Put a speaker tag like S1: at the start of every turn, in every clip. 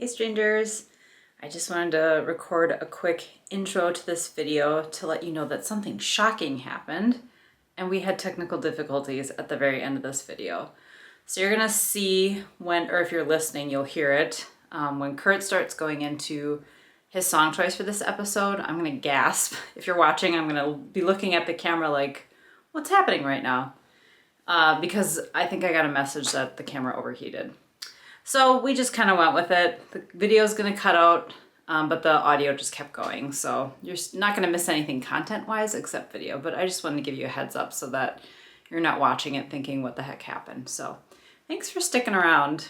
S1: Hey strangers, I just wanted to record a quick intro to this video to let you know that something shocking happened and we had technical difficulties at the very end of this video. So you're gonna see when, or if you're listening, you'll hear it. When Kurt starts going into his song choice for this episode, I'm gonna gasp. If you're watching, I'm gonna be looking at the camera like, what's happening right now? Because I think I got a message that the camera overheated. So we just kind of went with it. The video's going to cut out, but the audio just kept going. So you're not going to miss anything content-wise except video. But I just wanted to give you a heads up so that you're not watching it thinking, what the heck happened? So thanks for sticking around,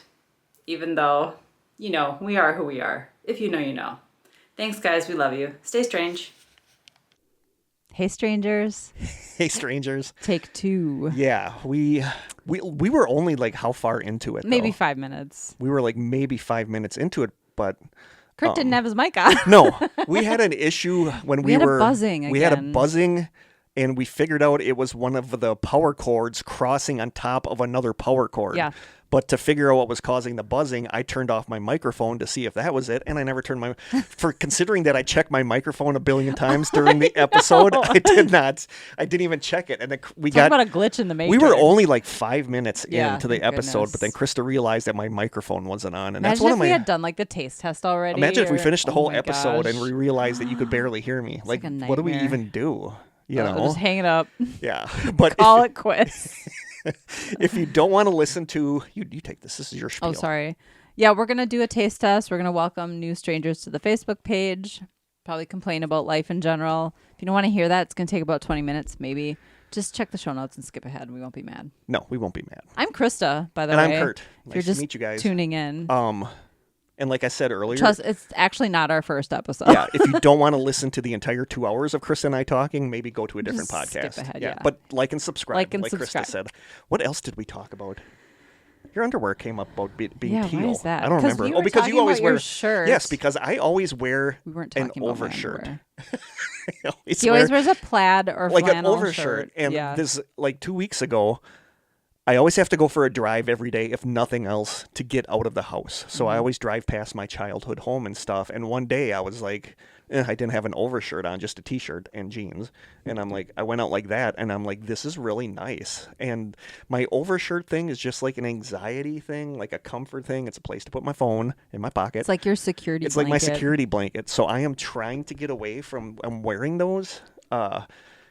S1: even though, you know, we are who we are. If you know, you know. Thanks, guys. We love you. Stay strange.
S2: Hey, strangers.
S3: Hey, strangers.
S2: Take two.
S3: Yeah, we were only like how far into it?
S2: Maybe
S3: though?
S2: 5 minutes.
S3: We were like maybe 5 minutes into it, but
S2: Kurt didn't have his mic on.
S3: no, we had an issue when we
S2: had
S3: were
S2: a buzzing.
S3: We had a
S2: again.
S3: buzzing, and we figured out it was one of the power cords crossing on top of another power cord.
S2: Yeah.
S3: But to figure out what was causing the buzzing, I turned off my microphone to see if that was it, and I never turned my... For considering that I checked my microphone a billion times during the episode, I did not. I didn't even check it, and then we
S2: Talk
S3: got...
S2: about a glitch in the matrix.
S3: We were only like 5 minutes
S2: Yeah,
S3: into the
S2: thank
S3: episode,
S2: goodness.
S3: but then Krista realized that my microphone wasn't on, and
S2: Imagine
S3: that's one
S2: if
S3: of my...
S2: we had done like the taste test already.
S3: Imagine if we
S2: or-
S3: finished the
S2: oh
S3: whole
S2: my
S3: episode and
S2: gosh.
S3: we realized that you could barely hear me.
S2: like a
S3: what do we
S2: nightmare.
S3: even do? You know?
S2: Just hang it up.
S3: Yeah. But
S2: Call it quits.
S3: if you don't want to listen to... You take this. This is your spiel.
S2: Oh, sorry. Yeah, we're going to do a taste test. We're going to welcome new strangers to the Facebook page. Probably complain about life in general. If you don't want to hear that, it's going to take about 20 minutes, maybe. Just check the show notes and skip ahead, and we won't be mad.
S3: No, we won't be mad.
S2: I'm Krista, by the
S3: And
S2: way.
S3: I'm Kurt.
S2: If
S3: Nice
S2: you're
S3: to
S2: just
S3: meet you guys.
S2: tuning in.
S3: And like I said earlier...
S2: Trust, it's actually not our first episode.
S3: Yeah, if you don't want to listen to the entire 2 hours of Krista and I talking, maybe go to a different
S2: Just skip
S3: podcast.
S2: ahead, yeah.
S3: But like and subscribe,
S2: Like and
S3: Krista
S2: subscribe.
S3: said. What else did we talk about? Your underwear came up about being
S2: Yeah,
S3: teal.
S2: why is that?
S3: I don't
S2: 'Cause
S3: remember.
S2: you were
S3: Because
S2: talking
S3: you always
S2: about your
S3: wear
S2: shirt.
S3: Yes, because I always wear
S2: We weren't
S3: an
S2: talking about my
S3: overshirt.
S2: underwear.
S3: I always
S2: He always
S3: wear
S2: wears a plaid or
S3: like an
S2: flannel
S3: overshirt.
S2: shirt.
S3: And
S2: yeah.
S3: this like 2 weeks ago, I always have to go for a drive every day, if nothing else, to get out of the house. So I always drive past my childhood home and stuff. And one day I was like, I didn't have an overshirt on, just a t-shirt and jeans. And I'm like, I went out like that, and I'm like, this is really nice. And my overshirt thing is just like an anxiety thing, like a comfort thing. It's a place to put my phone in my pocket.
S2: It's like your security
S3: It's
S2: blanket.
S3: like my security blanket. So I am trying to get away from wearing those.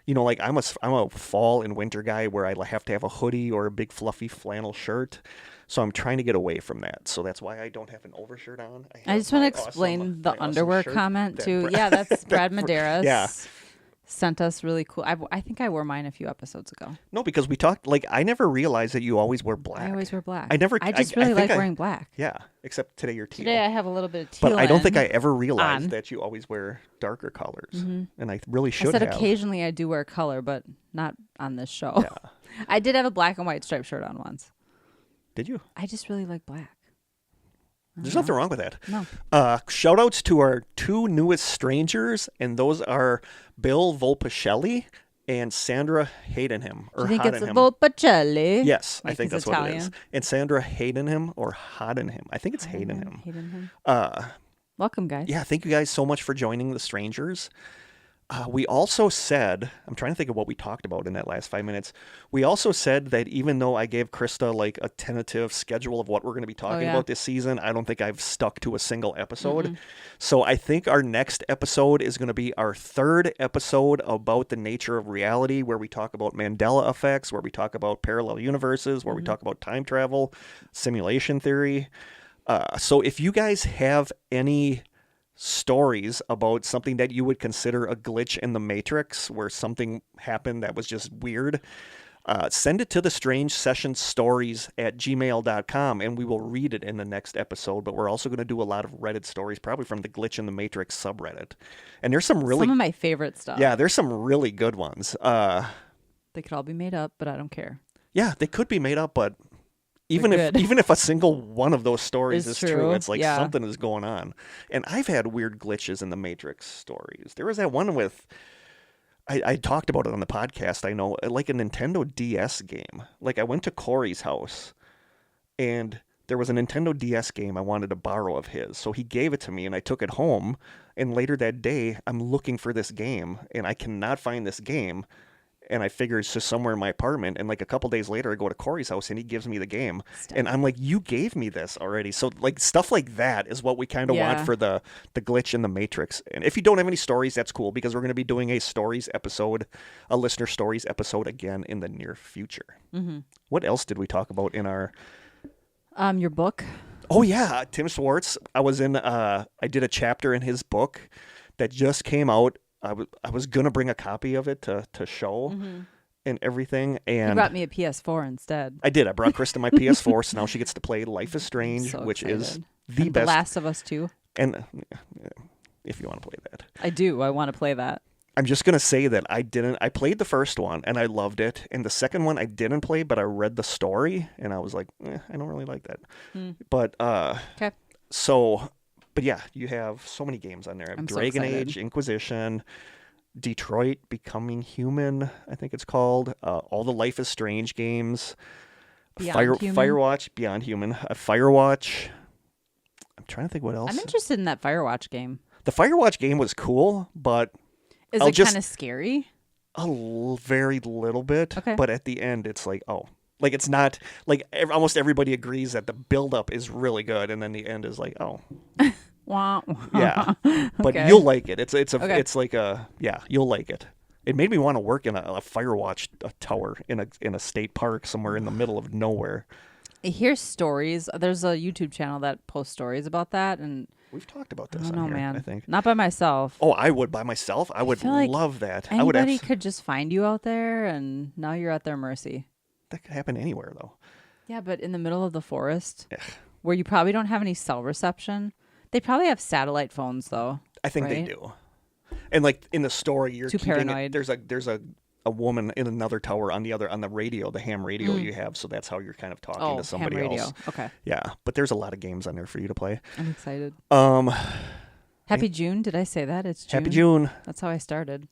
S3: You know, like I'm a fall and winter guy where I have to have a hoodie or a big fluffy flannel shirt. So I'm trying to get away from that. So that's why I don't have an overshirt on.
S2: I just want to explain the underwear comment too. Yeah, that's Brad Medeiros.
S3: Yeah.
S2: Sent us really cool. I think I wore mine a few episodes ago.
S3: No, because we talked, like, I never realized that you always wear black.
S2: I always wear black.
S3: I never...
S2: I just
S3: I
S2: really
S3: think
S2: like wearing black.
S3: Yeah, except today you're teal.
S2: Today I have a little bit of teal.
S3: But I don't think I
S2: in.
S3: ever realized
S2: on.
S3: that you always wear darker colors. And I really should
S2: I said
S3: have.
S2: occasionally I do wear color, but not on this show.
S3: Yeah.
S2: I did have a black and white striped shirt on once.
S3: Did you?
S2: I just really like black.
S3: There's nothing wrong with that.
S2: No.
S3: Shout outs to our two newest strangers, and those are Bill Volpicelli and Sandra Haydenham.
S2: Do
S3: Or
S2: you think it's
S3: Hoddenham.
S2: Volpicelli?
S3: Yes, I
S2: Like
S3: think
S2: he's
S3: that's what it is.
S2: Italian?
S3: And Sandra Haydenham or Hoddenham. I think it's Haydenham.
S2: Haydenham. Welcome, guys.
S3: Yeah, thank you guys so much for joining the strangers. We also said, I'm trying to think of what we talked about in that last 5 minutes. We also said that even though I gave Krista like a tentative schedule of what we're going to be talking about this season, I don't think I've stuck to a single episode. So I think our next episode is going to be our third episode about the nature of reality, where we talk about Mandela effects, where we talk about parallel universes, where we talk about time travel, simulation theory. So if you guys have any stories about something that you would consider a glitch in the Matrix, where something happened that was just weird, send it to the strangesessionstories@gmail.com, and we will read it in the next episode. But we're also going to do a lot of Reddit stories, probably from the Glitch in the Matrix subreddit. And there's some
S2: Some of my favorite stuff.
S3: yeah, there's some really good ones.
S2: They could all be made up, but I don't care.
S3: Yeah, they could be made up, but even if a single one of those stories is true, it's like something is going on. And I've had weird glitches in the Matrix stories. There was that one with, I talked about it on the podcast, I know, like a Nintendo DS game. Like I went to Corey's house, and there was a Nintendo DS game I wanted to borrow of his. So he gave it to me and I took it home. And later that day, I'm looking for this game and I cannot find this game. And I figure it's just somewhere in my apartment. And like a couple days later, I go to Corey's house and he gives me the game. And I'm like, you gave me this already. So like stuff like that is what we kind of want for the glitch in the Matrix. And if you don't have any stories, that's cool because we're going to be doing a listener stories episode again in the near future. Mm-hmm. What else did we talk about in our...
S2: Your book?
S3: Oh yeah, Tim Swartz. I did a chapter in his book that just came out. I was gonna bring a copy of it to show and everything, and
S2: You brought me a PS4 instead.
S3: I did. I brought Krista my PS4, so now she gets to play Life is Strange,
S2: So
S3: which
S2: excited.
S3: is
S2: And
S3: best.
S2: The Last of Us 2.
S3: And if you want to play that,
S2: I do. I want to play that.
S3: I'm just gonna say that I played the first one and I loved it, and the second one I didn't play, but I read the story and I was like, I don't really like that. But
S2: Okay.
S3: so. But yeah, you have so many games on there.
S2: I'm so
S3: Dragon
S2: excited.
S3: Age, Inquisition, Detroit Becoming Human, I think it's called. All the Life is Strange games.
S2: Beyond Human?
S3: Firewatch, Beyond Human. Firewatch. I'm trying to think what else.
S2: I'm interested in that Firewatch game.
S3: The Firewatch game was cool, but
S2: Is
S3: I'll
S2: it
S3: just-
S2: kind of scary?
S3: very little bit.
S2: Okay.
S3: But at the end, it's like, oh. Like, it's not... Like, almost everybody agrees that the build-up is really good, and then the end is like, oh...
S2: Wah, wah.
S3: Yeah, but
S2: Okay.
S3: you'll like it. It's
S2: Okay.
S3: it's like a you'll like it. It made me want to work in a Firewatch tower in a state park somewhere in the middle of nowhere.
S2: I hear stories. There's a YouTube channel that posts stories about that, and
S3: We've talked about
S2: I
S3: this
S2: don't
S3: on
S2: know,
S3: here,
S2: man.
S3: I think.
S2: Not by myself.
S3: Oh, I would by myself. I would
S2: feel like
S3: love that. I would
S2: Anybody could just find you out there, and now you're at their mercy.
S3: That could happen anywhere though.
S2: Yeah, but in the middle of the forest,
S3: Ugh.
S2: where you probably don't have any cell reception. They probably have satellite phones, though.
S3: I think they
S2: Right?
S3: do. And like in the story, you're
S2: Too
S3: keeping
S2: paranoid.
S3: it, there's a woman in another tower on the radio, the ham radio you have, so that's how you're kind of talking to somebody
S2: ham radio.
S3: else.
S2: Okay,
S3: Yeah, but there's a lot of games on there for you to play.
S2: I'm excited.
S3: Um,
S2: Happy June. Did I say that? It's June.
S3: Happy June.
S2: That's how I started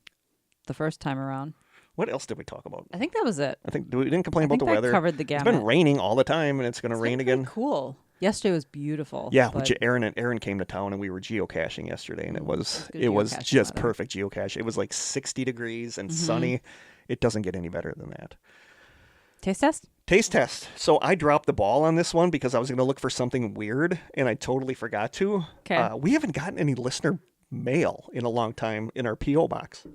S2: the first time around.
S3: What else did we talk about?
S2: I think that was it.
S3: I think we didn't complain
S2: I
S3: about
S2: think
S3: the
S2: that
S3: weather.
S2: covered the
S3: It's
S2: gamut.
S3: been raining all the time, and it's going to
S2: It's
S3: rain
S2: been pretty
S3: again.
S2: Cool. Yesterday was beautiful.
S3: Yeah,
S2: but
S3: Aaron came to town, and we were geocaching yesterday, and it was
S2: good
S3: just
S2: geocaching weather.
S3: perfect geocache. It was like 60 degrees
S2: Mm-hmm.
S3: and sunny. It doesn't get any better than that.
S2: Taste test?
S3: Taste test. So I dropped the ball on this one because I was going to look for something weird, and I totally forgot to.
S2: Okay.
S3: We haven't gotten any listener mail in a long time in our P.O. box.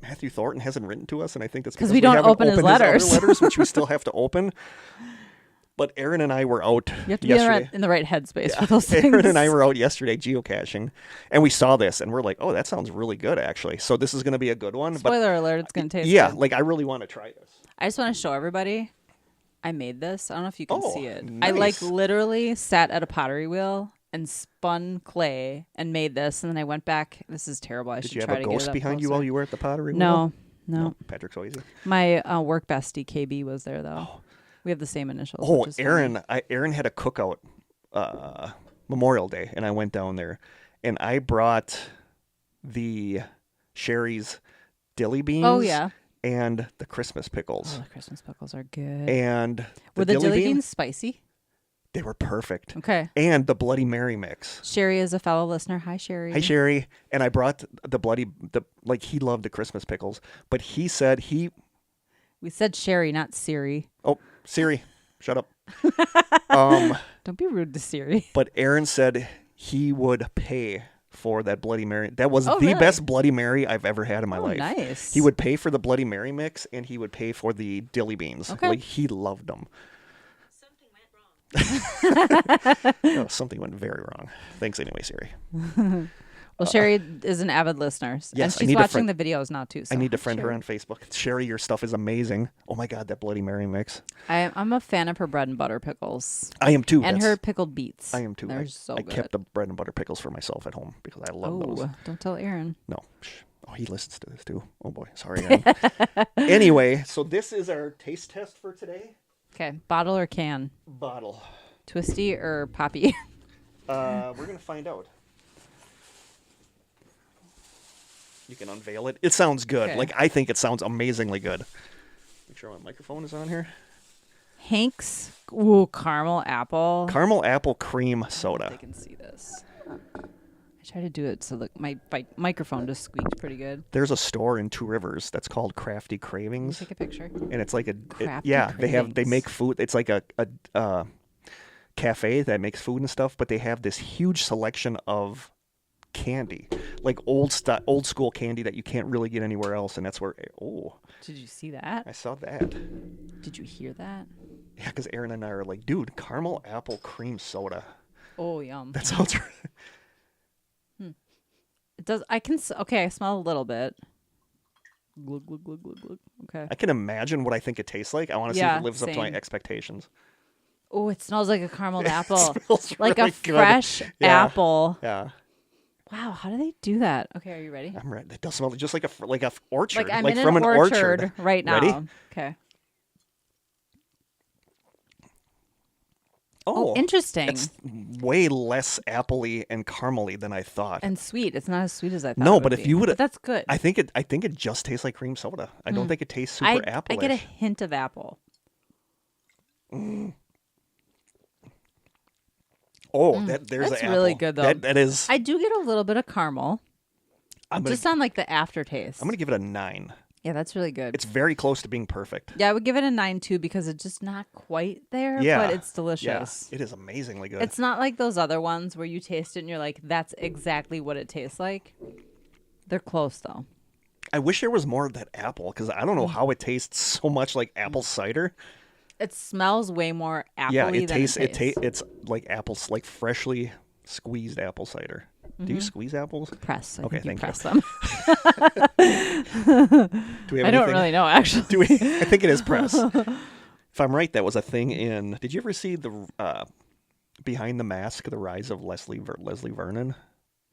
S3: Matthew Thornton hasn't written to us, and I think that's
S2: 'Cause
S3: because
S2: we don't
S3: haven't
S2: open his
S3: opened other
S2: letters.
S3: letters, which we still have to open. But Aaron and I were out
S2: You have to
S3: yesterday.
S2: be in the right headspace for those things.
S3: Aaron and I were out yesterday geocaching, and we saw this, and we're like, "Oh, that sounds really good, actually." So this is going to be a good one.
S2: Spoiler alert, it's going to taste
S3: yeah,
S2: good.
S3: like I really want to try this.
S2: I just want to show everybody I made this. I don't know if you can
S3: Oh,
S2: see it.
S3: nice.
S2: I like literally sat at a pottery wheel and spun clay and made this, and then I went back. This is terrible. I
S3: Did
S2: should
S3: you have
S2: try
S3: a
S2: to get
S3: ghost
S2: it up
S3: behind you
S2: closer.
S3: while you were at the pottery wheel?
S2: No, no.
S3: Patrick Swayze.
S2: My work bestie KB was there though. We have the same initials.
S3: Oh,
S2: which is funny.
S3: Aaron had a cookout Memorial Day, and I went down there, and I brought the Sherry's dilly beans.
S2: Oh yeah.
S3: And the Christmas pickles.
S2: Oh, the Christmas pickles are good.
S3: And
S2: Were the dilly beans spicy?
S3: They were perfect.
S2: Okay.
S3: And the Bloody Mary mix.
S2: Sherry is a fellow listener. Hi, Sherry.
S3: Hi, Sherry. And I brought he loved the Christmas pickles, but he said
S2: We said Sherry, not Siri.
S3: oh, Siri, shut up.
S2: Don't be rude to Siri.
S3: But Aaron said he would pay for that Bloody Mary. That was
S2: Oh,
S3: the
S2: really?
S3: best Bloody Mary I've ever had in my
S2: Oh,
S3: life.
S2: nice.
S3: He would pay for the Bloody Mary mix, and he would pay for the dilly beans.
S2: Okay.
S3: Like, he loved them. No, something went very wrong. Thanks anyway, Siri.
S2: Well, Sherry is an avid listener.
S3: Yes,
S2: and
S3: I
S2: she's
S3: need to
S2: watching
S3: friend-
S2: the videos now, too. So
S3: I need to
S2: hi,
S3: friend her
S2: Sherry.
S3: on Facebook. Sherry, your stuff is amazing. Oh my God, that Bloody Mary mix.
S2: I'm a fan of her bread and butter pickles.
S3: I am too.
S2: And
S3: That's-
S2: her pickled beets.
S3: I am too.
S2: They're so
S3: I
S2: good.
S3: kept the bread and butter pickles for myself at home because I love those.
S2: Don't tell Aaron.
S3: No. Shh. Oh, he listens to this too. Oh boy, sorry. Aaron. Anyway, so this is our taste test for today.
S2: Okay, bottle or can?
S3: Bottle.
S2: Twisty or poppy?
S3: We're gonna find out. You can unveil it. It sounds good.
S2: Okay.
S3: Like, I think it sounds amazingly good. Make sure my microphone is on here.
S2: Hank's caramel apple.
S3: Caramel apple cream
S2: I don't know
S3: soda.
S2: if they can see this. I try to do it so that my microphone just squeaks pretty good.
S3: There's a store in Two Rivers that's called Crafty
S2: Can you
S3: Cravings,
S2: take a picture?
S3: and it's like
S2: Crafty
S3: they make
S2: Cravings.
S3: food. It's like a cafe that makes food and stuff, but they have this huge selection of candy, like old school candy that you can't really get anywhere else, and that's where. Oh,
S2: Did you see that?
S3: I saw that.
S2: Did you hear that?
S3: Yeah, because Aaron and I are like, dude, caramel apple cream soda.
S2: Oh, yum.
S3: That sounds.
S2: It does. Okay, I smell a little bit. Glug, glug, glug, glug, glug. Okay.
S3: I can imagine what I think it tastes like. I want to see if
S2: Yeah,
S3: it lives up to my
S2: same.
S3: expectations.
S2: Oh, it smells like a caramel apple.
S3: Smells
S2: Like
S3: really
S2: a
S3: good.
S2: fresh
S3: Yeah.
S2: apple.
S3: Yeah,
S2: Wow, how do they do that? Okay, are you ready?
S3: I'm ready. It does smell just like a orchard,
S2: Like I'm in
S3: from
S2: an
S3: an
S2: orchard right now.
S3: Ready?
S2: Okay.
S3: Oh,
S2: interesting.
S3: It's way less appley and caramely than I thought.
S2: And sweet. It's not as sweet as I thought.
S3: No,
S2: it
S3: but
S2: would
S3: if
S2: be.
S3: you would,
S2: But that's good.
S3: I think it just tastes like cream soda. I don't think it tastes super
S2: I
S3: apple-ish.
S2: get a hint of apple.
S3: Oh, there's
S2: That's
S3: an apple.
S2: really good, though.
S3: That is.
S2: I do get a little bit of caramel.
S3: I'm gonna,
S2: Just on like the aftertaste.
S3: I'm gonna give it a 9.
S2: Yeah, that's really good.
S3: It's very close to being perfect.
S2: Yeah, I would give it a 9 too because it's just not quite there,
S3: Yeah,
S2: but it's
S3: Yeah,
S2: delicious.
S3: it is amazingly good.
S2: It's not like those other ones where you taste it and you're like, that's exactly what it tastes like. They're close though.
S3: I wish there was more of that apple because I don't know
S2: Mm.
S3: how it tastes so much like apple cider.
S2: It smells way more appley
S3: Yeah,
S2: than
S3: it tastes.
S2: it tastes.
S3: It's like apples, like freshly squeezed apple cider. Do you squeeze apples?
S2: Press. I
S3: Okay,
S2: think you
S3: thank
S2: press
S3: you.
S2: them.
S3: Do we have
S2: I don't
S3: anything?
S2: really know actually.
S3: Do we? I think it is press. If I'm right, that was a thing in. Did you ever see the Behind the Mask: The Rise of Leslie Vernon?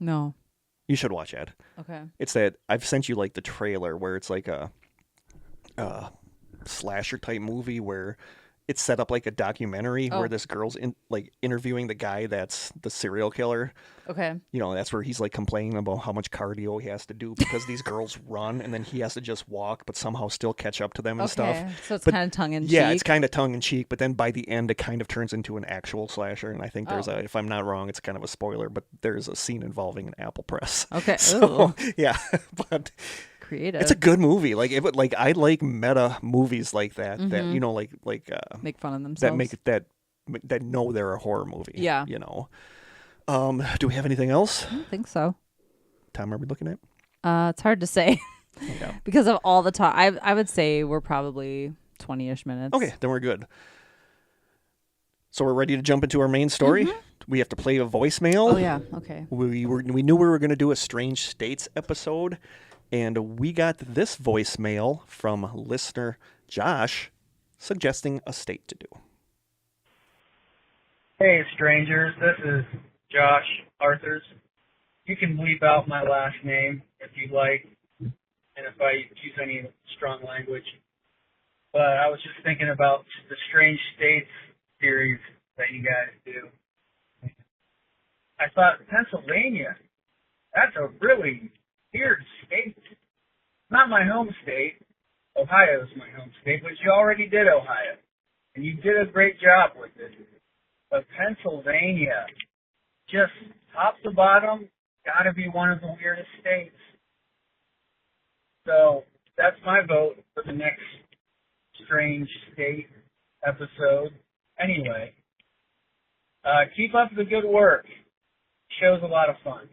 S2: No.
S3: You should watch it.
S2: Okay.
S3: It's that I've sent you like the trailer where it's like a slasher type movie where it's set up like a documentary
S2: Oh.
S3: where this girl's interviewing the guy that's the serial killer.
S2: Okay.
S3: You know, that's where he's like complaining about how much cardio he has to do because these girls run and then he has to just walk but somehow still catch up to them and
S2: Okay.
S3: stuff.
S2: So it's
S3: But
S2: kind of tongue in cheek.
S3: Yeah, it's kind of tongue in cheek, but then by the end it kind of turns into an actual slasher. And I think there's
S2: Oh.
S3: if I'm not wrong, it's kind of a spoiler, but there's a scene involving an apple press.
S2: Okay.
S3: So
S2: Ooh.
S3: yeah, but
S2: Creative.
S3: it's a good movie. Like I like meta movies like that. That you know, like
S2: Make fun of themselves.
S3: that make that know they're a horror movie.
S2: Yeah.
S3: You know. Do we have anything else?
S2: I don't think so.
S3: Time are we looking at?
S2: It's hard to say
S3: Yeah.
S2: because of all the talk. I would say we're probably 20-ish minutes.
S3: Okay, then we're good. So we're ready to jump into our main story. We have to play a voicemail.
S2: Oh yeah. Okay.
S3: We knew we were going to do a Strange States episode, and we got this voicemail from listener Josh suggesting a state to do.
S4: Hey, strangers. This is Josh Arthurs. You can bleep out my last name if you like, and if I use any strong language. But I was just thinking about the Strange States series that you guys do. I thought Pennsylvania, that's a really weird state. Not my home state. Ohio is my home state, but you already did Ohio. And you did a great job with it. But Pennsylvania, just top to bottom, gotta be one of the weirdest states. So that's my vote for the next Strange State episode. Anyway, keep up the good work. Show's a lot of fun.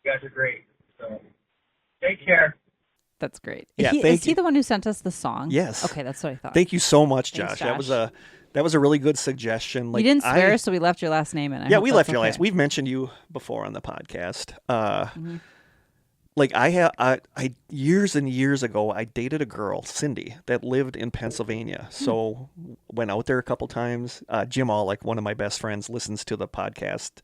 S4: You guys are great. So take care.
S2: That's great.
S3: Yeah,
S2: Is
S3: thank
S2: he
S3: you.
S2: the one who sent us the song?
S3: Yes.
S2: Okay, that's what I thought.
S3: Thank you so much,
S2: Thanks,
S3: Josh.
S2: Josh.
S3: That was a really good suggestion. Like
S2: you didn't swear,
S3: I,
S2: so we left your last name in. I
S3: yeah,
S2: hope
S3: we
S2: that's
S3: left your
S2: okay.
S3: last. We've mentioned you before on the podcast.
S2: Mm-hmm.
S3: Like I years and years ago, I dated a girl, Cindy, that lived in Pennsylvania. So went out there a couple times. Jim All, like one of my best friends, listens to the podcast.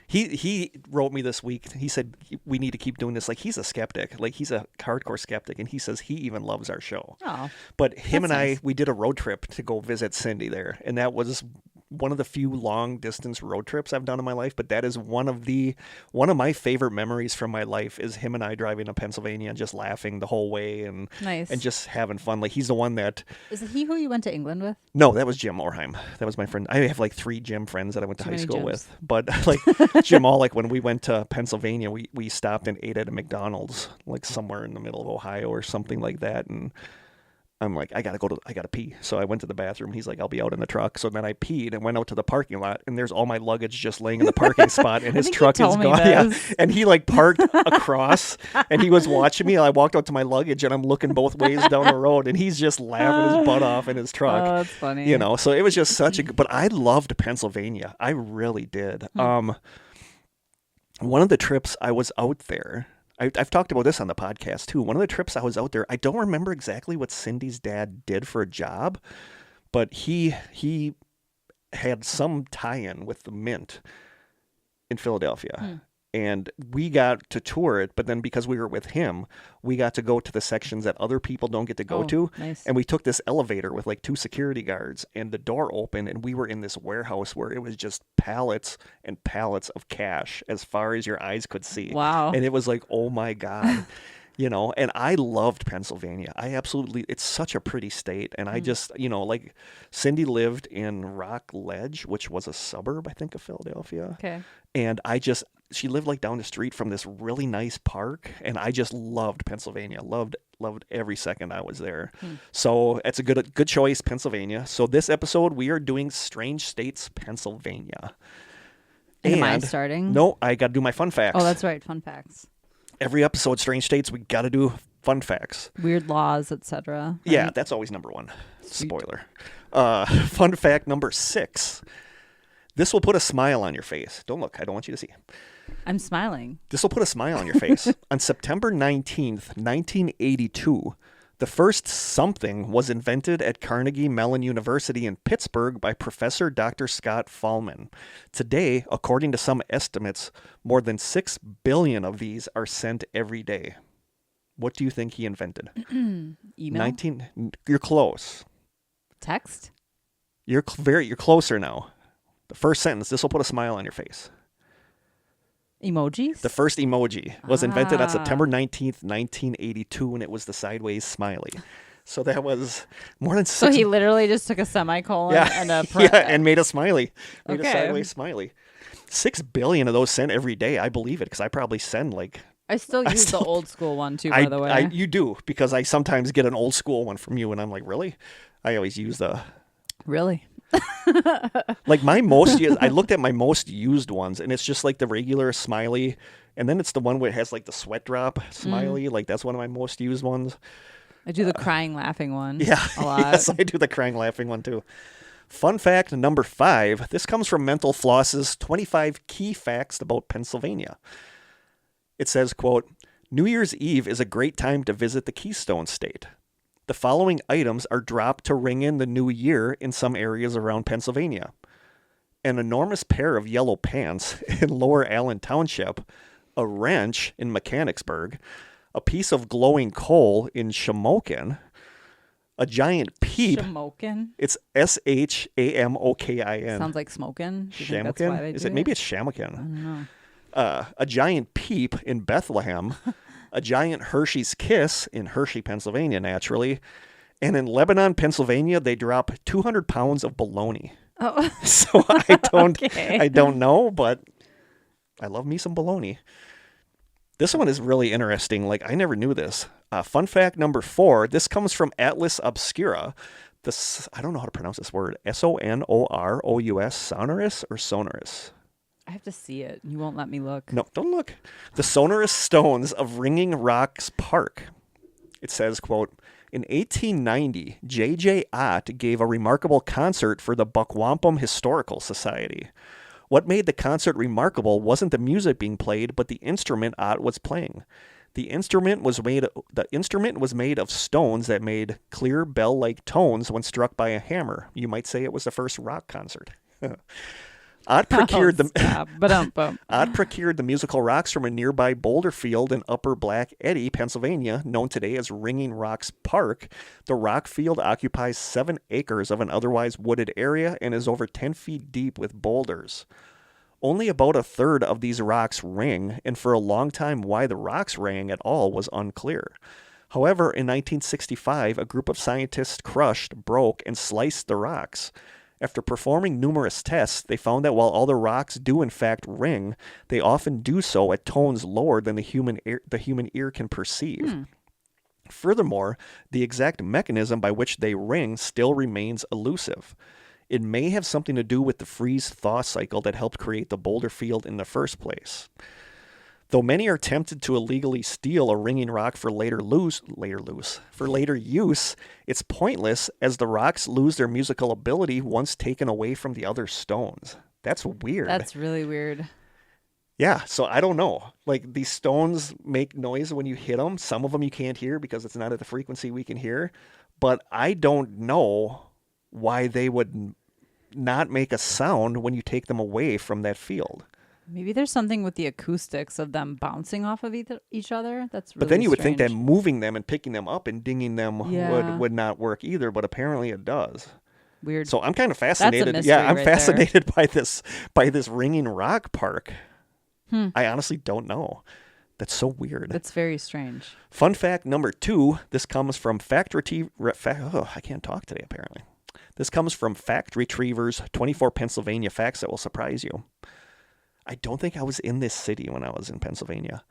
S3: He wrote me this week. He said we need to keep doing this. Like he's a skeptic. Like he's a hardcore skeptic, and he says he even loves our show.
S2: Oh,
S3: But him
S2: That's
S3: and
S2: nice.
S3: we did a road trip to go visit Cindy there, and that was one of the few long distance road trips I've done in my life, but that is one of my favorite memories from my life is him and I driving to Pennsylvania and just laughing the whole way and
S2: Nice.
S3: just having fun. Like he's the one that
S2: Is it he who you went to England with?
S3: No, that was Jim Orheim. That was my friend. I have like 3 Jim friends that I went to
S2: Too
S3: high
S2: many
S3: school
S2: Jims.
S3: with. But like Jim all like when we went to Pennsylvania, we stopped and ate at a McDonald's like somewhere in the middle of Ohio or something like that, and I'm like, I gotta pee. So I went to the bathroom. He's like, I'll be out in the truck. So then I peed and went out to the parking lot, and there's all my luggage just laying in the parking spot, and his
S2: think you
S3: truck is
S2: told me
S3: gone. Yeah.
S2: this.
S3: And he like parked across, and he was watching me. And I walked out to my luggage, and I'm looking both ways down the road, and he's just laughing his butt off in his truck.
S2: Oh, that's funny.
S3: You know, so it was just such a good, but I loved Pennsylvania. I really did. One of the trips I was out there, I've talked about this on the podcast too. One of the trips I was out there, I don't remember exactly what Cindy's dad did for a job, but he had some tie-in with the Mint in Philadelphia. And we got to tour it, but then because we were with him, we got to go to the sections that other people don't get to go to.
S2: Nice.
S3: And we took this elevator with like 2 security guards, and the door opened, and we were in this warehouse where it was just pallets and pallets of cash as far as your eyes could see.
S2: Wow.
S3: And it was like, oh my God. You know, and I loved Pennsylvania. It's such a pretty state. And I just, you know, like Cindy lived in Rock Ledge, which was a suburb, I think, of Philadelphia.
S2: Okay.
S3: And she lived like down the street from this really nice park. And I just loved Pennsylvania. Loved every second I was there. So it's a good choice, Pennsylvania. So this episode, we are doing Strange States, Pennsylvania.
S2: Am I starting?
S3: No, I got to do my fun facts.
S2: Oh, that's right. Fun facts.
S3: Every episode, Strange States, we got to do fun facts.
S2: Weird laws, etc.
S3: Yeah, that's always number 1. Spoiler. Fun fact number 6. This will put a smile on your face. Don't look. I don't want you to see.
S2: I'm smiling.
S3: This will put a smile on your face. On September 19th, 1982, the first something was invented at Carnegie Mellon University in Pittsburgh by Professor Dr. Scott Fahlman. Today, according to some estimates, more than 6 billion of these are sent every day. What do you think he invented?
S2: Email?
S3: You're close.
S2: Text?
S3: You're closer now. The first sentence, this will put a smile on your face.
S2: Emojis?
S3: The first emoji was invented on September 19th, 1982, and it was the sideways smiley. So that was more than 6.
S2: So he literally just took a semicolon and a
S3: and made a smiley. Made a
S2: Okay.
S3: sideways smiley. 6 billion of those sent every day. I believe it because I probably send like...
S2: I still use the old school one too, by the way.
S3: You do, because I sometimes get an old school one from you, and I'm like, really? I always use the...
S2: Really?
S3: Like my most used, I looked at my most used ones, and it's just like the regular smiley, and then it's the one where it has like the sweat drop smiley. Like that's one of my most used ones.
S2: I do the crying, laughing one.
S3: Yeah,
S2: a lot.
S3: yes, I do the crying, laughing one too. Fun fact number 5. This comes from Mental Floss's 25 key facts about Pennsylvania. It says, quote, New Year's Eve is a great time to visit the Keystone State. The following items are dropped to ring in the new year in some areas around Pennsylvania. An enormous pair of yellow pants in Lower Allen Township, a wrench in Mechanicsburg, a piece of glowing coal in Shamokin, a giant peep.
S2: Shamokin?
S3: It's Shamokin.
S2: Sounds like smoking. Do you think that's why
S3: Shamokin?
S2: they
S3: Is
S2: do
S3: it? Maybe it's Shamokin.
S2: I don't know.
S3: A giant peep in Bethlehem, a giant Hershey's Kiss in Hershey, Pennsylvania, naturally, and in Lebanon, Pennsylvania, they drop 200 pounds of bologna.
S2: Oh.
S3: So I
S2: Okay.
S3: don't know, but I love me some bologna. This one is really interesting. Like I never knew this. Fun fact number 4. This comes from Atlas Obscura. This I don't know how to pronounce this word. Sonorous, sonorous or sonorous.
S2: I have to see it. You won't let me look.
S3: No, don't look. The sonorous stones of Ringing Rocks Park. It says, quote, in 1890, J.J. Ott gave a remarkable concert for the Buckwampum Historical Society. What made the concert remarkable wasn't the music being played, but the instrument Ott was playing. The instrument was made of stones that made clear bell-like tones when struck by a hammer. You might say it was the first rock concert. Ott procured the
S2: Stop. Ba-dum-bum.
S3: Ott procured the musical rocks from a nearby boulder field in Upper Black Eddy, Pennsylvania, known today as Ringing Rocks Park. The rock field occupies 7 acres of an otherwise wooded area and is over 10 feet deep with boulders. Only about a third of these rocks ring, and for a long time why the rocks rang at all was unclear. However, in 1965, a group of scientists crushed, broke, and sliced the rocks. After performing numerous tests, they found that while all the rocks do in fact ring, they often do so at tones lower than the human ear can perceive. Furthermore, the exact mechanism by which they ring still remains elusive. It may have something to do with the freeze-thaw cycle that helped create the boulder field in the first place. Though many are tempted to illegally steal a ringing rock for later use, it's pointless as the rocks lose their musical ability once taken away from the other stones. That's weird.
S2: That's really weird.
S3: Yeah, so I don't know. Like, these stones make noise when you hit them. Some of them you can't hear because it's not at the frequency we can hear. But I don't know why they would not make a sound when you take them away from that field.
S2: Maybe there's something with the acoustics of them bouncing off of each other. That's really
S3: But then you would think that
S2: strange.
S3: moving them and picking them up and dinging them
S2: Yeah.
S3: would not work either, but apparently it does.
S2: Weird.
S3: So I'm kind of fascinated.
S2: mystery
S3: Yeah, I'm
S2: right there.
S3: fascinated by this ringing rock park. I honestly don't know. That's so weird.
S2: That's very strange.
S3: Fun fact number 2, this comes from I can't talk today apparently. This comes from Fact Retriever's 24 Pennsylvania facts that will surprise you. I don't think I was in this city when I was in Pennsylvania.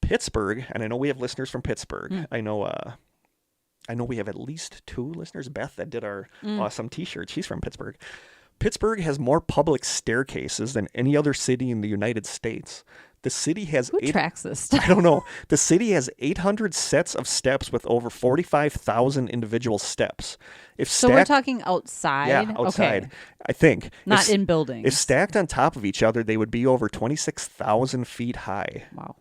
S3: Pittsburgh, and I know we have listeners from Pittsburgh. I know we have at least 2 listeners. Beth, that did our awesome T-shirt. She's from Pittsburgh. Pittsburgh has more public staircases than any other city in the United States. The city has
S2: Who tracks this stuff?
S3: I don't know. The city has 800 sets of steps with over 45,000 individual steps.
S2: So we're talking outside?
S3: Yeah, outside.
S2: Okay.
S3: I think.
S2: Not in buildings.
S3: If stacked on top of each other, they would be over 26,000 feet high.
S2: Wow.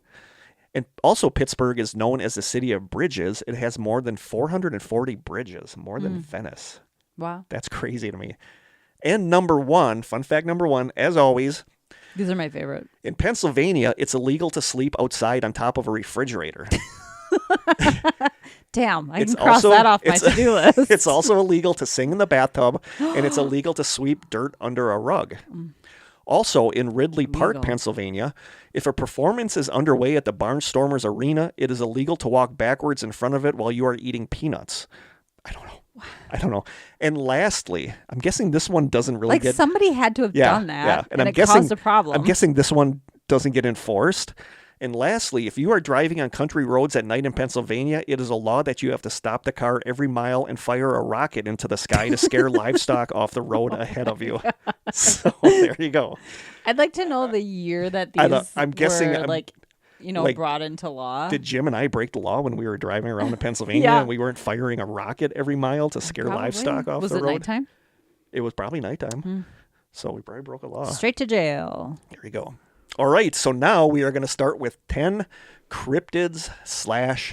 S3: And also, Pittsburgh is known as the city of bridges. It has more than 440 bridges, more than Venice.
S2: Wow.
S3: That's crazy to me. And number 1, fun fact number 1, as always,
S2: These are my favorite.
S3: in Pennsylvania, it's illegal to sleep outside on top of a refrigerator.
S2: Damn, I
S3: It's
S2: can cross
S3: also-
S2: that off my
S3: it's-
S2: to-do list.
S3: It's also illegal to sing in the bathtub, and it's illegal to sweep dirt under a rug. Also, in Ridley Park,
S2: Illegal.
S3: Pennsylvania, if a performance is underway at the Barnstormers Arena, it is illegal to walk backwards in front of it while you are eating peanuts. I don't know. And lastly, I'm guessing this one doesn't really
S2: Like
S3: get...
S2: somebody had to have done that,
S3: Yeah.
S2: and
S3: I'm
S2: it
S3: guessing,
S2: caused a problem.
S3: I'm guessing this one doesn't get enforced. And lastly, if you are driving on country roads at night in Pennsylvania, it is a law that you have to stop the car every mile and fire a rocket into the sky to scare livestock off the road ahead of you. So there you go.
S2: I'd like to know the year that
S3: I
S2: these
S3: don't- I'm guessing
S2: were,
S3: I'm-
S2: like brought into law.
S3: Did Jim and I break the law when we were driving around in Pennsylvania
S2: Yeah.
S3: and we weren't firing a rocket every mile to scare
S2: Probably.
S3: livestock off
S2: Was
S3: the
S2: it
S3: road?
S2: nighttime?
S3: It was probably nighttime. So we probably broke a law.
S2: Straight to jail.
S3: There we go. All right, so now we are going to start with 10 cryptids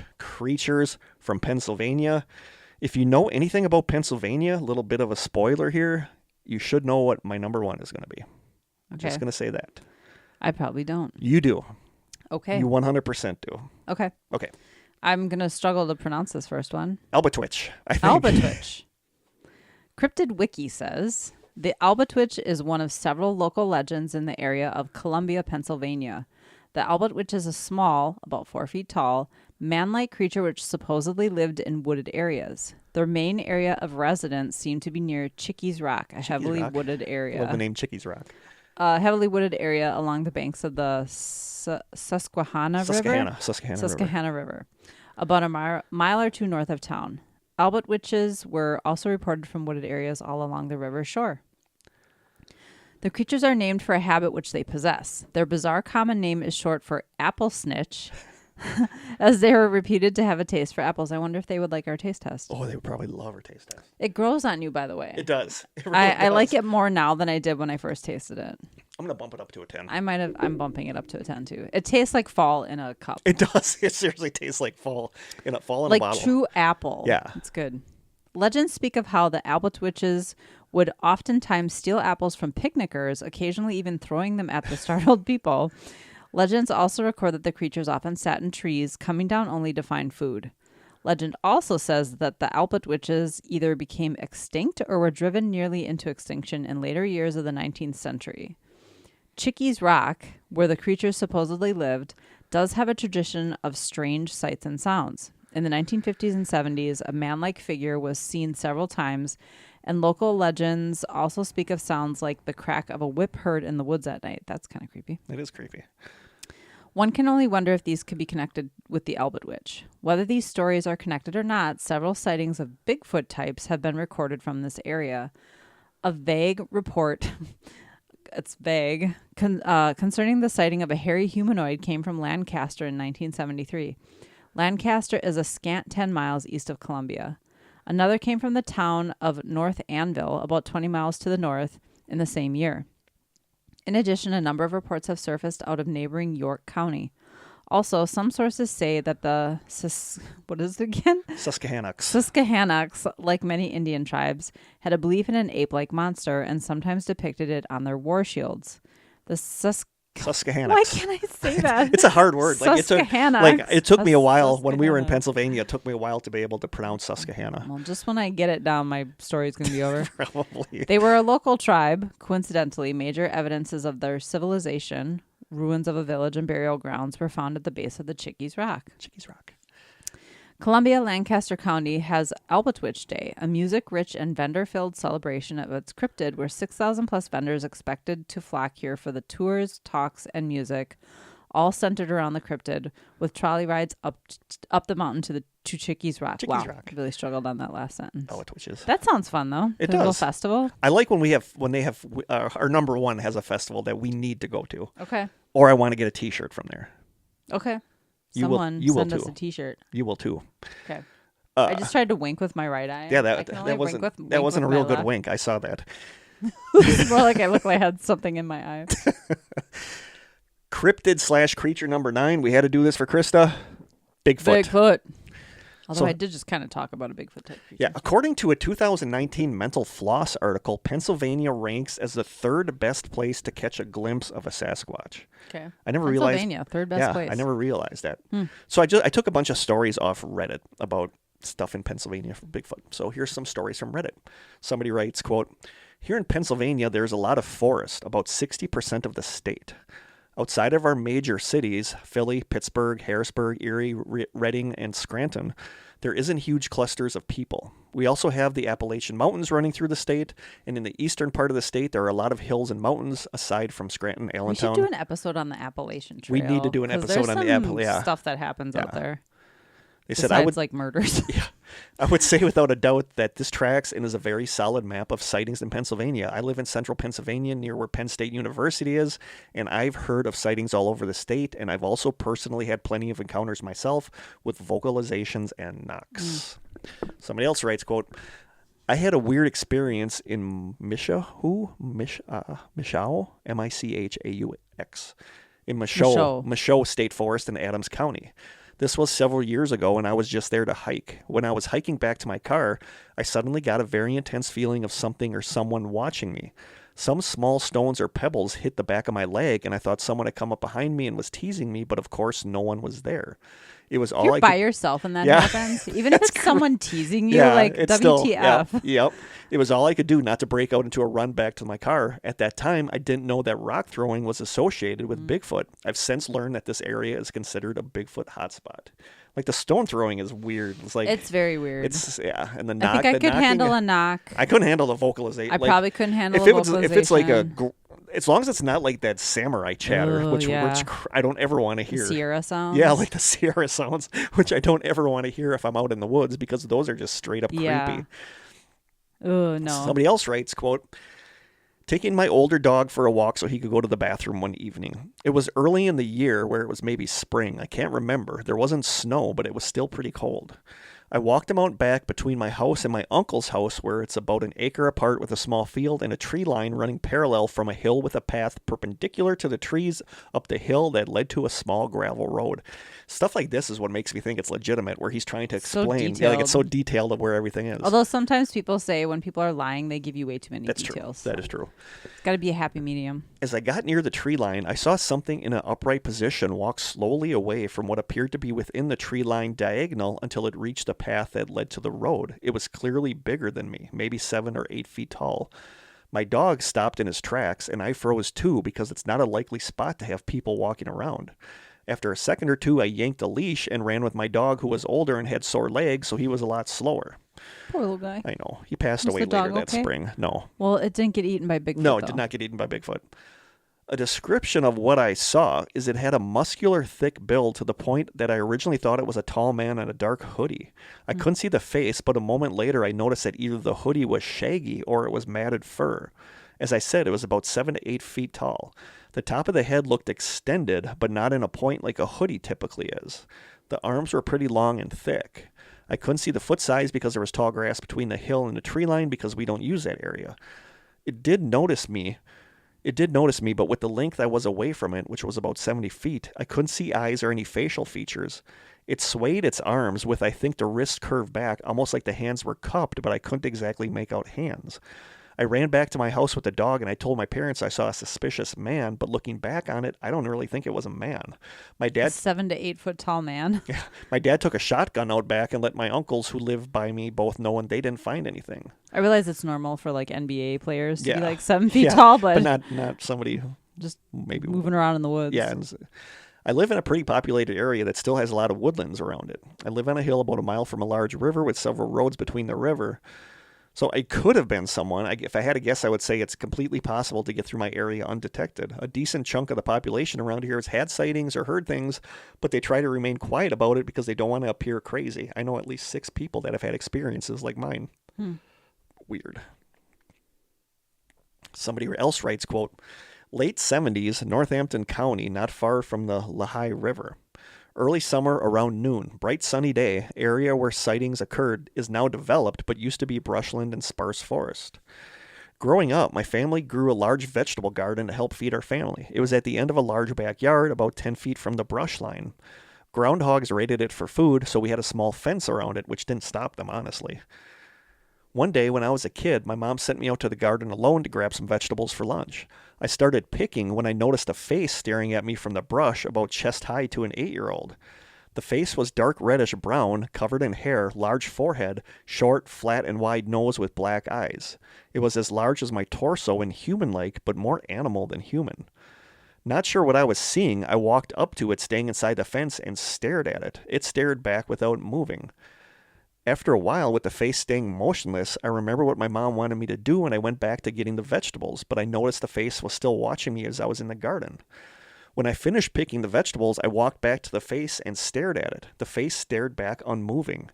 S3: / creatures from Pennsylvania. If you know anything about Pennsylvania, a little bit of a spoiler here, you should know what my number 1 is going to be. I'm
S2: Okay.
S3: just going to say that.
S2: I probably don't.
S3: You do.
S2: Okay.
S3: You 100% do.
S2: Okay.
S3: Okay.
S2: I'm going to struggle to pronounce this first one.
S3: Albatwitch, I think.
S2: Albatwitch. Cryptid Wiki says, the Albatwitch is one of several local legends in the area of Columbia, Pennsylvania. The Albatwitch is a small, about 4 feet tall, man-like creature which supposedly lived in wooded areas. Their main area of residence seemed to be near Chickies Rock, a heavily
S3: Rock?
S2: wooded area.
S3: Love the name Chickies Rock.
S2: A heavily wooded area along the banks of the Susquehanna River.
S3: Susquehanna River.
S2: River, about a mile or two north of town. Albatwitches were also reported from wooded areas all along the river shore. The creatures are named for a habit which they possess. Their bizarre common name is short for apple snitch, as they are reputed to have a taste for apples. I wonder if they would like our taste test.
S3: Oh, they would probably love our taste test.
S2: It grows on you, by the way.
S3: It does. It really
S2: I
S3: does.
S2: like it more now than I did when I first tasted it.
S3: I'm going to bump it up to a 10.
S2: I'm bumping it up to a 10 too. It tastes like fall in a cup.
S3: It does. It seriously tastes like fall in a
S2: Like
S3: bottle.
S2: true apple.
S3: Yeah.
S2: It's good. Legends speak of how the Albatwitches would oftentimes steal apples from picnickers, occasionally even throwing them at the startled people. Legends also record that the creatures often sat in trees, coming down only to find food. Legend also says that the Albert witches either became extinct or were driven nearly into extinction in later years of the 19th century. Chickies Rock, where the creatures supposedly lived, does have a tradition of strange sights and sounds. In the 1950s and 70s, a man-like figure was seen several times, and local legends also speak of sounds like the crack of a whip heard in the woods at night. That's kind of creepy.
S3: It is creepy.
S2: One can only wonder if these could be connected with the Albert Witch. Whether these stories are connected or not, several sightings of Bigfoot types have been recorded from this area. A vague report, it's vague, concerning the sighting of a hairy humanoid came from Lancaster in 1973. Lancaster is a scant 10 miles east of Columbia. Another came from the town of North Anvil, about 20 miles to the north, in the same year. In addition, a number of reports have surfaced out of neighboring York County. Also, some sources say that the Susquehannocks, like many Indian tribes, had a belief in an ape-like monster and sometimes depicted it on their war shields. The
S3: Susquehannocks.
S2: Why can't I say that?
S3: It's a hard word. It took me a while when we were in
S2: Susquehannocks.
S3: Pennsylvania. It took me a while to be able to pronounce Susquehanna.
S2: Well, just when I get it down, my story's going to be over.
S3: Probably.
S2: They were a local tribe. Coincidentally, major evidences of their civilization, ruins of a village and burial grounds, were found at the base of the Chickies Rock.
S3: Chickies Rock.
S2: Columbia, Lancaster County has Albert Witch Day, a music-rich and vendor-filled celebration of its cryptid where 6,000 plus vendors expected to flock here for the tours, talks, and music, all centered around the cryptid, with trolley rides up the mountain to Chickies Rock.
S3: Chickies Rock.
S2: I really struggled on that last sentence.
S3: Albert Witches.
S2: That sounds fun, though.
S3: It
S2: The little
S3: does.
S2: festival.
S3: I like when they have our number one has a festival that we need to go to,
S2: Okay.
S3: or I want to get a T-shirt from there.
S2: Okay.
S3: You will-
S2: Someone
S3: you will
S2: send us
S3: too.
S2: a T-shirt.
S3: You will too.
S2: Okay. I just tried to wink with my right eye.
S3: Yeah,
S2: I can only
S3: that wasn't
S2: wink
S3: that wasn't a
S2: with my
S3: real good
S2: left.
S3: wink. I saw that.
S2: It's more like I look like I had something in my eye.
S3: Cryptid/creature number 9. We had to do this for Krista. Bigfoot.
S2: Bigfoot. Although
S3: So-
S2: I did just kind of talk about a Bigfoot type creature.
S3: Yeah, according to a 2019 Mental Floss article, Pennsylvania ranks as the 3rd best place to catch a glimpse of a Sasquatch.
S2: Okay.
S3: I never realized.
S2: Pennsylvania, third best place.
S3: I never realized that. So I took a bunch of stories off Reddit about stuff in Pennsylvania for Bigfoot. So here's some stories from Reddit. Somebody writes, quote, "Here in Pennsylvania, there's a lot of forest, about 60% of the state. Outside of our major cities, Philly, Pittsburgh, Harrisburg, Erie, Reading, and Scranton, there isn't huge clusters of people. We also have the Appalachian Mountains running through the state, and in the eastern part of the state, there are a lot of hills and mountains aside from Scranton,
S2: We
S3: Allentown."
S2: should do an episode on the Appalachian Trail.
S3: We need to do an
S2: 'cause
S3: episode
S2: there's
S3: on the
S2: some
S3: yeah.
S2: stuff that happens out there.
S3: They
S2: Besides,
S3: said I would
S2: like murders.
S3: I would say without a doubt that this tracks and is a very solid map of sightings in Pennsylvania. I live in central Pennsylvania near where Penn State University is, and I've heard of sightings all over the state, and I've also personally had plenty of encounters myself with vocalizations and knocks. Somebody else writes, quote, "I had a weird experience in Michaux, M-I-C-H-A-U-X, in Michaux State Forest in Adams County. This was several years ago, and I was just there to hike. When I was hiking back to my car, I suddenly got a very intense feeling of something or someone watching me. Some small stones or pebbles hit the back of my leg, and I thought someone had come up behind me and was teasing me, but of course no one was there. It was all
S2: You're
S3: I
S2: by
S3: could...
S2: yourself and that
S3: Yeah.
S2: happens. Even if it's someone teasing you,
S3: Yeah,
S2: like
S3: it's
S2: WTF.
S3: Still, yep. It was all I could do not to break out into a run back to my car. At that time, I didn't know that rock throwing was associated with Bigfoot. I've since learned that this area is considered a Bigfoot hotspot. Like the stone throwing is weird. It's like
S2: It's very weird.
S3: and the knock.
S2: I think I
S3: the
S2: could
S3: knocking,
S2: handle a knock.
S3: I couldn't handle the vocalization.
S2: I probably couldn't handle
S3: if
S2: a
S3: it was
S2: vocalization.
S3: if it's like as long as it's not like that samurai chatter,
S2: Oh,
S3: which
S2: yeah.
S3: I don't ever want to
S2: The
S3: hear.
S2: Sierra sounds.
S3: Yeah, like the Sierra sounds, which I don't ever want to hear if I'm out in the woods because those are just straight up creepy.
S2: Oh, no.
S3: Somebody else writes, quote, "Taking my older dog for a walk so he could go to the bathroom one evening. It was early in the year where it was maybe spring. I can't remember. There wasn't snow, but it was still pretty cold. I walked him out back between my house and my uncle's house, where it's about an acre apart with a small field and a tree line running parallel from a hill with a path perpendicular to the trees up the hill that led to a small gravel road. Stuff like this is what makes me think it's legitimate, where he's trying to
S2: So
S3: explain.
S2: detailed.
S3: It's so detailed of where everything is.
S2: Although sometimes people say when people are lying, they give you way too many
S3: That's
S2: details.
S3: true. That is true.
S2: It's got to be a happy medium.
S3: As I got near the tree line, I saw something in an upright position walk slowly away from what appeared to be within the tree line diagonal until it reached a path that led to the road. It was clearly bigger than me, maybe 7 or 8 feet tall. My dog stopped in his tracks, and I froze too, because it's not a likely spot to have people walking around. After a second or two, I yanked a leash and ran with my dog, who was older and had sore legs, so he was a lot slower.
S2: Poor little guy.
S3: I know. He passed
S2: Was
S3: away
S2: the dog
S3: later that
S2: okay?
S3: spring. No.
S2: Well, it didn't get eaten by Bigfoot.
S3: No, it
S2: though.
S3: did not get eaten by Bigfoot. A description of what I saw is it had a muscular, thick build to the point that I originally thought it was a tall man in a dark hoodie. I couldn't see the face, but a moment later I noticed that either the hoodie was shaggy or it was matted fur. As I said, it was about 7 to 8 feet tall. The top of the head looked extended, but not in a point like a hoodie typically is. The arms were pretty long and thick. I couldn't see the foot size because there was tall grass between the hill and the tree line because we don't use that area. It did notice me, but with the length I was away from it, which was about 70 feet, I couldn't see eyes or any facial features. It swayed its arms with, I think, the wrist curved back, almost like the hands were cupped, but I couldn't exactly make out hands. I ran back to my house with the dog, and I told my parents I saw a suspicious man, but looking back on it, I don't really think it was a man. My
S2: A
S3: dad
S2: 7 to 8 foot tall man.
S3: My dad took a shotgun out back and let my uncles who live by me both know, and they didn't find anything.
S2: I realize it's normal for like NBA players to
S3: Yeah.
S2: be like 7 feet
S3: Yeah,
S2: tall, but
S3: not somebody who
S2: just
S3: maybe
S2: moving around in the woods.
S3: Yeah, I live in a pretty populated area that still has a lot of woodlands around it. I live on a hill about a mile from a large river with several roads between the river. So it could have been someone. If I had to guess, I would say it's completely possible to get through my area undetected. A decent chunk of the population around here has had sightings or heard things, but they try to remain quiet about it because they don't want to appear crazy. I know at least 6 people that have had experiences like mine. Weird. Somebody else writes, quote, late 70s, Northampton County, not far from the Lehigh River. Early summer around noon, bright sunny day, area where sightings occurred is now developed but used to be brushland and sparse forest. Growing up, my family grew a large vegetable garden to help feed our family. It was at the end of a large backyard about 10 feet from the brush line. Groundhogs raided it for food, so we had a small fence around it, which didn't stop them, honestly. One day when I was a kid, my mom sent me out to the garden alone to grab some vegetables for lunch. I started picking when I noticed a face staring at me from the brush about chest high to an 8-year-old. The face was dark reddish brown, covered in hair, large forehead, short, flat, and wide nose with black eyes. It was as large as my torso and human-like, but more animal than human. Not sure what I was seeing, I walked up to it staying inside the fence and stared at it. It stared back without moving. After a while, with the face staying motionless, I remember what my mom wanted me to do, and I went back to getting the vegetables, but I noticed the face was still watching me as I was in the garden. When I finished picking the vegetables, I walked back to the face and stared at it. The face stared back unmoving.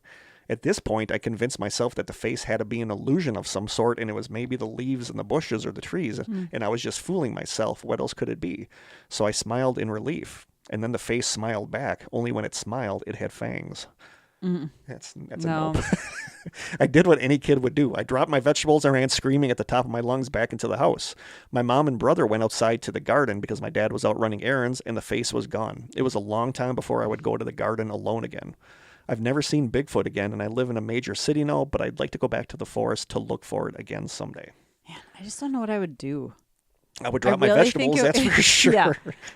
S3: At this point, I convinced myself that the face had to be an illusion of some sort, and it was maybe the leaves and the bushes or the trees, and I was just fooling myself. What else could it be? So I smiled in relief, and then the face smiled back, only when it smiled, it had fangs. That's
S2: No.
S3: a nope. I did what any kid would do. I dropped my vegetables and ran screaming at the top of my lungs back into the house. My mom and brother went outside to the garden because my dad was out running errands, and the face was gone. It was a long time before I would go to the garden alone again. I've never seen Bigfoot again, and I live in a major city now, but I'd like to go back to the forest to look for it again someday.
S2: Man, I just don't know what I would do.
S3: I would drop
S2: I
S3: my
S2: really think
S3: vegetables,
S2: it-
S3: that's for sure.
S2: Yeah.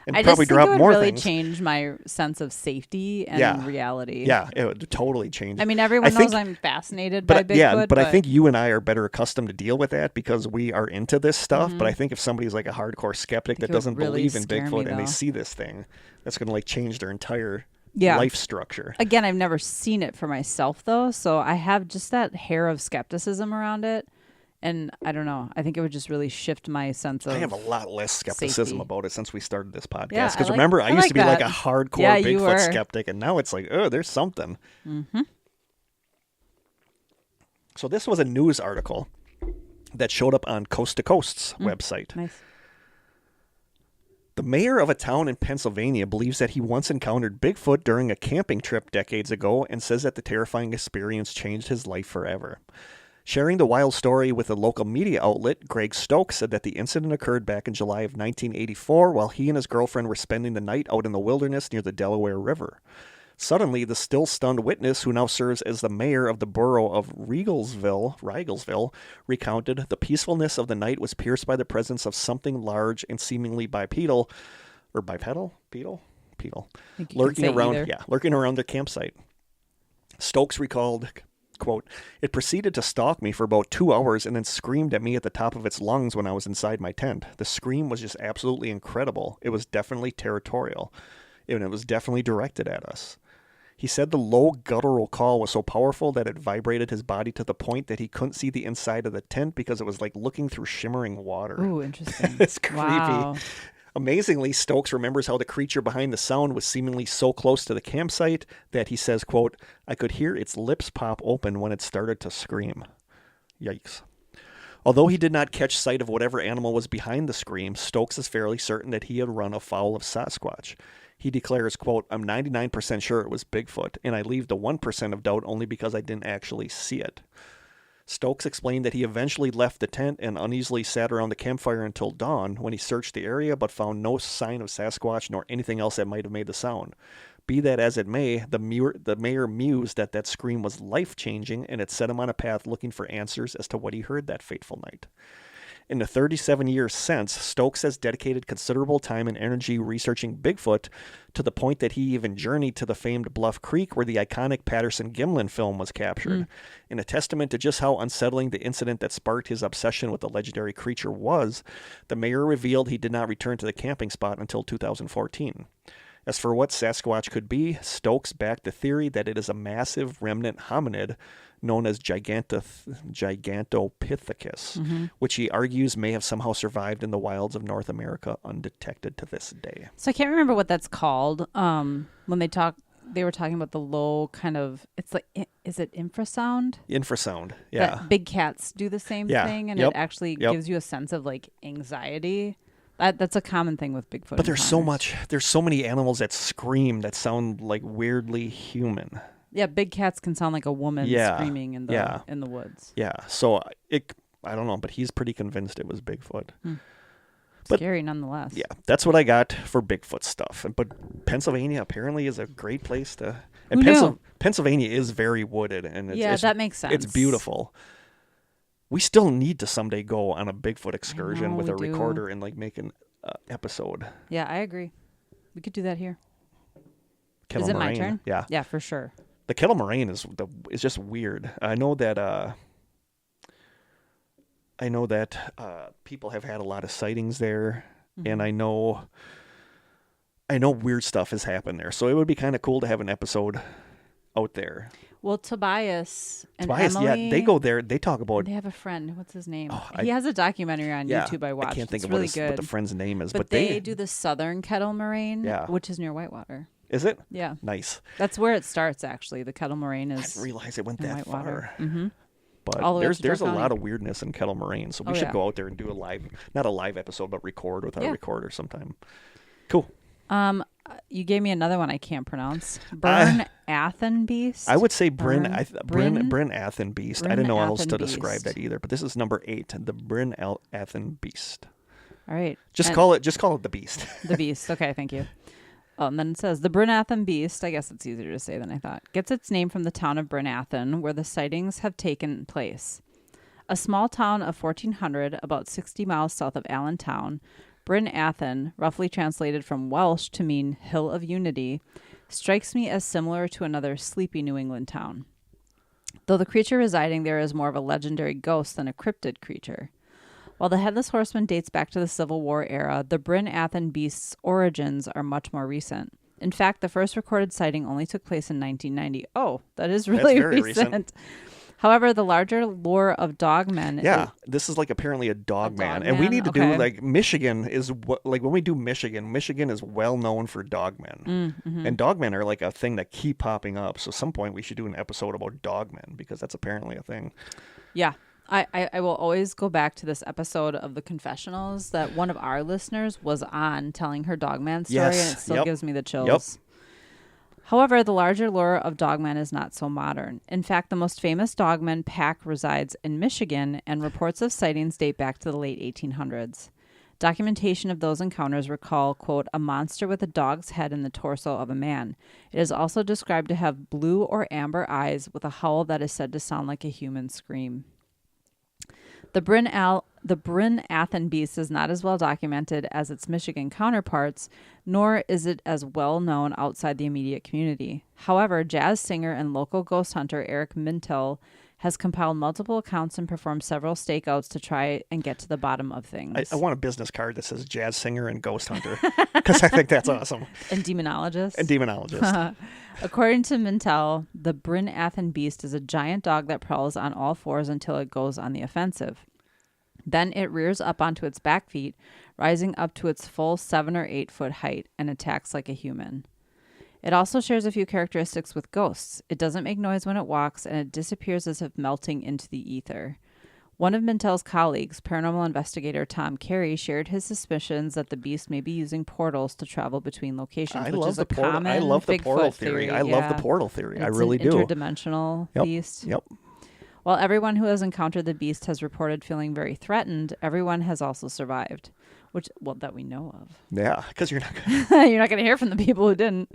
S3: And
S2: I
S3: probably
S2: just think
S3: drop
S2: it would
S3: more
S2: really
S3: things.
S2: change my sense of safety and
S3: Yeah.
S2: reality.
S3: Yeah, it would totally change.
S2: I mean, everyone
S3: I think-
S2: knows I'm fascinated by
S3: But
S2: Bigfoot.
S3: but I think you and I are better accustomed to deal with that because we are into this stuff. But I think if somebody's like a hardcore skeptic that
S2: it would
S3: doesn't
S2: really
S3: believe in
S2: scare me,
S3: Bigfoot and they
S2: though.
S3: see this thing, that's going to like change their entire
S2: Yeah.
S3: life structure.
S2: Again, I've never seen it for myself, though, so I have just that hair of skepticism around it. And I don't know. I think it would just really shift my sense of
S3: I have a lot less skepticism
S2: safety.
S3: about it since we started this podcast.
S2: Yeah,
S3: Because
S2: I like-
S3: remember, I
S2: I
S3: used
S2: like
S3: to be like
S2: that.
S3: a hardcore
S2: Yeah, you
S3: Bigfoot
S2: were.
S3: skeptic, and now it's like, oh, there's something.
S2: Mm-hmm.
S3: So this was a news article that showed up on Coast to Coast's website.
S2: Nice.
S3: The mayor of a town in Pennsylvania believes that he once encountered Bigfoot during a camping trip decades ago and says that the terrifying experience changed his life forever. Sharing the wild story with a local media outlet, Greg Stokes said that the incident occurred back in July of 1984 while he and his girlfriend were spending the night out in the wilderness near the Delaware River. Suddenly, the still stunned witness, who now serves as the mayor of the borough of Riegelsville, recounted the peacefulness of the night was pierced by the presence of something large and seemingly bipedal, lurking around their campsite. Stokes recalled, quote, "It proceeded to stalk me for about 2 hours and then screamed at me at the top of its lungs when I was inside my tent. The scream was just absolutely incredible. It was definitely territorial, and it was definitely directed at us." He said the low guttural call was so powerful that it vibrated his body to the point that he couldn't see the inside of the tent because it was like looking through shimmering water.
S2: Ooh, interesting.
S3: It's creepy.
S2: Wow.
S3: Amazingly, Stokes remembers how the creature behind the sound was seemingly so close to the campsite that he says, quote, "I could hear its lips pop open when it started to scream." Yikes. Although he did not catch sight of whatever animal was behind the scream, Stokes is fairly certain that he had run afoul of Sasquatch. He declares, quote, "I'm 99% sure it was Bigfoot, and I leave the 1% of doubt only because I didn't actually see it." Stokes explained that he eventually left the tent and uneasily sat around the campfire until dawn when he searched the area but found no sign of Sasquatch nor anything else that might have made the sound. Be that as it may, the mayor mused that that scream was life-changing and it set him on a path looking for answers as to what he heard that fateful night. In the 37 years since, Stokes has dedicated considerable time and energy researching Bigfoot to the point that he even journeyed to the famed Bluff Creek where the iconic Patterson-Gimlin film was captured. In a testament to just how unsettling the incident that sparked his obsession with the legendary creature was, the mayor revealed he did not return to the camping spot until 2014. As for what Sasquatch could be, Stokes backed the theory that it is a massive remnant hominid known as Gigantopithecus, which he argues may have somehow survived in the wilds of North America undetected to this day.
S2: So I can't remember what that's called. When they were talking about the low kind of, it's like, is it infrasound?
S3: Infrasound, yeah.
S2: That big cats do the same thing, and it actually gives you a sense of like anxiety. That's a common thing with Bigfoot.
S3: But there's so many animals that scream that sound like weirdly human.
S2: Yeah, big cats can sound like a woman screaming in the woods.
S3: Yeah, so I don't know, but he's pretty convinced it was Bigfoot. But,
S2: scary nonetheless.
S3: Yeah, that's what I got for Bigfoot stuff. But Pennsylvania apparently is a great place to... And Pennsylvania is very wooded. And
S2: that makes sense.
S3: It's beautiful. We still need to someday go on a Bigfoot excursion with a recorder and like make an episode.
S2: Yeah, I agree. We could do that here.
S3: Kettle
S2: is it
S3: moraine.
S2: My turn?
S3: Yeah.
S2: Yeah, for sure.
S3: The kettle moraine is just weird. I know that people have had a lot of sightings there, and I know weird stuff has happened there. So it would be kind of cool to have an episode out there.
S2: Well, Tobias and Emily,
S3: they go there. They talk about.
S2: They have a friend. What's his name? He has a documentary on YouTube I watched.
S3: I can't think of
S2: really
S3: what the friend's name is,
S2: but they do the Southern Kettle Moraine, which is near Whitewater.
S3: Is it?
S2: Yeah.
S3: Nice.
S2: That's where it starts, actually. The Kettle Moraine is.
S3: I didn't realize it went that far.
S2: But
S3: there's a lot of weirdness in Kettle Moraine, so we should go out there and do not a live episode, but record with our recorder sometime. Cool.
S2: You gave me another one I can't pronounce. Bryn Athenbeast.
S3: I would say Bryn Athenbeast. I didn't know how else to describe that either, but this is number 8, the Bryn Athenbeast.
S2: All right.
S3: Just call it the Beast.
S2: The Beast. Okay, thank you. And then it says, the Brynathan Beast, I guess it's easier to say than I thought, gets its name from the town of Brynathan, where the sightings have taken place. A small town of 1,400, about 60 miles south of Allentown, Brynathan, roughly translated from Welsh to mean Hill of Unity, strikes me as similar to another sleepy New England town, though the creature residing there is more of a legendary ghost than a cryptid creature. While the Headless Horseman dates back to the Civil War era, the Bryn Athen Beast's origins are much more recent. In fact, the first recorded sighting only took place in 1990. Oh, that is really recent. However, the larger lore of dogmen...
S3: Yeah, this is like apparently a dogman. And we need to do, like, Michigan is... Like, when we do Michigan is well known for dogmen. And dogmen are like a thing that keep popping up. So at some point we should do an episode about dogmen, because that's apparently a thing.
S2: Yeah. I will always go back to this episode of the confessionals that one of our listeners was on telling her Dogman story,
S3: Yes.
S2: and it still
S3: Yep.
S2: gives me the chills. However, the larger lore of Dogman is not so modern. In fact, the most famous Dogman pack resides in Michigan, and reports of sightings date back to the late 1800s. Documentation of those encounters recall, quote, a monster with a dog's head and the torso of a man. It is also described to have blue or amber eyes with a howl that is said to sound like a human scream. The Bryn Athen beast is not as well documented as its Michigan counterparts, nor is it as well known outside the immediate community. However, jazz singer and local ghost hunter Eric Mintel has compiled multiple accounts and performed several stakeouts to try and get to the bottom of things.
S3: I want a business card that says jazz singer and ghost hunter because I think that's awesome.
S2: And demonologist.
S3: And demonologist.
S2: According to Mintel, the Bryn Athen beast is a giant dog that prowls on all fours until it goes on the offensive. Then it rears up onto its back feet, rising up to its full 7 or 8 foot height, and attacks like a human. It also shares a few characteristics with ghosts. It doesn't make noise when it walks, and it disappears as if melting into the ether. One of Mintel's colleagues, paranormal investigator Tom Carey, shared his suspicions that the beast may be using portals to travel between locations,
S3: I
S2: which
S3: love
S2: is
S3: the
S2: a
S3: portal.
S2: common
S3: I love the
S2: Bigfoot
S3: portal theory. I love
S2: yeah.
S3: the portal theory.
S2: And
S3: I
S2: it's
S3: really
S2: an
S3: do.
S2: Interdimensional beast.
S3: Yep.
S2: While everyone who has encountered the beast has reported feeling very threatened, everyone has also survived, that we know of.
S3: Yeah, because you're not gonna...
S2: You're not going to hear from the people who didn't.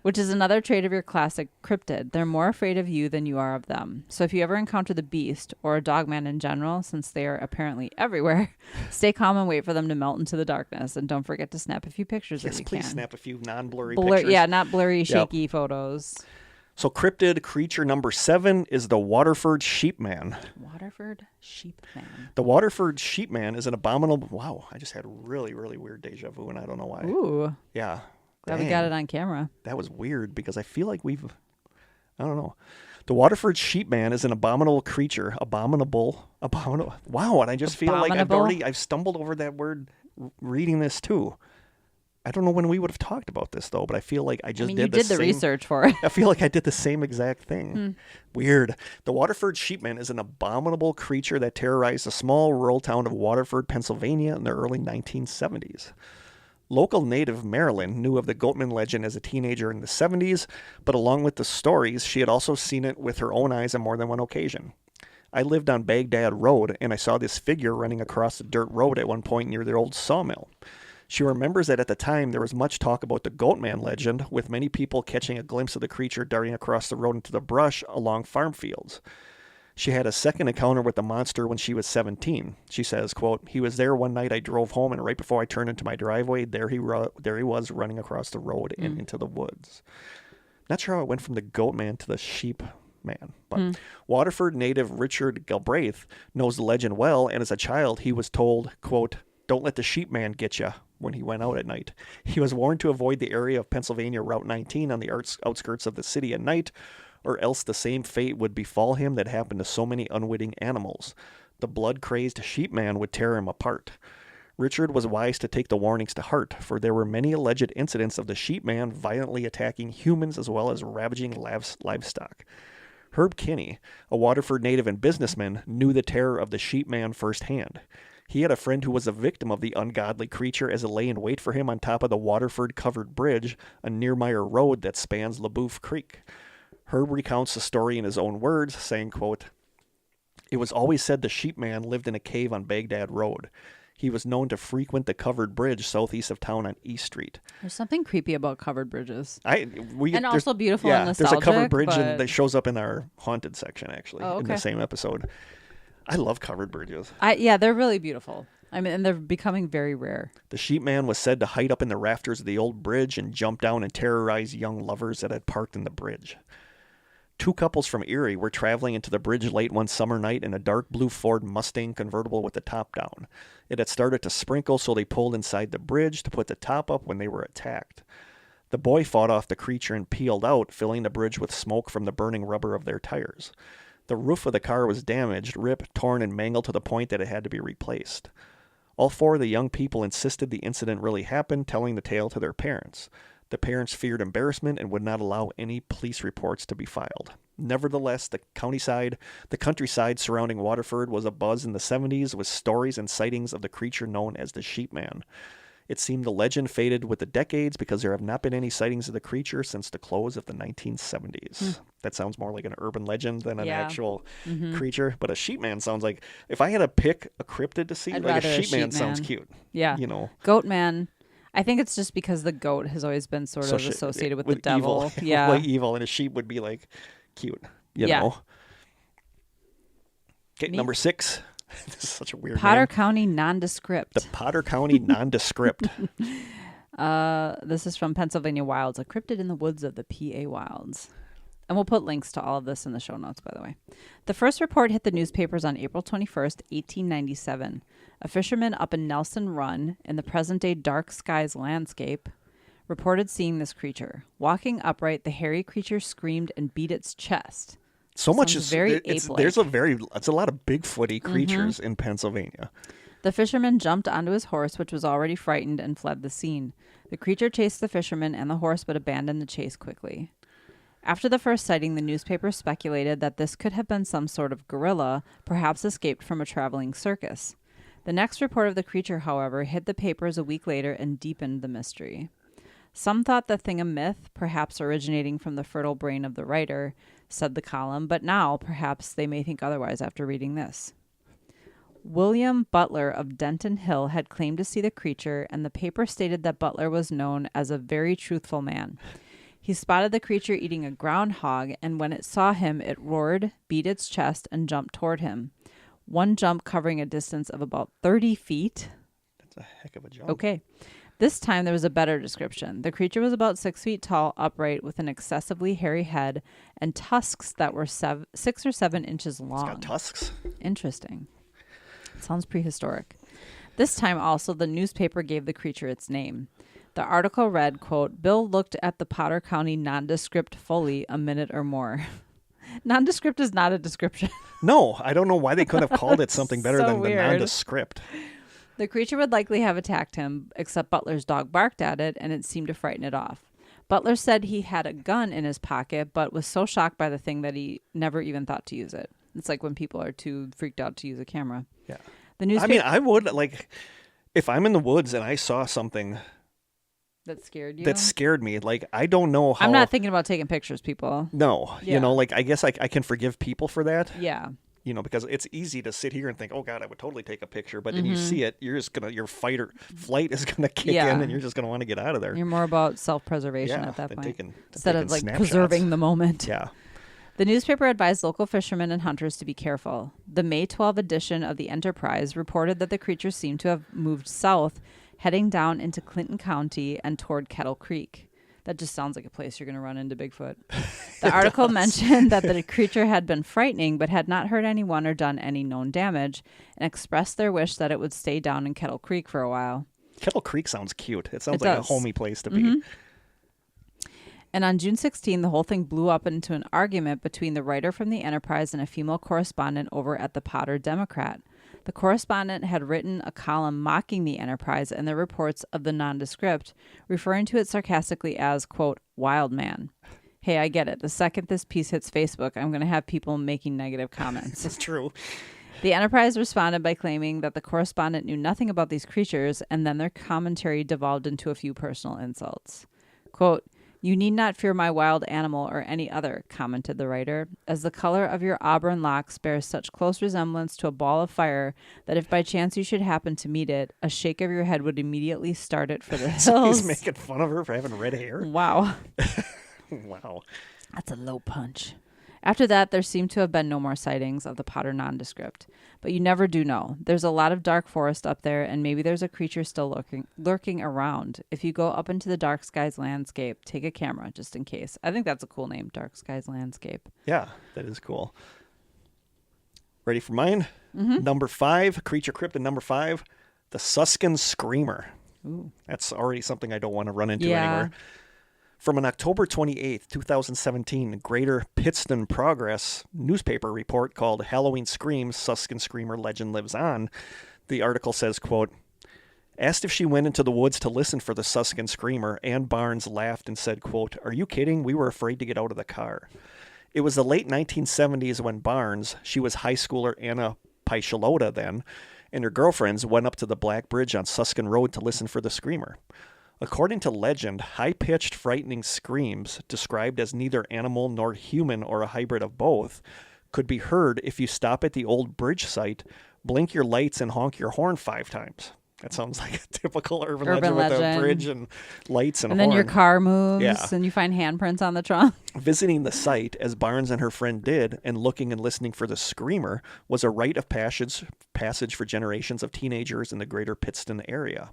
S2: Which is another trait of your classic cryptid. They're more afraid of you than you are of them. So if you ever encounter the beast, or a dogman in general, since they are apparently everywhere, stay calm and wait for them to melt into the darkness. And don't forget to snap a few pictures if you can.
S3: Please snap a few non-blurry pictures.
S2: Yeah, not blurry, shaky photos.
S3: So cryptid creature number 7 is the Waterford Sheepman.
S2: Waterford Sheepman.
S3: The Waterford Sheepman is an abominable... Wow, I just had really, really weird deja vu, and I don't know why.
S2: Ooh.
S3: Yeah.
S2: Glad we got it on camera.
S3: That was weird, because I feel like I don't know. The Waterford Sheepman is an abominable creature. Abominable. Wow, and I just feel like I've stumbled over that word reading this too. I don't know when we would have talked about this, though, but I feel like you did the
S2: research for it.
S3: I feel like I did the same exact thing. Weird. The Waterford Sheepman is an abominable creature that terrorized the small rural town of Waterford, Pennsylvania in the early 1970s. Local native Marilyn knew of the Goatman legend as a teenager in the 70s, but along with the stories, she had also seen it with her own eyes on more than one occasion. I lived on Baghdad Road, and I saw this figure running across the dirt road at one point near the old sawmill. She remembers that at the time there was much talk about the Goatman legend, with many people catching a glimpse of the creature darting across the road into the brush along farm fields. She had a second encounter with the monster when she was 17. She says, quote, he was there one night I drove home, and right before I turned into my driveway, there he was running across the road and into the woods. Not sure how it went from the goat man to the sheep man. But Waterford native Richard Galbraith knows the legend well, and as a child he was told, quote, don't let the sheep man get you when he went out at night. He was warned to avoid the area of Pennsylvania Route 19 on the outskirts of the city at night, or else the same fate would befall him that happened to so many unwitting animals. The blood-crazed sheepman would tear him apart. Richard was wise to take the warnings to heart, for there were many alleged incidents of the sheepman violently attacking humans as well as ravaging livestock. Herb Kinney, a Waterford native and businessman, knew the terror of the sheepman firsthand. He had a friend who was a victim of the ungodly creature as it lay in wait for him on top of the Waterford covered bridge, a Nearmeyer road that spans LaBouffe Creek. Herb recounts the story in his own words, saying, quote, it was always said the sheepman lived in a cave on Baghdad Road. He was known to frequent the covered bridge southeast of town on East Street.
S2: There's something creepy about covered bridges. And also beautiful and nostalgic.
S3: There's a covered bridge that shows up in our haunted section, actually, in the same episode. I love covered bridges.
S2: They're really beautiful. I mean, and they're becoming very rare.
S3: The sheepman was said to hide up in the rafters of the old bridge and jump down and terrorize young lovers that had parked in the bridge. 2 couples from Erie were traveling into the bridge late one summer night in a dark blue Ford Mustang convertible with the top down. It had started to sprinkle, so they pulled inside the bridge to put the top up when they were attacked. The boy fought off the creature and peeled out, filling the bridge with smoke from the burning rubber of their tires. The roof of the car was damaged, ripped, torn, and mangled to the point that it had to be replaced. All 4 of the young people insisted the incident really happened, telling the tale to their parents. The parents feared embarrassment and would not allow any police reports to be filed. Nevertheless, the countryside surrounding Waterford was abuzz in the 70s with stories and sightings of the creature known as the Sheepman. It seemed the legend faded with the decades because there have not been any sightings of the creature since the close of the 1970s. That sounds more like an urban legend than an actual creature. But a sheepman sounds like, if I had to pick a cryptid to see,
S2: I'd
S3: like a
S2: rather a
S3: sheepman
S2: sheepman.
S3: sounds cute.
S2: Yeah.
S3: You know,
S2: Goat man. I think it's just because the goat has always been sort of associated with the devil.
S3: Evil.
S2: Yeah.
S3: Like evil, and a sheep would be like cute, you know. Okay, number 6. This is such a weird
S2: Potter
S3: name.
S2: County Nondescript.
S3: The Potter County Nondescript.
S2: This is from Pennsylvania Wilds, a cryptid in the woods of the PA Wilds. And we'll put links to all of this in the show notes, by the way. The first report hit the newspapers on April 21st, 1897. A fisherman up in Nelson Run, in the present-day Dark Skies landscape, reported seeing this creature. Walking upright, the hairy creature screamed and beat its chest.
S3: So much
S2: Sounds
S3: is
S2: very
S3: it's,
S2: ape-like.
S3: it's a lot of Bigfooty creatures in Pennsylvania.
S2: The fisherman jumped onto his horse, which was already frightened, and fled the scene. The creature chased the fisherman and the horse, but abandoned the chase quickly. After the first sighting, the newspapers speculated that this could have been some sort of gorilla, perhaps escaped from a traveling circus. The next report of the creature, however, hit the papers a week later and deepened the mystery. Some thought the thing a myth, perhaps originating from the fertile brain of the writer, said the column, but now perhaps they may think otherwise after reading this. William Butler of Denton Hill had claimed to see the creature, and the paper stated that Butler was known as a very truthful man. He spotted the creature eating a groundhog, and when it saw him, it roared, beat its chest, and jumped toward him. One jump covering a distance of about 30 feet.
S3: That's a heck of a jump.
S2: Okay. This time there was a better description. The creature was about 6 feet tall, upright, with an excessively hairy head and tusks that were 6 or 7 inches long.
S3: It's got tusks.
S2: Interesting. Sounds prehistoric. This time also the newspaper gave the creature its name. The article read, quote, Bill looked at the Potter County nondescript fully a minute or more. Nondescript is not a description.
S3: No, I don't know why they couldn't have called it something better
S2: So
S3: than
S2: weird.
S3: the nondescript.
S2: The creature would likely have attacked him, except Butler's dog barked at it, and it seemed to frighten it off. Butler said he had a gun in his pocket, but was so shocked by the thing that he never even thought to use it. It's like when people are too freaked out to use a camera.
S3: Yeah.
S2: The newspaper
S3: I mean, I would, like, if I'm in the woods and I saw something
S2: that scared you.
S3: that scared me, like, I don't know how.
S2: I'm not thinking about taking pictures, people.
S3: No,
S2: Yeah.
S3: you know, like, I guess I can forgive people for that.
S2: Yeah.
S3: You know, because it's easy to sit here and think, oh God, I would totally take a picture. But then you see it, you're just your flight is gonna kick
S2: Yeah.
S3: in, and you're just gonna want to get out of there.
S2: You're more about self-preservation
S3: Yeah,
S2: at that
S3: than
S2: point.
S3: taking
S2: Instead of like
S3: snapshots.
S2: preserving the moment.
S3: Yeah.
S2: The newspaper advised local fishermen and hunters to be careful. The May 12 edition of the Enterprise reported that the creature seemed to have moved south, heading down into Clinton County and toward Kettle Creek. That just sounds like a place you're going to run into Bigfoot. The article mentioned that the creature had been frightening but had not hurt anyone or done any known damage, and expressed their wish that it would stay down in Kettle Creek for a while.
S3: Kettle Creek sounds cute. It sounds
S2: It
S3: like
S2: does.
S3: a homey place to be.
S2: And on June 16, the whole thing blew up into an argument between the writer from the Enterprise and a female correspondent over at the Potter Democrat. The correspondent had written a column mocking the Enterprise and the reports of the nondescript, referring to it sarcastically as, quote, wild man. Hey, I get it. The second this piece hits Facebook, I'm going to have people making negative comments.
S3: It's true.
S2: The Enterprise responded by claiming that the correspondent knew nothing about these creatures, and then their commentary devolved into a few personal insults. Quote, you need not fear my wild animal or any other, commented the writer, as the color of your auburn locks bears such close resemblance to a ball of fire that if by chance you should happen to meet it, a shake of your head would immediately start it for the hills.
S3: So he's making fun of her for having red hair?
S2: Wow.
S3: Wow.
S2: That's a low punch. After that, there seem to have been no more sightings of the Potter nondescript. But you never do know. There's a lot of dark forest up there, and maybe there's a creature still lurking around. If you go up into the Dark Skies landscape, take a camera, just in case. I think that's a cool name, Dark Skies landscape.
S3: Yeah, that is cool. Ready for mine? Number 5, creature cryptid number 5, the Suskin Screamer.
S2: Ooh.
S3: That's already something I don't want to run into
S2: Yeah.
S3: anywhere. From an October 28th, 2017, Greater Pittston Progress newspaper report called Halloween Screams, Suskin Screamer Legend Lives On, the article says, quote, asked if she went into the woods to listen for the Suskin Screamer, Ann Barnes laughed and said, quote, are you kidding? We were afraid to get out of the car. It was the late 1970s when Barnes, she was high schooler Anna Paichalota then, and her girlfriends went up to the Black Bridge on Suskin Road to listen for the screamer. According to legend, high-pitched, frightening screams, described as neither animal nor human or a hybrid of both, could be heard if you stop at the old bridge site, blink your lights, and honk your horn 5 times. That sounds like a typical urban legend with a bridge and lights and a horn.
S2: And then your car moves
S3: Yeah.
S2: and you find handprints on the trunk.
S3: Visiting the site, as Barnes and her friend did, and looking and listening for the screamer, was a rite of passage for generations of teenagers in the greater Pittston area.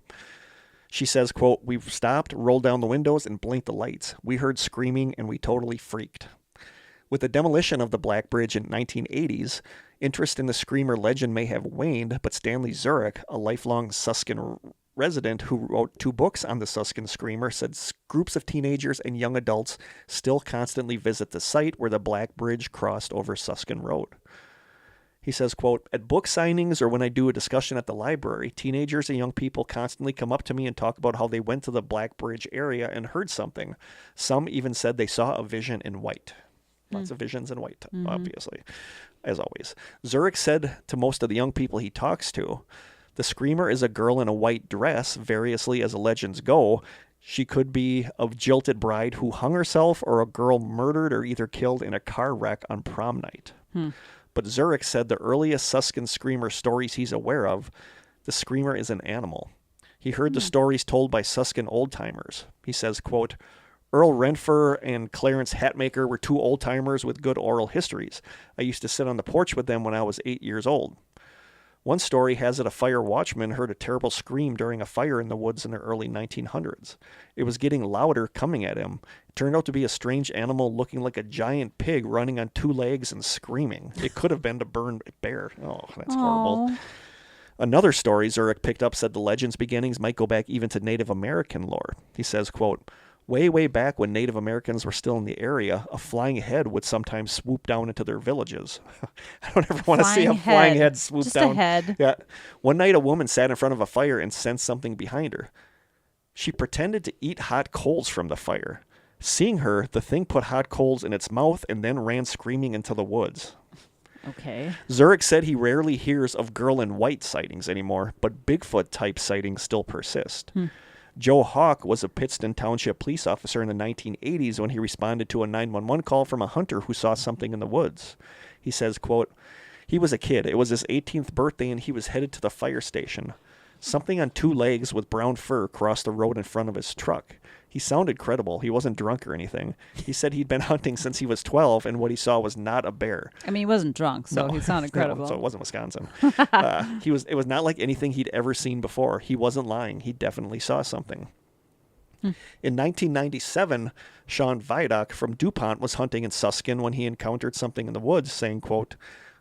S3: She says, quote, "We stopped, rolled down the windows, and blinked the lights. We heard screaming, and we totally freaked." With the demolition of the Black Bridge in 1980s, interest in the screamer legend may have waned, but Stanley Zurich, a lifelong Suskin resident who wrote 2 books on the Suskin screamer, said groups of teenagers and young adults still constantly visit the site where the Black Bridge crossed over Suskin Road. He says, quote, "At book signings or when I do a discussion at the library, teenagers and young people constantly come up to me and talk about how they went to the Black Bridge area and heard something. Some even said they saw a vision in white." Lots of visions in white, obviously, as always. Zurich said to most of the young people he talks to, "The screamer is a girl in a white dress, variously as the legends go. She could be a jilted bride who hung herself or a girl murdered or either killed in a car wreck on prom night." But Zurich said the earliest Suskin screamer stories he's aware of, the screamer is an animal. He heard the stories told by Suskin old-timers. He says, quote, "Earl Renfer and Clarence Hatmaker were 2 old-timers with good oral histories. I used to sit on the porch with them when I was 8 years old. One story has it a fire watchman heard a terrible scream during a fire in the woods in the early 1900s. It was getting louder coming at him. It turned out to be a strange animal looking like a giant pig running on 2 legs and screaming. It could have been a burned bear." Oh, that's horrible. Another story Zurich picked up said the legend's beginnings might go back even to Native American lore. He says, quote, way back when Native Americans were still in the area, a flying head would sometimes swoop down into their villages." I don't ever want to see a flying head swoop
S2: Just
S3: down.
S2: a head.
S3: Yeah. One night a woman sat in front of a fire and sensed something behind her. She pretended to eat hot coals from the fire. Seeing her, the thing put hot coals in its mouth and then ran screaming into the woods.
S2: Okay.
S3: Zurich said he rarely hears of girl in white sightings anymore, but Bigfoot-type sightings still persist. Joe Hawk was a Pittston Township police officer in the 1980s when he responded to a 911 call from a hunter who saw something in the woods. He says, quote, "He was a kid. It was his 18th birthday and he was headed to the fire station. Something on 2 legs with brown fur crossed the road in front of his truck. He sounded credible. He wasn't drunk or anything. He said he'd been hunting since he was 12 and what he saw was not a bear."
S2: I mean, he wasn't drunk, so he sounded credible.
S3: No, so it wasn't Wisconsin. It was not like anything he'd ever seen before. He wasn't lying. He definitely saw something. In 1997, Sean Vidoc from DuPont was hunting in Suskin when he encountered something in the woods, saying, quote,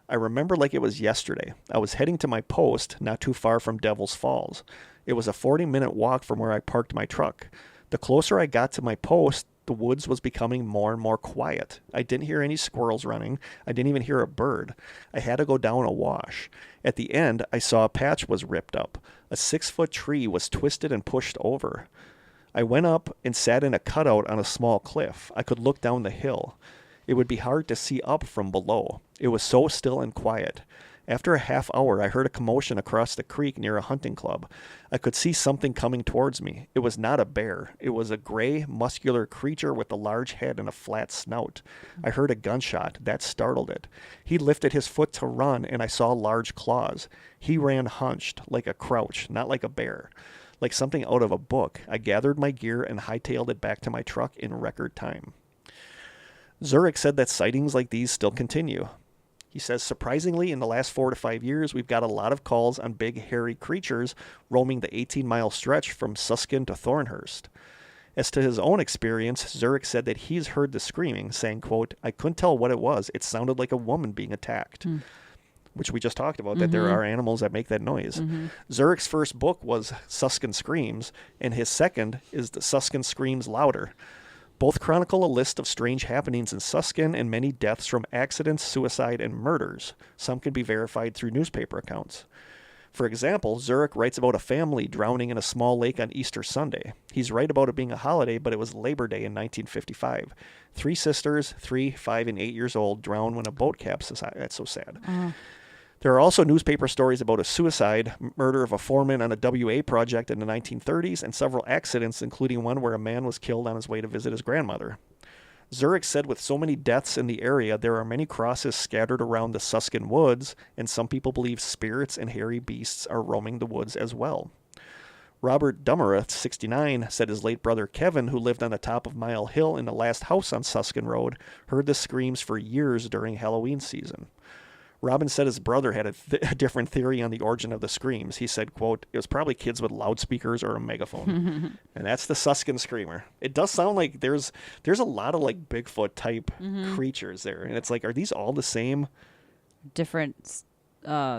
S3: "I remember like it was yesterday. I was heading to my post, not too far from Devil's Falls. It was a 40-minute walk from where I parked my truck. The closer I got to my post, the woods was becoming more and more quiet. I didn't hear any squirrels running. I didn't even hear a bird. I had to go down a wash. At the end, I saw a patch was ripped up. A 6-foot tree was twisted and pushed over. I went up and sat in a cutout on a small cliff. I could look down the hill. It would be hard to see up from below. It was so still and quiet. After a half hour, I heard a commotion across the creek near a hunting club. I could see something coming towards me. It was not a bear. It was a gray, muscular creature with a large head and a flat snout. I heard a gunshot. That startled it. He lifted his foot to run, and I saw large claws. He ran hunched, like a crouch, not like a bear. Like something out of a book. I gathered my gear and hightailed it back to my truck in record time." Zurich said that sightings like these still continue. He says, "Surprisingly, in the last 4 to 5 years, we've got a lot of calls on big, hairy creatures roaming the 18-mile stretch from Suskin to Thornhurst." As to his own experience, Zurich said that he's heard the screaming, saying, quote, "I couldn't tell what it was. It sounded like a woman being attacked." Which we just talked about, that there are animals that make that noise. Zurich's first book was Suskin Screams, and his second is The Suskin Screams Louder. Both chronicle a list of strange happenings in Suskin and many deaths from accidents, suicide, and murders. Some can be verified through newspaper accounts. For example, Zurich writes about a family drowning in a small lake on Easter Sunday. He's right about it being a holiday, but it was Labor Day in 1955. 3 sisters, 3, 5, and 8 years old, drowned when a boat capsized. That's so sad. There are also newspaper stories about a suicide, murder of a foreman on a WA project in the 1930s, and several accidents, including one where a man was killed on his way to visit his grandmother. Zurich said with so many deaths in the area, there are many crosses scattered around the Suskin woods, and some people believe spirits and hairy beasts are roaming the woods as well. Robert Dummereth, 69, said his late brother Kevin, who lived on the top of Mile Hill in the last house on Suskin Road, heard the screams for years during Halloween season. Robin said his brother had a different theory on the origin of the screams. He said, quote, it was probably kids with loudspeakers or a megaphone. And that's the Suskin Screamer. It does sound like there's a lot of like Bigfoot type creatures there. And it's like, are these all the same?
S2: Different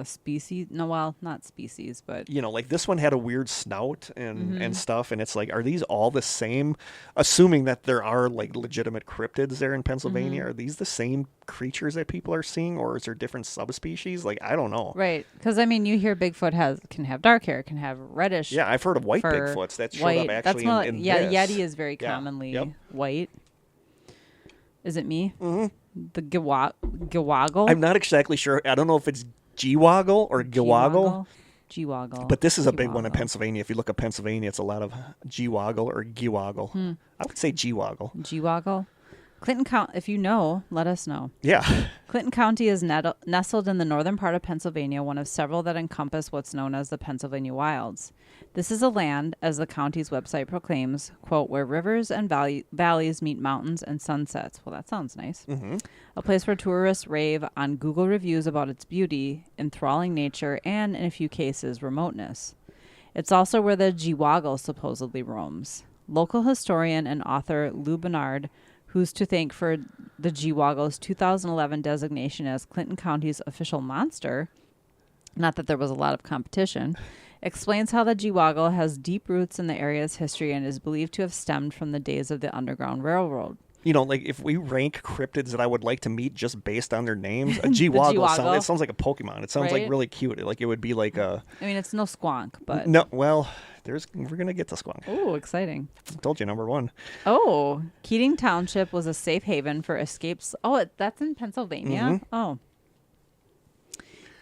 S2: species? No, well, not species, but...
S3: You know, like this one had a weird snout and stuff. And it's like, are these all the same? Assuming that there are like legitimate cryptids there in Pennsylvania, are these the same creatures that people are seeing, or is there different subspecies? Like, I don't know.
S2: Right. Because, I mean, you hear Bigfoot can have dark hair, can have reddish.
S3: Yeah, I've heard of white
S2: fur,
S3: Bigfoots. That showed
S2: white.
S3: up actually
S2: That's
S3: in
S2: yeah,
S3: this.
S2: Yeti is very commonly white. Is it me? The Gewoggle?
S3: I'm not exactly sure. I don't know if it's Gewoggle or Gewoggle.
S2: Gewoggle.
S3: But this is a big one in Pennsylvania. If you look at Pennsylvania, it's a lot of Gewoggle or Gewoggle. I would say Gewoggle.
S2: Gewoggle. Clinton County, if you know, let us know.
S3: Yeah.
S2: Clinton County is nestled in the northern part of Pennsylvania, one of several that encompass what's known as the Pennsylvania Wilds. This is a land, as the county's website proclaims, quote, where rivers and valleys meet mountains and sunsets. Well, that sounds nice. A place where tourists rave on Google reviews about its beauty, enthralling nature, and, in a few cases, remoteness. It's also where the Gewoggle supposedly roams. Local historian and author Lou Bernard, who's to thank for the Gewoggle's 2011 designation as Clinton County's official monster, not that there was a lot of competition, explains how the Gewoggle has deep roots in the area's history and is believed to have stemmed from the days of the Underground Railroad.
S3: You know, like if we rank cryptids that I would like to meet just based on their names, a Gewoggle, it sounds like a Pokemon. It sounds like really cute. Like it would be like a...
S2: I mean, it's no squonk, but...
S3: No, well, we're going to get to squonk.
S2: Oh, exciting.
S3: I told you, number 1.
S2: Oh, Keating Township was a safe haven for escapes. Oh, that's in Pennsylvania? Oh.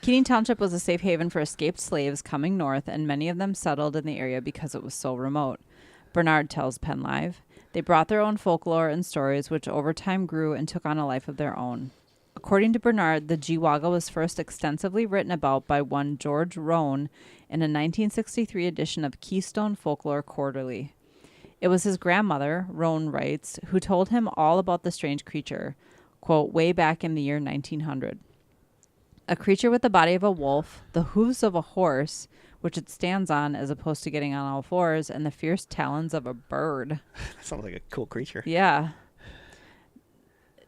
S2: Keating Township was a safe haven for escaped slaves coming north, and many of them settled in the area because it was so remote. Bernard tells Penn Live. They brought their own folklore and stories, which over time grew and took on a life of their own. According to Bernard, the Gewoggle was first extensively written about by one George Roane in a 1963 edition of Keystone Folklore Quarterly. It was his grandmother, Roane writes, who told him all about the strange creature, quote, way back in the year 1900. A creature with the body of a wolf, the hooves of a horse, which it stands on as opposed to getting on all fours, and the fierce talons of a bird.
S3: That sounds like a cool creature.
S2: Yeah.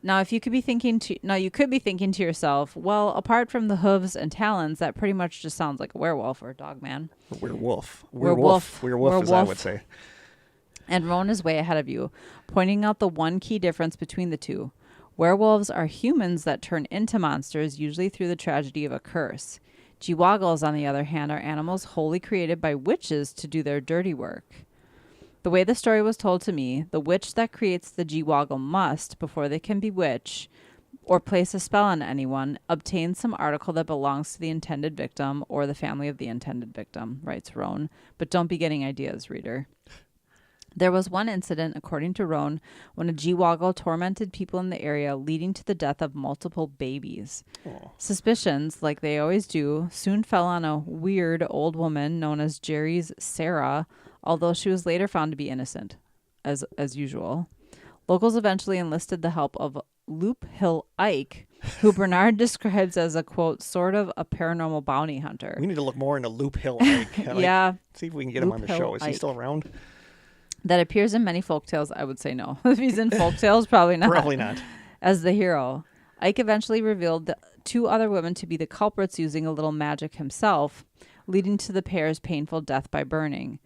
S2: Now, you could be thinking to yourself, well, apart from the hooves and talons, that pretty much just sounds like a werewolf or a dog man.
S3: Werewolf, as I would say.
S2: And Roane is way ahead of you, pointing out the one key difference between the two. Werewolves are humans that turn into monsters, usually through the tragedy of a curse. Gewoggles, on the other hand, are animals wholly created by witches to do their dirty work. The way the story was told to me, the witch that creates the Gewoggle must, before they can bewitch or place a spell on anyone, obtain some article that belongs to the intended victim or the family of the intended victim, writes Roane. But don't be getting ideas, reader. There was one incident, according to Roane, when a Gewoggle tormented people in the area, leading to the death of multiple babies.
S3: Oh.
S2: Suspicions, like they always do, soon fell on a weird old woman known as Jerry's Sarah, although she was later found to be innocent, as usual. Locals eventually enlisted the help of Loop Hill Ike, who Bernard describes as a, quote, sort of a paranormal bounty hunter.
S3: We need to look more into Loop Hill Ike.
S2: Yeah.
S3: See if we can get him on the show. Is he still around?
S2: That appears in many folktales. I would say no. If he's in folktales, probably not.
S3: Probably not.
S2: As the hero. Ike eventually revealed the 2 other women to be the culprits using a little magic himself, leading to the pair's painful death by burning.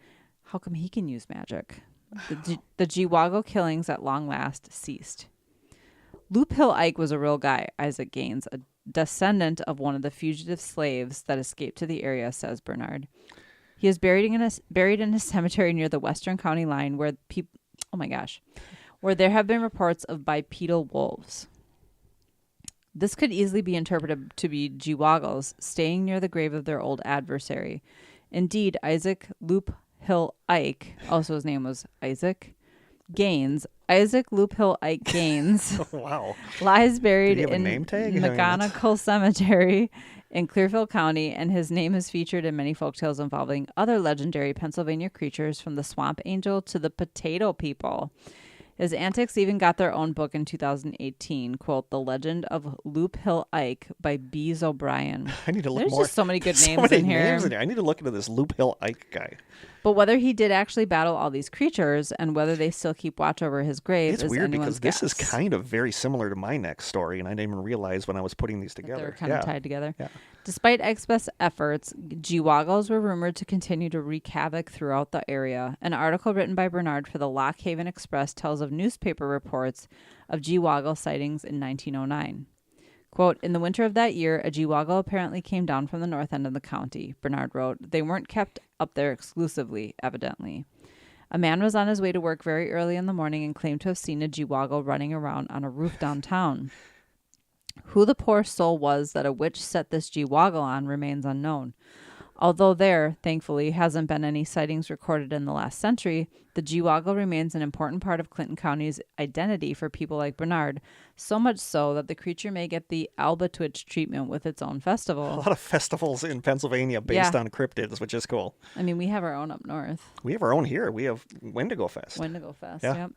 S2: How come he can use magic? The Gewoggle killings at long last ceased. Loop Hill Ike was a real guy, Isaac Gaines, a descendant of one of the fugitive slaves that escaped to the area, says Bernard. He is buried in a cemetery near the western county line where where there have been reports of bipedal wolves. This could easily be interpreted to be Geewaggles staying near the grave of their old adversary. Indeed, Isaac Loop Hill Ike, also his name was Isaac Gaines, Isaac Loop Hill Ike Gaines,
S3: Wow.
S2: lies buried
S3: Did he have a
S2: in
S3: name tag? I mean,
S2: McGonigle Cemetery in Clearfield County, and his name is featured in many folktales involving other legendary Pennsylvania creatures from the Swamp Angel to the Potato People. His antics even got their own book in 2018, quote, The Legend of Loop Hill Ike by Bees O'Brien.
S3: I need to look
S2: There's
S3: more.
S2: just so many good
S3: So
S2: names
S3: many
S2: in here.
S3: names in here. I need to look into this Loop Hill Ike guy.
S2: But whether he did actually battle all these creatures and whether they still keep watch over his grave
S3: It's
S2: is
S3: weird
S2: anyone's
S3: because this is
S2: guess.
S3: kind of very similar to my next story, and I didn't even realize when I was putting these together.
S2: They're kind of tied together.
S3: Yeah.
S2: Despite Ike's best efforts, Geewaggles were rumored to continue to wreak havoc throughout the area. An article written by Bernard for the Lock Haven Express tells of newspaper reports of Geewaggle sightings in 1909. Quote, in the winter of that year, a Geewaggle apparently came down from the north end of the county, Bernard wrote. They weren't kept up there exclusively, evidently. A man was on his way to work very early in the morning and claimed to have seen a Geewaggle running around on a roof downtown. Who the poor soul was that a witch set this Geewaggle on remains unknown. Although there, thankfully, hasn't been any sightings recorded in the last century, the Geewaggle remains an important part of Clinton County's identity for people like Bernard, so much so that the creature may get the Albatwitch treatment with its own
S3: A
S2: festival.
S3: lot of festivals in Pennsylvania based on cryptids, which is cool.
S2: I mean, we have our own up north.
S3: We have our own here. We have Wendigo Fest.
S2: Wendigo Fest,
S3: Yeah.
S2: yep.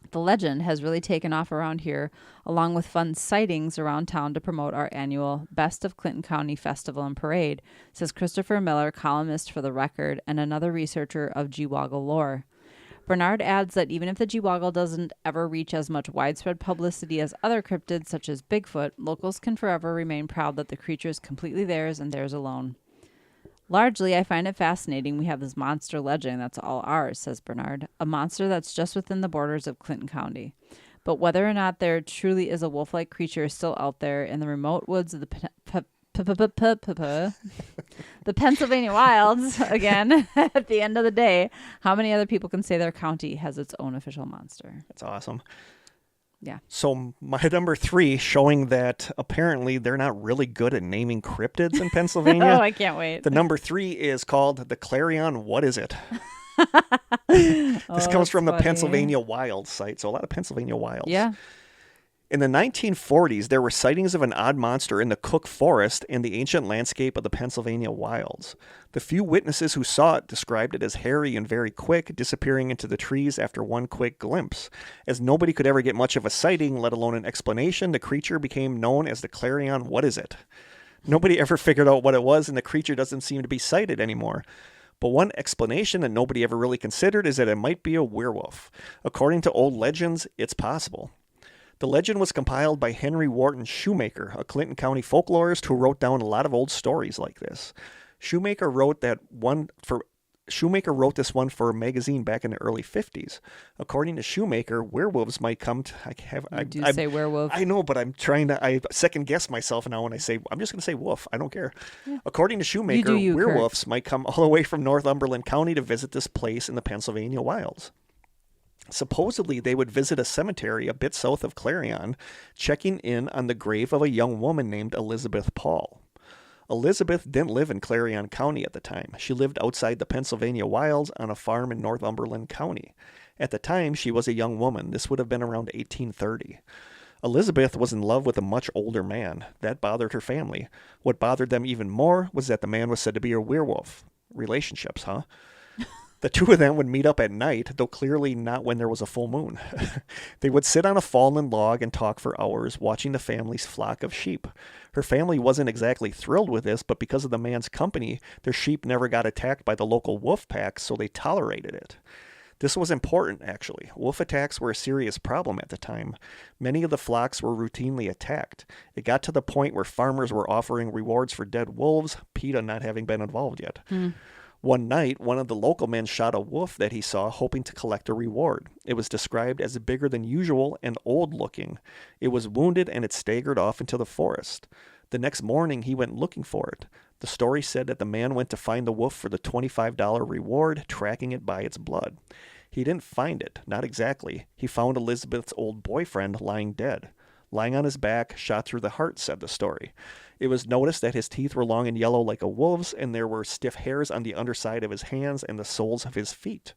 S2: The legend has really taken off around here, along with fun sightings around town to promote our annual Best of Clinton County Festival and Parade, says Christopher Miller, columnist for The Record and another researcher of Geewaggle lore. Bernard adds that even if the Geewaggle doesn't ever reach as much widespread publicity as other cryptids such as Bigfoot, locals can forever remain proud that the creature is completely theirs and theirs alone. Largely, I find it fascinating we have this monster legend that's all ours, says Bernard, a monster that's just within the borders of Clinton County. But whether or not there truly is a wolf-like creature still out there in the remote woods of the Pennsylvania wilds, again, at the end of the day, how many other people can say their county has its own official monster?
S3: That's awesome.
S2: Yeah.
S3: So my number 3, showing that apparently they're not really good at naming cryptids in Pennsylvania.
S2: Oh, I can't wait.
S3: The number 3 is called the Clarion What Is It? This comes from the Pennsylvania Wilds site, so a lot of Pennsylvania Wilds.
S2: Yeah.
S3: In the 1940s, there were sightings of an odd monster in the Cook Forest and the ancient landscape of the Pennsylvania wilds. The few witnesses who saw it described it as hairy and very quick, disappearing into the trees after one quick glimpse. As nobody could ever get much of a sighting, let alone an explanation, the creature became known as the Clarion What Is It? Nobody ever figured out what it was, and the creature doesn't seem to be sighted anymore. But one explanation that nobody ever really considered is that it might be a werewolf. According to old legends, it's possible. The legend was compiled by Henry Wharton Shoemaker, a Clinton County folklorist who wrote down a lot of old stories like this. Shoemaker wrote this one for a magazine back in the early 50s. According to Shoemaker, werewolves might come to... I
S2: say werewolf.
S3: I know, but I second guess myself now when I say, I'm just going to say wolf. I don't care. Yeah. According to Shoemaker, werewolves might come all the way from Northumberland County to visit this place in the Pennsylvania wilds. Supposedly, they would visit a cemetery a bit south of Clarion, checking in on the grave of a young woman named Elizabeth Paul. Elizabeth didn't live in Clarion County at the time. She lived outside the Pennsylvania wilds on a farm in Northumberland County. At the time, she was a young woman. This would have been around 1830. Elizabeth was in love with a much older man. That bothered her family. What bothered them even more was that the man was said to be a werewolf. Relationships, huh? The two of them would meet up at night, though clearly not when there was a full moon. They would sit on a fallen log and talk for hours, watching the family's flock of sheep. Her family wasn't exactly thrilled with this, but because of the man's company, their sheep never got attacked by the local wolf pack, so they tolerated it. This was important, actually. Wolf attacks were a serious problem at the time. Many of the flocks were routinely attacked. It got to the point where farmers were offering rewards for dead wolves, PETA not having been involved yet. One night, one of the local men shot a wolf that he saw, hoping to collect a reward. It was described as bigger than usual and old-looking. It was wounded and it staggered off into the forest. The next morning, he went looking for it. The story said that the man went to find the wolf for the $25 reward, tracking it by its blood. He didn't find it, not exactly. He found Elizabeth's old boyfriend lying dead. Lying on his back, shot through the heart, said the story. It was noticed that his teeth were long and yellow like a wolf's, and there were stiff hairs on the underside of his hands and the soles of his feet.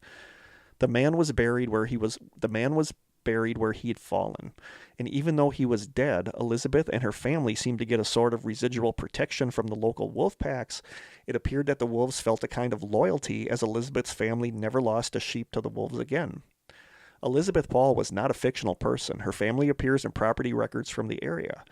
S3: The man was buried where he had fallen. And even though he was dead, Elizabeth and her family seemed to get a sort of residual protection from the local wolf packs. It appeared that the wolves felt a kind of loyalty, as Elizabeth's family never lost a sheep to the wolves again. Elizabeth Paul was not a fictional person. Her family appears in property records from the area.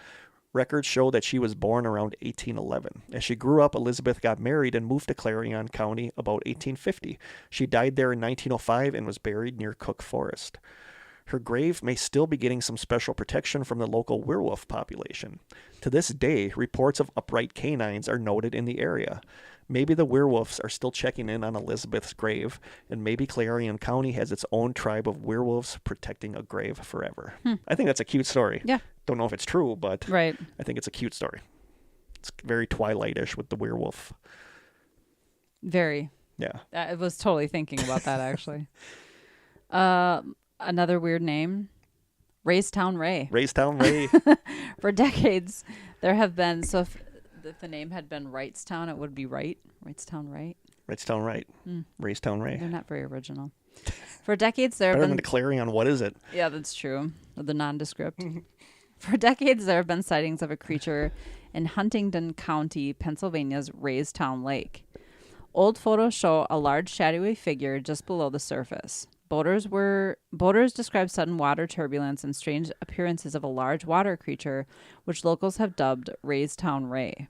S3: Records show that she was born around 1811. As she grew up, Elizabeth got married and moved to Clarion County about 1850. She died there in 1905 and was buried near Cook Forest. Her grave may still be getting some special protection from the local werewolf population. To this day, reports of upright canines are noted in the area. Maybe the werewolves are still checking in on Elizabeth's grave, and maybe Clarion County has its own tribe of werewolves protecting a grave forever. I think that's a cute story.
S2: Yeah.
S3: Don't know if it's true, but
S2: Right.
S3: I think it's a cute story. It's very Twilight-ish with the werewolf.
S2: Very.
S3: Yeah.
S2: I was totally thinking about that, actually. Another weird name, Raystown Ray.
S3: Raystown Ray.
S2: For decades, there have been, so if the name had been Wrightstown, it would be Wrightstown Right.
S3: Raystown Right. Raystown Ray.
S2: They're not very original. For decades, there have
S3: Better
S2: been...
S3: than Clarion, what is it?
S2: Yeah, that's true. The nondescript. For decades, there have been sightings of a creature in Huntingdon County, Pennsylvania's Raystown Lake. Old photos show a large shadowy figure just below the surface. Boaters describe sudden water turbulence and strange appearances of a large water creature, which locals have dubbed Raystown Ray.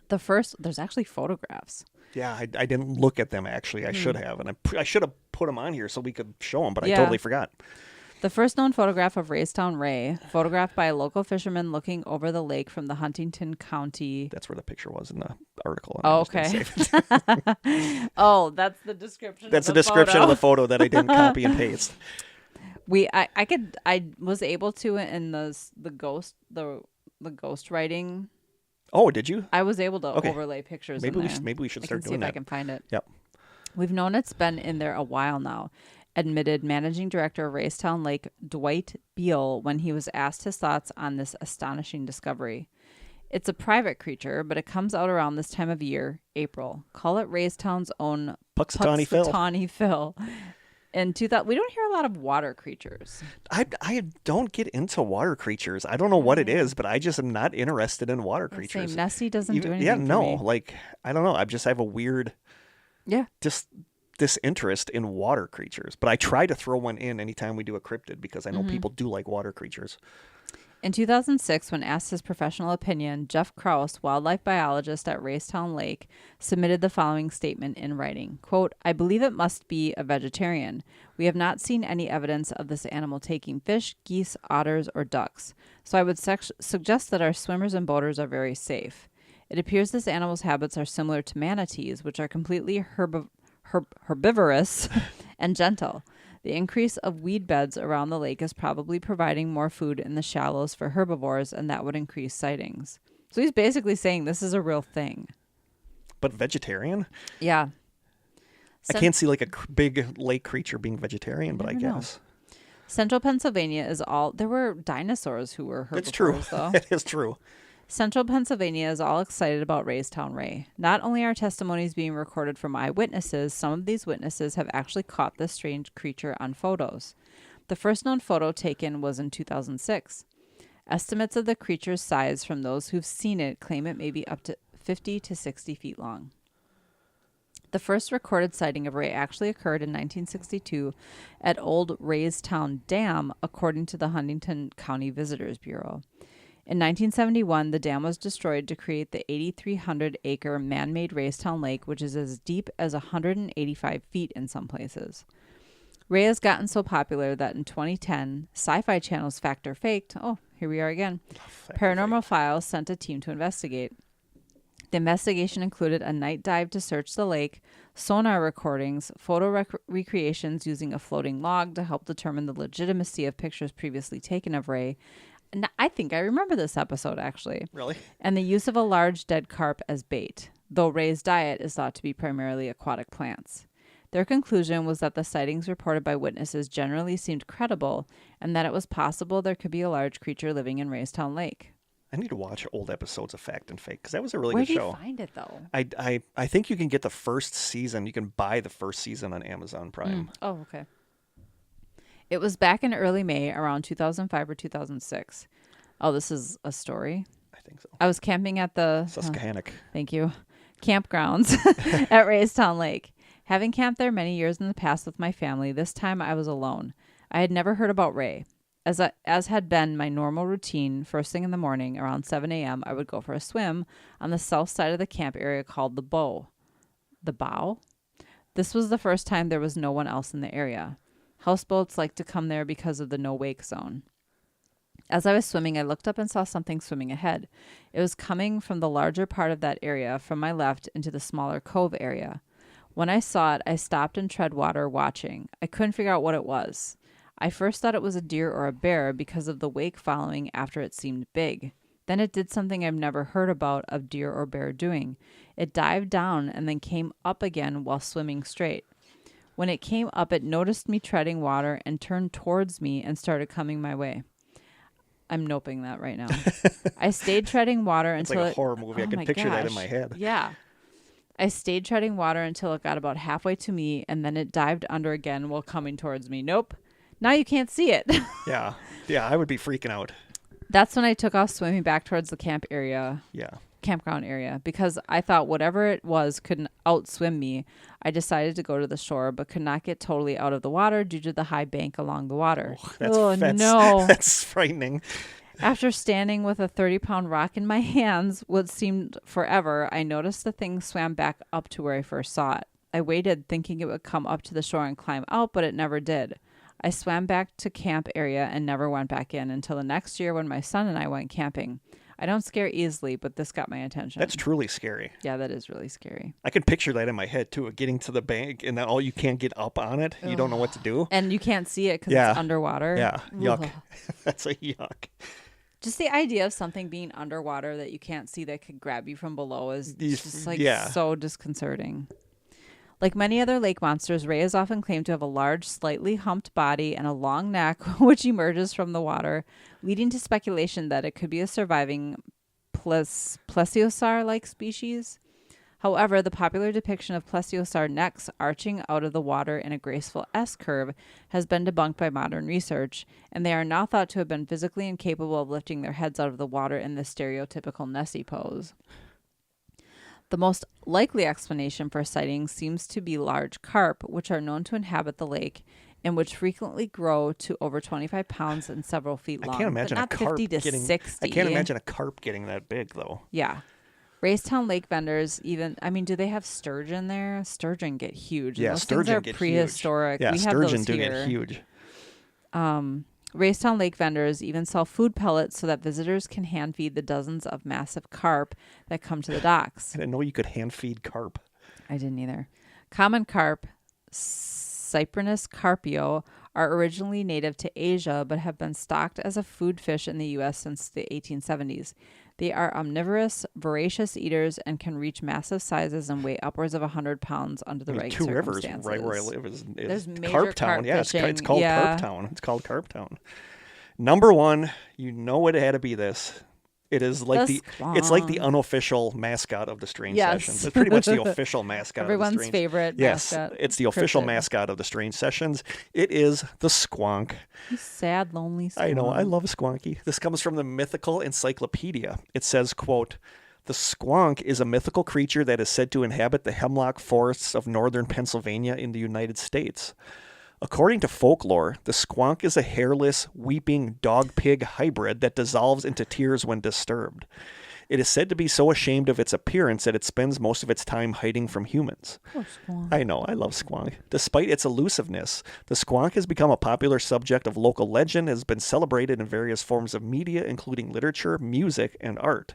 S2: There's actually photographs.
S3: Yeah, I didn't look at them, actually. I should have. And I should have put them on here so we could show them, but
S2: Yeah.
S3: I totally forgot.
S2: The first known photograph of Raystown Ray, photographed by a local fisherman looking over the lake from the Huntingdon County.
S3: That's where the picture was in the article.
S2: Oh, okay. Oh, that's the description.
S3: That's
S2: of
S3: the
S2: the
S3: description
S2: photo.
S3: of the photo that I didn't copy and paste.
S2: I was able to in the ghost writing.
S3: Oh, did you?
S2: I was able to
S3: Okay.
S2: overlay pictures.
S3: Maybe
S2: in there.
S3: maybe we should
S2: I
S3: start
S2: can see
S3: doing
S2: if I
S3: that.
S2: can find it.
S3: Yep.
S2: We've known it's been in there a while now, admitted managing director of Raystown Lake Dwight Beal when he was asked his thoughts on this astonishing discovery. It's a private creature, but it comes out around this time of year, April. Call it Raystown's own
S3: Puxatawny Phil.
S2: Puxatawny Phil. In 2000, we don't hear a lot of water creatures.
S3: I don't get into water creatures. I don't know what it is, but I just am not interested in water creatures.
S2: Same. Nessie doesn't do anything.
S3: Yeah,
S2: for
S3: no.
S2: me.
S3: Like, I don't know. I have a weird
S2: Yeah.
S3: disinterest in water creatures. But I try to throw one in anytime we do a cryptid because I know people do like water creatures.
S2: In 2006, when asked his professional opinion, Jeff Krause, wildlife biologist at Raystown Lake, submitted the following statement in writing, quote, "I believe it must be a vegetarian. We have not seen any evidence of this animal taking fish, geese, otters, or ducks. So I would suggest that our swimmers and boaters are very safe. It appears this animal's habits are similar to manatees, which are completely herbivorous and gentle. The increase of weed beds around the lake is probably providing more food in the shallows for herbivores, and that would increase sightings." So he's basically saying this is a real thing.
S3: But vegetarian?
S2: Yeah.
S3: I can't see like a big lake creature being vegetarian, but I
S2: never know.
S3: guess.
S2: Central Pennsylvania is all... There were dinosaurs who were herbivores,
S3: That's true.
S2: though.
S3: That is true.
S2: Central Pennsylvania is all excited about Raystown Ray. Not only are testimonies being recorded from eyewitnesses, some of these witnesses have actually caught this strange creature on photos. The first known photo taken was in 2006. Estimates of the creature's size from those who've seen it claim it may be up to 50 to 60 feet long. The first recorded sighting of Ray actually occurred in 1962 at Old Raystown Dam, according to the Huntingdon County Visitors Bureau. In 1971, the dam was destroyed to create the 8,300-acre man-made Raystown Lake, which is as deep as 185 feet in some places. Ray has gotten so popular that in 2010, Sci-Fi Channel's Fact or Faked, oh, here we are again, Paranormal Files sent a team to investigate. The investigation included a night dive to search the lake, sonar recordings, photo recreations using a floating log to help determine the legitimacy of pictures previously taken of Ray. And I think I remember this episode, actually.
S3: Really?
S2: And the use of a large dead carp as bait, though Ray's diet is thought to be primarily aquatic plants. Their conclusion was that the sightings reported by witnesses generally seemed credible and that it was possible there could be a large creature living in Raystown Lake.
S3: I need to watch old episodes of Fact and Fake because that was a really
S2: Where
S3: good
S2: do
S3: show.
S2: you find it, though?
S3: I think you can get the first season. You can buy the first season on Amazon Prime.
S2: Oh, okay. It was back in early May, around 2005 or 2006. Oh, this is a story?
S3: I think so.
S2: I was camping at the...
S3: Susquehannock.
S2: Thank you. Campgrounds at Raystown Lake. Having camped there many years in the past with my family, this time I was alone. I had never heard about Ray. As had been my normal routine, first thing in the morning, around 7 a.m., I would go for a swim on the south side of the camp area called the Bow. The Bow? This was the first time there was no one else in the area. Houseboats like to come there because of the no-wake zone. As I was swimming, I looked up and saw something swimming ahead. It was coming from the larger part of that area from my left into the smaller cove area. When I saw it, I stopped and tread water watching. I couldn't figure out what it was. I first thought it was a deer or a bear because of the wake following after it seemed big. Then it did something I've never heard about of deer or bear doing. It dived down and then came up again while swimming straight. When it came up, it noticed me treading water and turned towards me and started coming my way. I'm noping that right now. I stayed treading water
S3: It's
S2: until
S3: like a horror movie. I can picture that in my head.
S2: Yeah. I stayed treading water until it got about halfway to me, and then it dived under again while coming towards me. Nope. Now you can't see it.
S3: Yeah. Yeah, I would be freaking out.
S2: That's when I took off swimming back towards the campground area, because I thought whatever it was couldn't outswim me. I decided to go to the shore, but could not get totally out of the water due to the high bank along the water.
S3: Oh,
S2: no.
S3: That's frightening.
S2: After standing with a 30-pound rock in my hands, what seemed forever, I noticed the thing swam back up to where I first saw it. I waited, thinking it would come up to the shore and climb out, but it never did. I swam back to camp area and never went back in until the next year when my son and I went camping. I don't scare easily, but this got my attention.
S3: That's truly scary.
S2: Yeah, that is really scary.
S3: I can picture that in my head, too, getting to the bank, and then you can't get up on it. You don't know what to do.
S2: And you can't see it because it's underwater.
S3: Yeah, yuck.
S2: Ugh.
S3: That's a yuck.
S2: Just the idea of something being underwater that you can't see that could grab you from below is just so disconcerting. Like many other lake monsters, Ray is often claimed to have a large, slightly humped body and a long neck which emerges from the water, leading to speculation that it could be a surviving plesiosaur-like species. However, the popular depiction of plesiosaur necks arching out of the water in a graceful S-curve has been debunked by modern research, and they are now thought to have been physically incapable of lifting their heads out of the water in the stereotypical Nessie pose. The most likely explanation for sightings seems to be large carp, which are known to inhabit the lake and which frequently grow to over 25 pounds and several feet long.
S3: I can't imagine
S2: but not 50 to 60.
S3: I can't imagine a carp getting that big, though.
S2: Yeah. Raystown lake vendors do they have sturgeon there? Sturgeon get huge.
S3: Yeah,
S2: those
S3: sturgeon
S2: things are
S3: get
S2: prehistoric.
S3: huge. Yeah,
S2: we have
S3: sturgeon
S2: those
S3: do
S2: here.
S3: get huge.
S2: Raystown lake vendors even sell food pellets so that visitors can hand feed the dozens of massive carp that come to the docks.
S3: I didn't know you could hand feed carp.
S2: I didn't either. Common carp, Cyprinus carpio, are originally native to Asia but have been stocked as a food fish in the U.S. since the 1870s. They are omnivorous, voracious eaters and can reach massive sizes and weigh upwards of 100 pounds under the right circumstances.
S3: 2 Rivers, right where I live, is
S2: Carp
S3: Town. Yeah, it's
S2: fishing.
S3: called Carp Town. It's called Carp Town. Number one, you know it had to be this. It is like it's like the unofficial mascot of the Strange Sessions. It's pretty much the official mascot.
S2: Everyone's favorite mascot.
S3: Yes, it's the official mascot of the Strange Sessions. It is the squonk.
S2: You sad, lonely squonk.
S3: I know, I love Squonky. This comes from the Mythical Encyclopedia. It says, quote, "The squonk is a mythical creature that is said to inhabit the hemlock forests of northern Pennsylvania in the United States. According to folklore, the squonk is a hairless, weeping dog-pig hybrid that dissolves into tears when disturbed. It is said to be so ashamed of its appearance that it spends most of its time hiding from humans."
S2: Poor squonk.
S3: I know, I love squonk. Despite its elusiveness, the squonk has become a popular subject of local legend and has been celebrated in various forms of media, including literature, music, and art.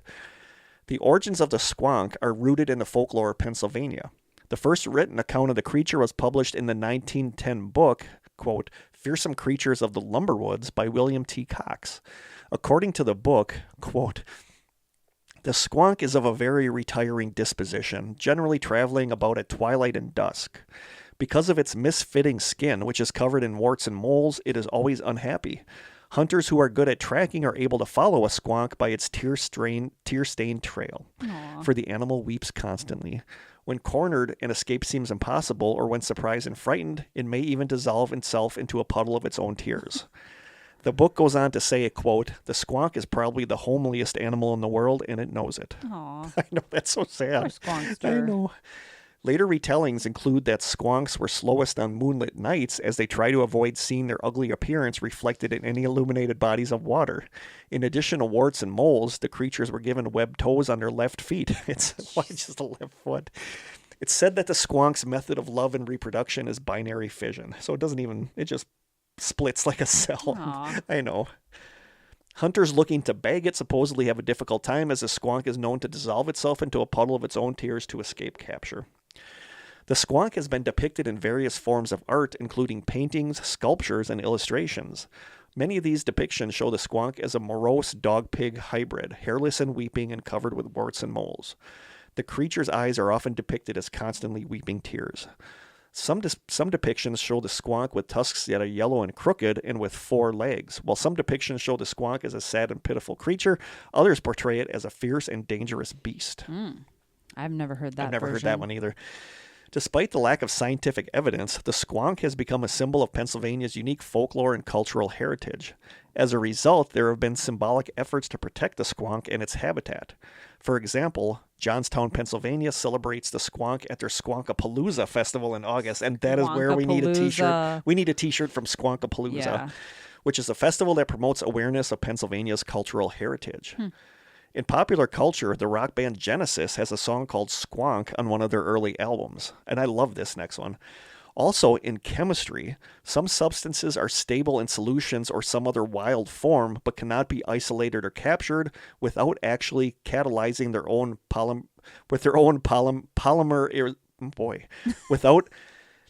S3: The origins of the squonk are rooted in the folklore of Pennsylvania. The first written account of the creature was published in the 1910 book, quote, Fearsome Creatures of the Lumberwoods by William T. Cox. According to the book, quote, the squonk is of a very retiring disposition, generally traveling about at twilight and dusk. Because of its misfitting skin, which is covered in warts and moles, it is always unhappy. Hunters who are good at tracking are able to follow a squonk by its tear-stained trail, for the animal weeps constantly. When cornered, an escape seems impossible, or when surprised and frightened, it may even dissolve itself into a puddle of its own tears. The book goes on to say, quote, the squonk is probably the homeliest animal in the world, and it knows it.
S2: Aw.
S3: I know, that's so sad.
S2: Poor squonkster.
S3: I know. Later retellings include that squonks were slowest on moonlit nights as they try to avoid seeing their ugly appearance reflected in any illuminated bodies of water. In addition to warts and moles, the creatures were given webbed toes on their left feet. It's why just a left foot. It's said that the squonk's method of love and reproduction is binary fission. So it just splits like a cell.
S2: Aw.
S3: I know. Hunters looking to bag it supposedly have a difficult time as the squonk is known to dissolve itself into a puddle of its own tears to escape capture. The squonk has been depicted in various forms of art, including paintings, sculptures, and illustrations. Many of these depictions show the squonk as a morose dog-pig hybrid, hairless and weeping and covered with warts and moles. The creature's eyes are often depicted as constantly weeping tears. Some depictions show the squonk with tusks that are yellow and crooked and with 4 legs, while some depictions show the squonk as a sad and pitiful creature. Others portray it as a fierce and dangerous beast.
S2: I've never heard that
S3: I've never heard
S2: version.
S3: that one either. Despite the lack of scientific evidence, the squonk has become a symbol of Pennsylvania's unique folklore and cultural heritage. As a result, there have been symbolic efforts to protect the squonk and its habitat. For example, Johnstown, Pennsylvania celebrates the squonk at their Squonkapalooza festival in August, and that is where we need a t-shirt.
S2: Squonkapalooza.
S3: We need a t-shirt from Squonkapalooza,
S2: Yeah.
S3: which is a festival that promotes awareness of Pennsylvania's cultural heritage. In popular culture, the rock band Genesis has a song called Squonk on one of their early albums, and I love this next one. Also, in chemistry, some substances are stable in solutions or some other wild form, but cannot be isolated or captured without actually catalyzing their own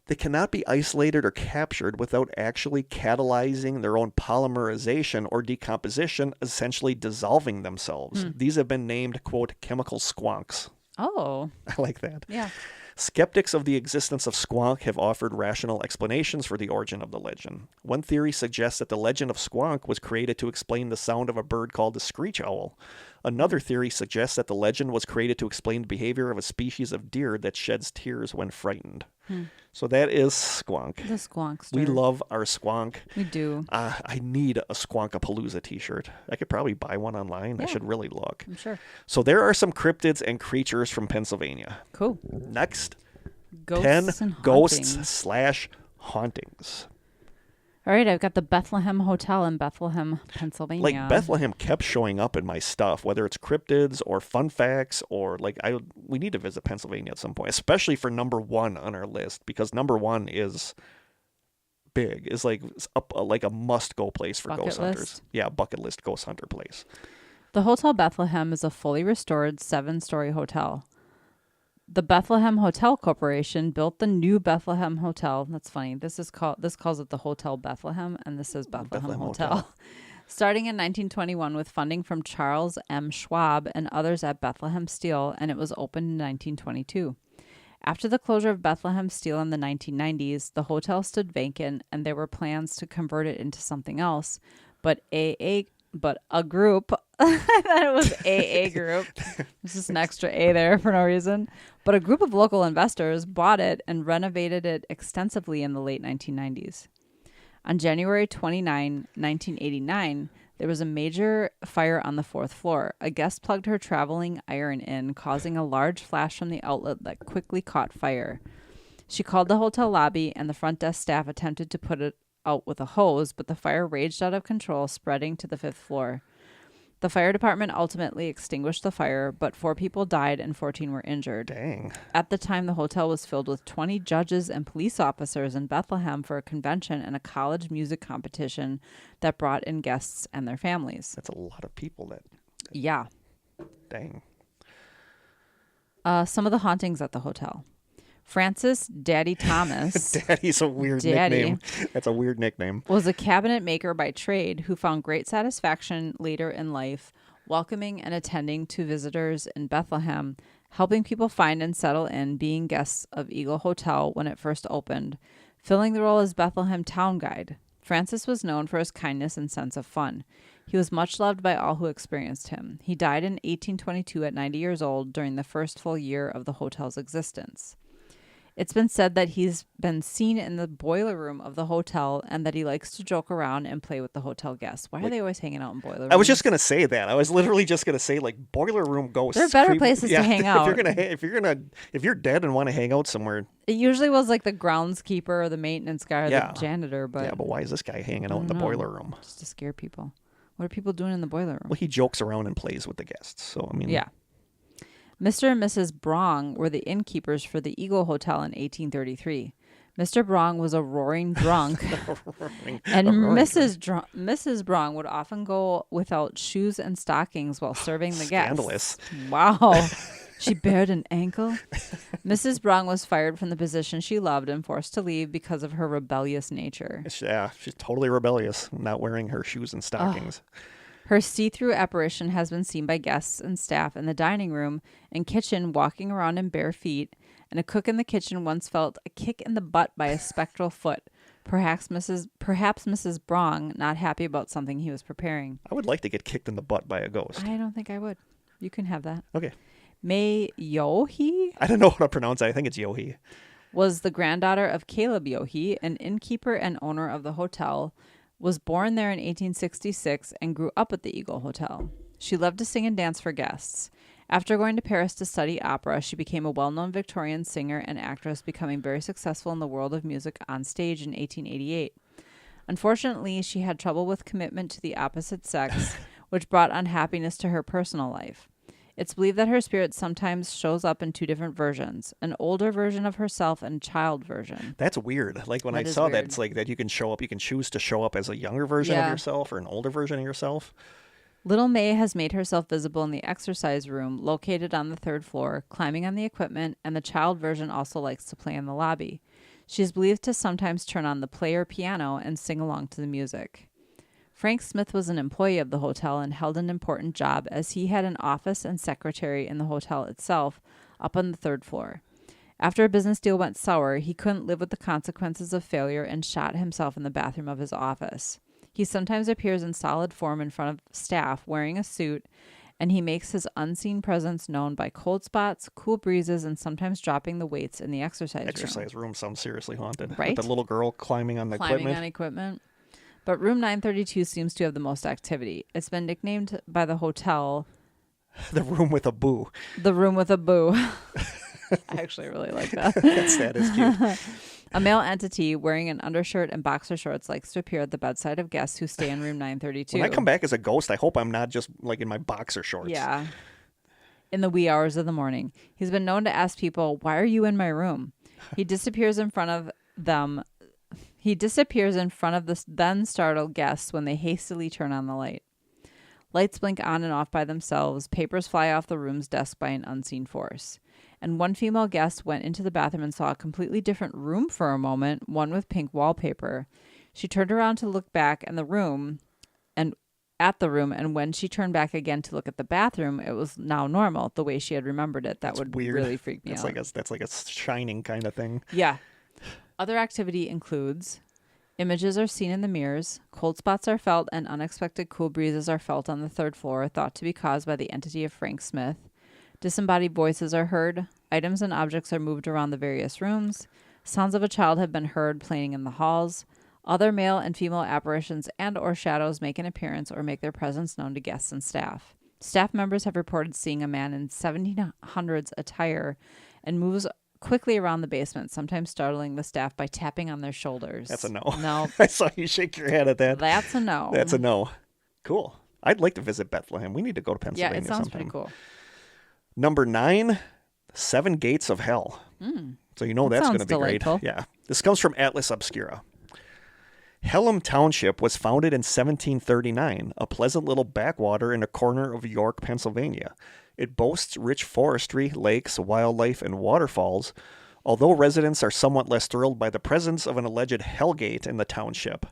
S3: They cannot be isolated or captured without actually catalyzing their own polymerization or decomposition, essentially dissolving themselves. These have been named, quote, chemical squonks.
S2: Oh,
S3: I like that.
S2: yeah.
S3: Skeptics of the existence of squonk have offered rational explanations for the origin of the legend. One theory suggests that the legend of squonk was created to explain the sound of a bird called the screech owl. Another theory suggests that the legend was created to explain the behavior of a species of deer that sheds tears when frightened. So that is squonk.
S2: The squonkster.
S3: We love our squonk.
S2: We do.
S3: I need a Squonkapalooza t-shirt. I could probably buy one online. I
S2: Yeah.
S3: should really look.
S2: I'm sure.
S3: So there are some cryptids and creatures from Pennsylvania.
S2: Cool.
S3: Next,
S2: Ghosts
S3: 10
S2: and
S3: ghosts
S2: hauntings.
S3: / hauntings.
S2: All right, I've got the Bethlehem Hotel in Bethlehem, Pennsylvania.
S3: Like Bethlehem kept showing up in my stuff, whether it's cryptids or fun facts or we need to visit Pennsylvania at some point, especially for number 1 on our list, because number 1 is big, is like a must-go place for
S2: Bucket
S3: ghost hunters.
S2: list?
S3: Yeah, bucket list ghost hunter place.
S2: The Hotel Bethlehem is a fully restored 7-story hotel. The Bethlehem Hotel Corporation built the new Bethlehem Hotel. That's funny. This calls it the Hotel Bethlehem, and this is Bethlehem Hotel. Starting in 1921 with funding from Charles M. Schwab and others at Bethlehem Steel, and it was opened in 1922. After the closure of Bethlehem Steel in the 1990s, the hotel stood vacant, and there were plans to convert it into something else, but a group, I thought it was AA group. There's just an extra A there for no reason. But a group of local investors bought it and renovated it extensively in the late 1990s. On January 29, 1989, there was a major fire on the 4th floor. A guest plugged her traveling iron in, causing a large flash from the outlet that quickly caught fire. She called the hotel lobby, and the front desk staff attempted to put it out with a hose, but the fire raged out of control, spreading to the 5th floor. The fire department ultimately extinguished the fire, but 4 people died and 14 were injured.
S3: Dang.
S2: At the time, the hotel was filled with 20 judges and police officers in Bethlehem for a convention and a college music competition that brought in guests and their families.
S3: That's a lot of people that,
S2: Yeah.
S3: dang.
S2: Some of the hauntings at the hotel. Francis Daddy Thomas.
S3: Daddy's a weird nickname. That's a weird nickname.
S2: Was a cabinet maker by trade who found great satisfaction later in life, welcoming and attending to visitors in Bethlehem, helping people find and settle in, being guests of Eagle Hotel when it first opened, filling the role as Bethlehem town guide. Francis was known for his kindness and sense of fun. He was much loved by all who experienced him. He died in 1822 at 90 years old during the first full year of the hotel's existence. It's been said that he's been seen in the boiler room of the hotel and that he likes to joke around and play with the hotel guests. Why are they always hanging out in boiler rooms?
S3: I was just gonna say that. I was literally just gonna say like boiler room ghosts.
S2: There are better places to hang out.
S3: If you're dead and want to hang out somewhere.
S2: It usually was like the groundskeeper or the maintenance guy or
S3: Yeah.
S2: the janitor. But
S3: Why is this guy hanging out in the boiler room?
S2: Just to scare people. What are people doing in the boiler room?
S3: Well, he jokes around and plays with the guests. So I mean,
S2: Yeah. Mr. and Mrs. Brong were the innkeepers for the Eagle Hotel in 1833. Mr. Brong was a roaring drunk, and Mrs. Brong would often go without shoes and stockings while serving the
S3: Scandalous.
S2: guests. Wow. She bared an ankle. Mrs. Brong was fired from the position she loved and forced to leave because of her rebellious nature.
S3: Yeah, she's totally rebellious, not wearing her shoes and stockings.
S2: Her see-through apparition has been seen by guests and staff in the dining room and kitchen walking around in bare feet, and a cook in the kitchen once felt a kick in the butt by a spectral foot. Perhaps Mrs. Brong not happy about something he was preparing.
S3: I would like to get kicked in the butt by a ghost.
S2: I don't think I would. You can have that.
S3: Okay.
S2: May Yohe
S3: I don't know how to pronounce it. I think it's Yohi.
S2: was the granddaughter of Caleb Yohe, an innkeeper and owner of the hotel, was born there in 1866 and grew up at the Eagle Hotel. She loved to sing and dance for guests. After going to Paris to study opera, she became a well-known Victorian singer and actress, becoming very successful in the world of music on stage in 1888. Unfortunately, she had trouble with commitment to the opposite sex, which brought unhappiness to her personal life. It's believed that her spirit sometimes shows up in two different versions, an older version of herself and a child version.
S3: That's weird. Like when
S2: That
S3: I
S2: is
S3: saw that,
S2: weird.
S3: it's like that you can choose to show up as a younger version of yourself or an older version of yourself.
S2: Little May has made herself visible in the exercise room located on the third floor, climbing on the equipment, and the child version also likes to play in the lobby. She is believed to sometimes turn on the player piano and sing along to the music. Frank Smith was an employee of the hotel and held an important job as he had an office and secretary in the hotel itself up on the third floor. After a business deal went sour, he couldn't live with the consequences of failure and shot himself in the bathroom of his office. He sometimes appears in solid form in front of staff wearing a suit, and he makes his unseen presence known by cold spots, cool breezes, and sometimes dropping the weights in the
S3: Exercise room sounds seriously haunted.
S2: Right?
S3: With the little girl climbing on the
S2: climbing on equipment. But room 932 seems to have the most activity. It's been nicknamed by the hotel
S3: The room with a boo.
S2: the room with a boo. I actually really like that.
S3: That is cute.
S2: A male entity wearing an undershirt and boxer shorts likes to appear at the bedside of guests who stay in room 932.
S3: When I come back as a ghost, I hope I'm not just like in my boxer shorts.
S2: Yeah. In the wee hours of the morning. He's been known to ask people, "Why are you in my room?" He disappears in front of them. He disappears in front of the then startled guests when they hastily turn on the light. Lights blink on and off by themselves. Papers fly off the room's desk by an unseen force. And one female guest went into the bathroom and saw a completely different room for a moment, one with pink wallpaper. She turned around to look back at the room, and when she turned back again to look at the bathroom, it was now normal, the way she had remembered it. That would
S3: Weird.
S2: really freak me
S3: That's
S2: out.
S3: that's like a Shining kind of thing.
S2: Yeah. Other activity includes images are seen in the mirrors, cold spots are felt, and unexpected cool breezes are felt on the third floor, thought to be caused by the entity of Frank Smith. Disembodied voices are heard. Items and objects are moved around the various rooms. Sounds of a child have been heard playing in the halls. Other male and female apparitions and or shadows make an appearance or make their presence known to guests and staff. Staff members have reported seeing a man in 1700s attire and moves quickly around the basement, sometimes startling the staff by tapping on their shoulders.
S3: That's a no.
S2: No.
S3: I saw you shake your head at that.
S2: That's a no.
S3: That's a no. Cool. I'd like to visit Bethlehem. We need to go to
S2: Yeah,
S3: Pennsylvania
S2: it sounds
S3: sometime.
S2: pretty cool.
S3: Number 9, 7 Gates of Hell. So you know
S2: That
S3: that's
S2: sounds
S3: going to be
S2: delightful.
S3: great. Yeah. This comes from Atlas Obscura. Hellam Township was founded in 1739, a pleasant little backwater in a corner of York, Pennsylvania. It boasts rich forestry, lakes, wildlife, and waterfalls, although residents are somewhat less thrilled by the presence of an alleged Hellgate in the township.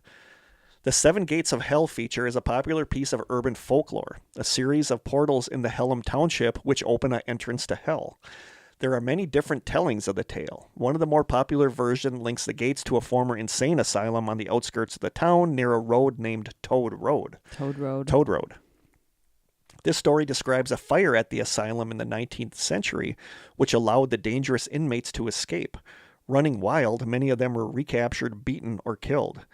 S3: The Seven Gates of Hell feature is a popular piece of urban folklore, a series of portals in the Hellam Township which open an entrance to hell. There are many different tellings of the tale. One of the more popular versions links the gates to a former insane asylum on the outskirts of the town near a road named Toad Road.
S2: Toad Road.
S3: Toad Road. This story describes a fire at the asylum in the 19th century, which allowed the dangerous inmates to escape. Running wild, many of them were recaptured, beaten, or killed.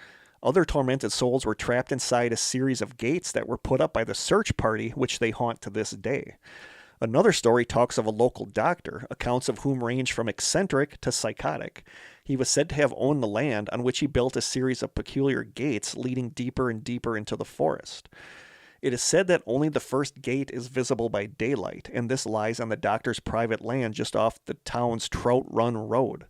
S3: Other tormented souls were trapped inside a series of gates that were put up by the search party, which they haunt to this day. Another story talks of a local doctor, accounts of whom range from eccentric to psychotic. He was said to have owned the land on which he built a series of peculiar gates leading deeper and deeper into the forest. It is said that only the first gate is visible by daylight, and this lies on the doctor's private land just off the town's Trout Run Road.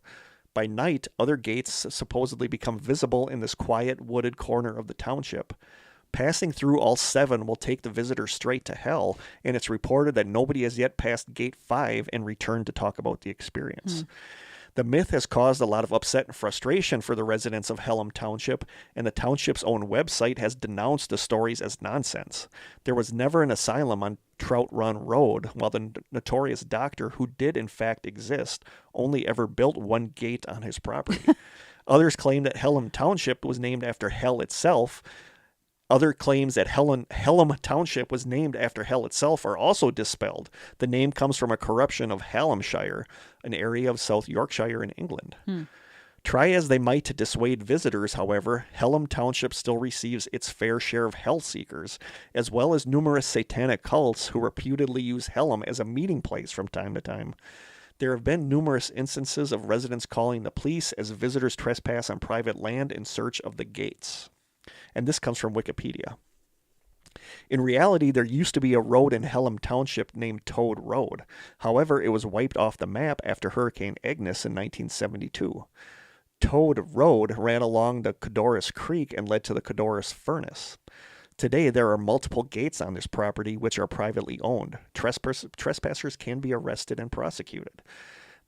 S3: By night, other gates supposedly become visible in this quiet, wooded corner of the township. Passing through all 7 will take the visitor straight to hell, and it's reported that nobody has yet passed Gate 5 and returned to talk about the experience. The myth has caused a lot of upset and frustration for the residents of Hellam Township, and the township's own website has denounced the stories as nonsense. There was never an asylum on Trout Run Road, while the notorious doctor, who did in fact exist, only ever built one gate on his property. Others claim that Hellam Township was named after hell itself. Other claims that Hellam Township was named after hell itself are also dispelled. The name comes from a corruption of Hallamshire, an area of South Yorkshire in England. Try as they might to dissuade visitors, however, Hellam Township still receives its fair share of hell seekers, as well as numerous satanic cults who reputedly use Hellam as a meeting place from time to time. There have been numerous instances of residents calling the police as visitors trespass on private land in search of the gates. And this comes from Wikipedia. In reality, there used to be a road in Hellam Township named Toad Road. However, it was wiped off the map after Hurricane Agnes in 1972. Toad Road ran along the Codorus Creek and led to the Codorus Furnace. Today, there are multiple gates on this property which are privately owned. Trespassers can be arrested and prosecuted.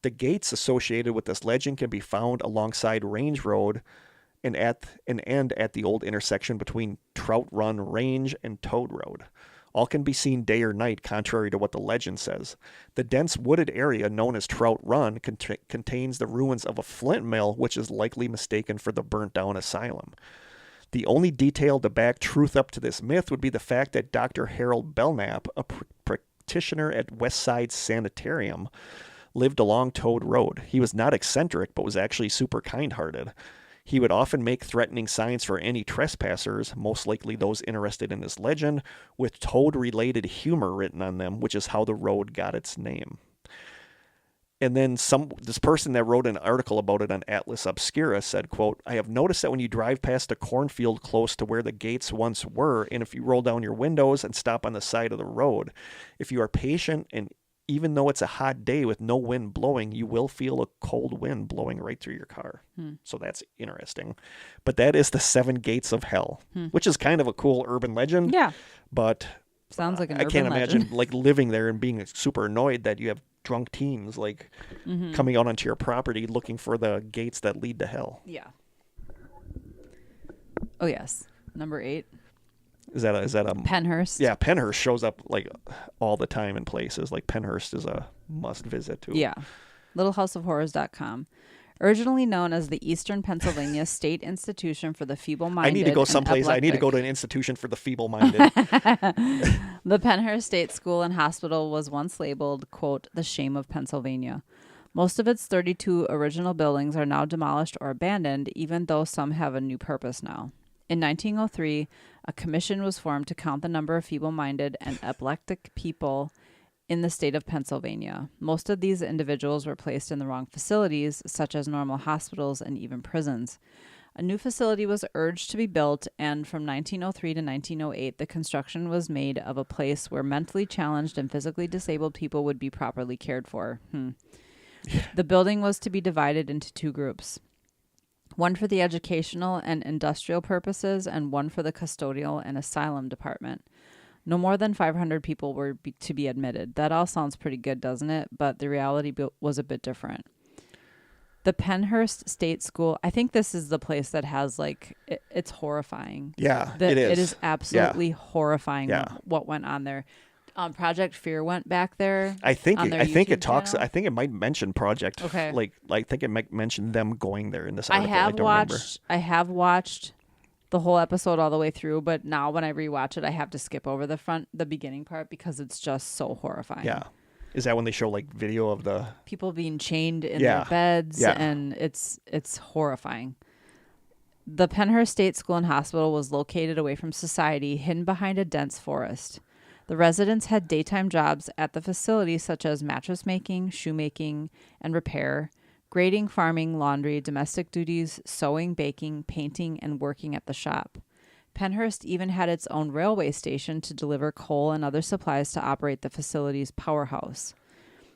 S3: The gates associated with this legend can be found alongside Range Road and at the old intersection between Trout Run Range and Toad Road. All can be seen day or night, contrary to what the legend says. The dense wooded area known as Trout Run contains the ruins of a flint mill, which is likely mistaken for the burnt-down asylum. The only detail to back truth up to this myth would be the fact that Dr. Harold Belknap, a practitioner at Westside Sanitarium, lived along Toad Road. He was not eccentric, but was actually super kind-hearted. He would often make threatening signs for any trespassers, most likely those interested in this legend, with toad-related humor written on them, which is how the road got its name. And then this person that wrote an article about it on Atlas Obscura said, quote, "I have noticed that when you drive past a cornfield close to where the gates once were, and if you roll down your windows and stop on the side of the road, if you are patient and even though it's a hot day with no wind blowing, you will feel a cold wind blowing right through your car." So that's interesting. But that is the 7 Gates of Hell, which is kind of a cool urban legend.
S2: Yeah.
S3: But
S2: Sounds like an
S3: I
S2: urban
S3: can't
S2: legend.
S3: imagine like living there and being super annoyed that you have drunk teens like coming out onto your property looking for the gates that lead to hell.
S2: Yeah. Oh, yes. Number 8.
S3: Is that a
S2: Penhurst.
S3: Yeah, Penhurst shows up like all the time in places. Like Penhurst is a must visit too.
S2: Yeah. LittleHouseOfHorrors.com. Originally known as the Eastern Pennsylvania State Institution for the Feeble-Minded.
S3: I need to go
S2: and
S3: someplace. I need to
S2: Epileptic.
S3: go to an institution for the feeble-minded.
S2: The Penhurst State School and Hospital was once labeled, quote, the shame of Pennsylvania. Most of its 32 original buildings are now demolished or abandoned, even though some have a new purpose now. In 1903, a commission was formed to count the number of feeble-minded and epileptic people in the state of Pennsylvania. Most of these individuals were placed in the wrong facilities, such as normal hospitals and even prisons. A new facility was urged to be built, and from 1903 to 1908, the construction was made of a place where mentally challenged and physically disabled people would be properly cared for. The building was to be divided into 2 groups. one for the educational and industrial purposes, and one for the custodial and asylum department. No more than 500 people were to be admitted. That all sounds pretty good, doesn't it? But the reality was a bit different. The Penhurst State School, I think this is the place that has, like, it's horrifying.
S3: Yeah, it is.
S2: It is absolutely horrifying
S3: Yeah.
S2: what went on there. Project Fear went back there.
S3: I think
S2: on their
S3: it
S2: YouTube
S3: talks.
S2: channel.
S3: I think it might mention Project.
S2: Okay.
S3: Like I think it might mention them going there in this
S2: I
S3: article.
S2: have
S3: don't
S2: watched.
S3: remember.
S2: I have watched the whole episode all the way through, but now when I rewatch it, I have to skip over the beginning part because it's just so horrifying.
S3: Yeah. Is that when they show like video of the
S2: People being chained in
S3: Yeah.
S2: their beds,
S3: Yeah.
S2: and it's horrifying. The Penhurst State School and Hospital was located away from society, hidden behind a dense forest. The residents had daytime jobs at the facility such as mattress making, shoemaking, and repair, grading, farming, laundry, domestic duties, sewing, baking, painting, and working at the shop. Penhurst even had its own railway station to deliver coal and other supplies to operate the facility's powerhouse.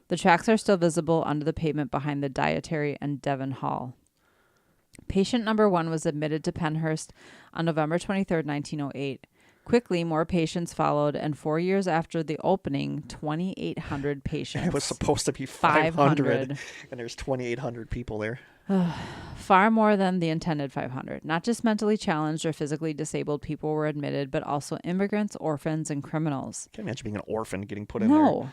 S2: The tracks are still visible under the pavement behind the Dietary and Devon Hall. Patient number 1 was admitted to Penhurst on November 23, 1908. Quickly, more patients followed, and 4 years after the opening, 2,800 patients.
S3: It was supposed to be 500, and there's 2,800 people there.
S2: Far more than the intended 500. Not just mentally challenged or physically disabled people were admitted, but also immigrants, orphans, and criminals.
S3: Can't imagine being an orphan getting put in there.
S2: No.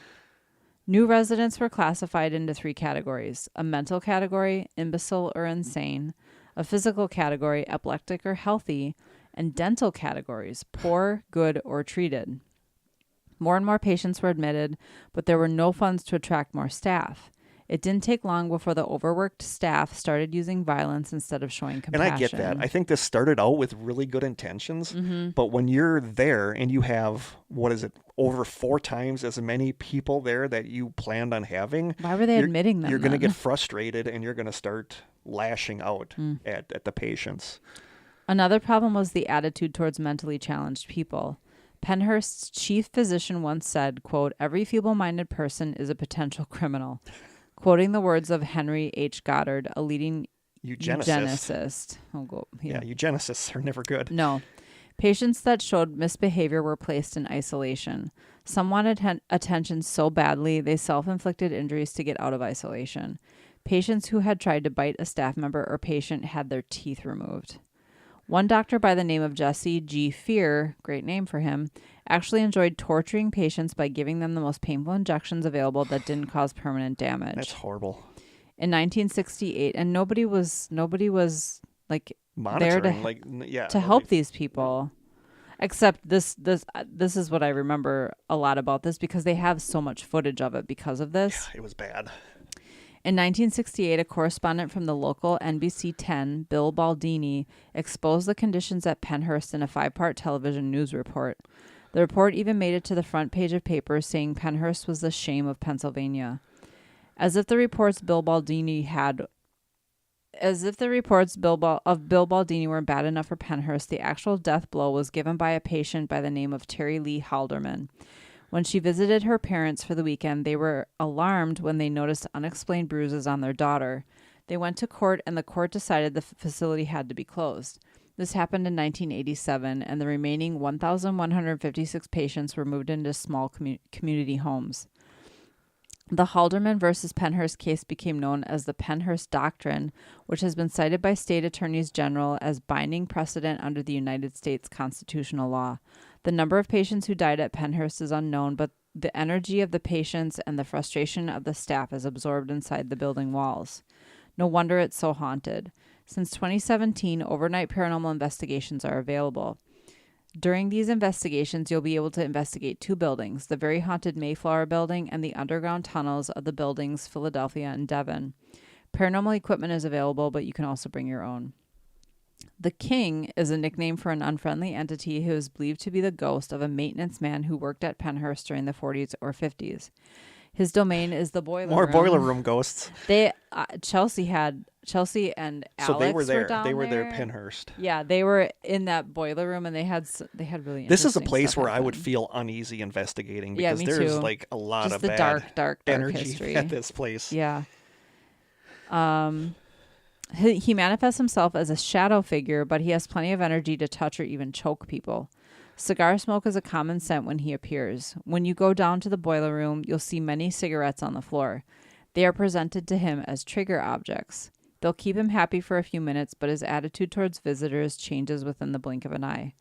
S2: New residents were classified into 3 categories: a mental category, imbecile or insane; a physical category, epileptic or healthy; and dental categories, poor, good, or treated. More and more patients were admitted, but there were no funds to attract more staff. It didn't take long before the overworked staff started using violence instead of showing compassion.
S3: And I get that. I think this started out with really good intentions,
S2: Mm-hmm.
S3: but when you're there and you have, over 4 times as many people there that you planned on having,
S2: Why were they admitting them
S3: You're going to
S2: then?
S3: get frustrated and you're going to start lashing out at the patients.
S2: Another problem was the attitude towards mentally challenged people. Penhurst's chief physician once said, quote, "Every feeble-minded person is a potential criminal," quoting the words of Henry H. Goddard, a leading eugenicist.
S3: Yeah, eugenicists are never good.
S2: No. Patients that showed misbehavior were placed in isolation. Some wanted attention so badly they self-inflicted injuries to get out of isolation. Patients who had tried to bite a staff member or patient had their teeth removed. One doctor by the name of Jesse G. Fear, great name for him, actually enjoyed torturing patients by giving them the most painful injections available that didn't cause permanent damage.
S3: That's horrible.
S2: In 1968, and nobody was like
S3: Monitoring,
S2: there to help these people. Except this is what I remember a lot about this, because they have so much footage of it because of this.
S3: Yeah, it was bad.
S2: In 1968, a correspondent from the local NBC 10, Bill Baldini, exposed the conditions at Penhurst in a 5-part television news report. The report even made it to the front page of papers, saying Penhurst was the shame of Pennsylvania. As if the reports of Bill Baldini weren't bad enough for Penhurst, the actual death blow was given by a patient by the name of Terry Lee Halderman. When she visited her parents for the weekend, they were alarmed when they noticed unexplained bruises on their daughter. They went to court, and the court decided the facility had to be closed. This happened in 1987, and the remaining 1,156 patients were moved into small community homes. The Halderman versus Penhurst case became known as the Penhurst Doctrine, which has been cited by state attorneys general as binding precedent under the United States constitutional law. The number of patients who died at Penhurst is unknown, but the energy of the patients and the frustration of the staff is absorbed inside the building walls. No wonder it's so haunted. Since 2017, overnight paranormal investigations are available. During these investigations, you'll be able to investigate 2 buildings, the very haunted Mayflower building and the underground tunnels of the buildings Philadelphia and Devon. Paranormal equipment is available, but you can also bring your own. The King is a nickname for an unfriendly entity who is believed to be the ghost of a maintenance man who worked at Penhurst during the 40s or 50s. His domain is the boiler room.
S3: More boiler room ghosts.
S2: Chelsea and Alex
S3: So they were there.
S2: down
S3: They were there,
S2: there.
S3: Penhurst.
S2: Yeah, they were in that boiler room, and they had really.
S3: This is a
S2: interesting
S3: place
S2: stuff
S3: where I would
S2: happen.
S3: feel uneasy investigating
S2: Yeah,
S3: because
S2: me
S3: there's
S2: too.
S3: like a lot
S2: Just
S3: of
S2: the
S3: bad
S2: dark
S3: energy
S2: history
S3: at this place.
S2: Yeah. He manifests himself as a shadow figure, but he has plenty of energy to touch or even choke people. Cigar smoke is a common scent when he appears. When you go down to the boiler room, you'll see many cigarettes on the floor. They are presented to him as trigger objects. They'll keep him happy for a few minutes, but his attitude towards visitors changes within the blink of an eye.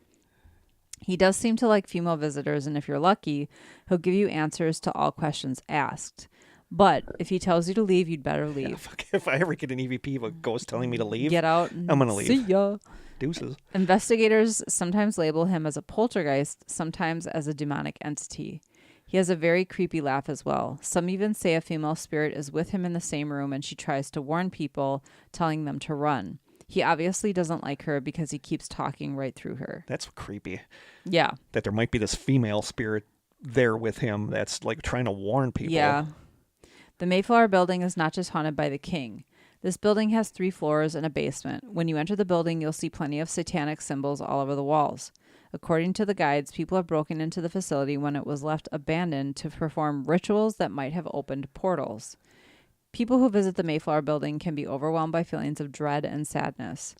S2: He does seem to like female visitors, and if you're lucky, he'll give you answers to all questions asked. But if he tells you to leave, you'd better leave.
S3: Yeah, fuck, if I ever get an EVP of a ghost telling me to leave,
S2: Get out.
S3: I'm going to leave.
S2: See ya.
S3: Deuces.
S2: Investigators sometimes label him as a poltergeist, sometimes as a demonic entity. He has a very creepy laugh as well. Some even say a female spirit is with him in the same room and she tries to warn people, telling them to run. He obviously doesn't like her because he keeps talking right through her.
S3: That's creepy.
S2: Yeah.
S3: That there might be this female spirit there with him that's like trying to warn people.
S2: Yeah. The Mayflower building is not just haunted by the king. This building has 3 floors and a basement. When you enter the building, you'll see plenty of satanic symbols all over the walls. According to the guides, people have broken into the facility when it was left abandoned to perform rituals that might have opened portals. People who visit the Mayflower building can be overwhelmed by feelings of dread and sadness.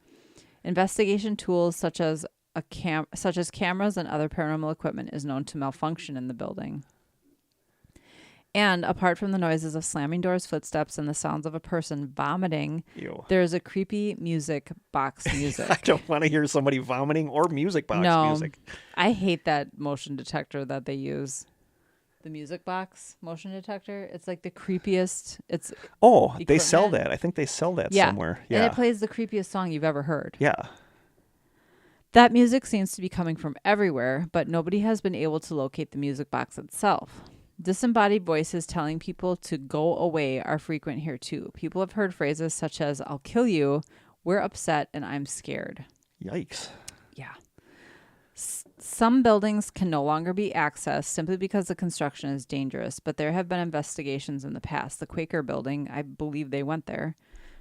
S2: Investigation tools such as cameras and other paranormal equipment is known to malfunction in the building. And apart from the noises of slamming doors, footsteps, and the sounds of a person vomiting,
S3: Ew.
S2: there is a creepy box music.
S3: I don't want to hear somebody vomiting or music box music.
S2: I hate that motion detector that they use. The music box motion detector. It's like the creepiest. It's
S3: they sell that. I think they sell that somewhere. Yeah.
S2: And it plays the creepiest song you've ever heard.
S3: Yeah.
S2: That music seems to be coming from everywhere, but nobody has been able to locate the music box itself. Disembodied voices telling people to go away are frequent here too. People have heard phrases such as, "I'll kill you," "We're upset," and "I'm scared."
S3: Yikes.
S2: Yeah. Some buildings can no longer be accessed simply because the construction is dangerous, but there have been investigations in the past. The Quaker building, I believe they went there,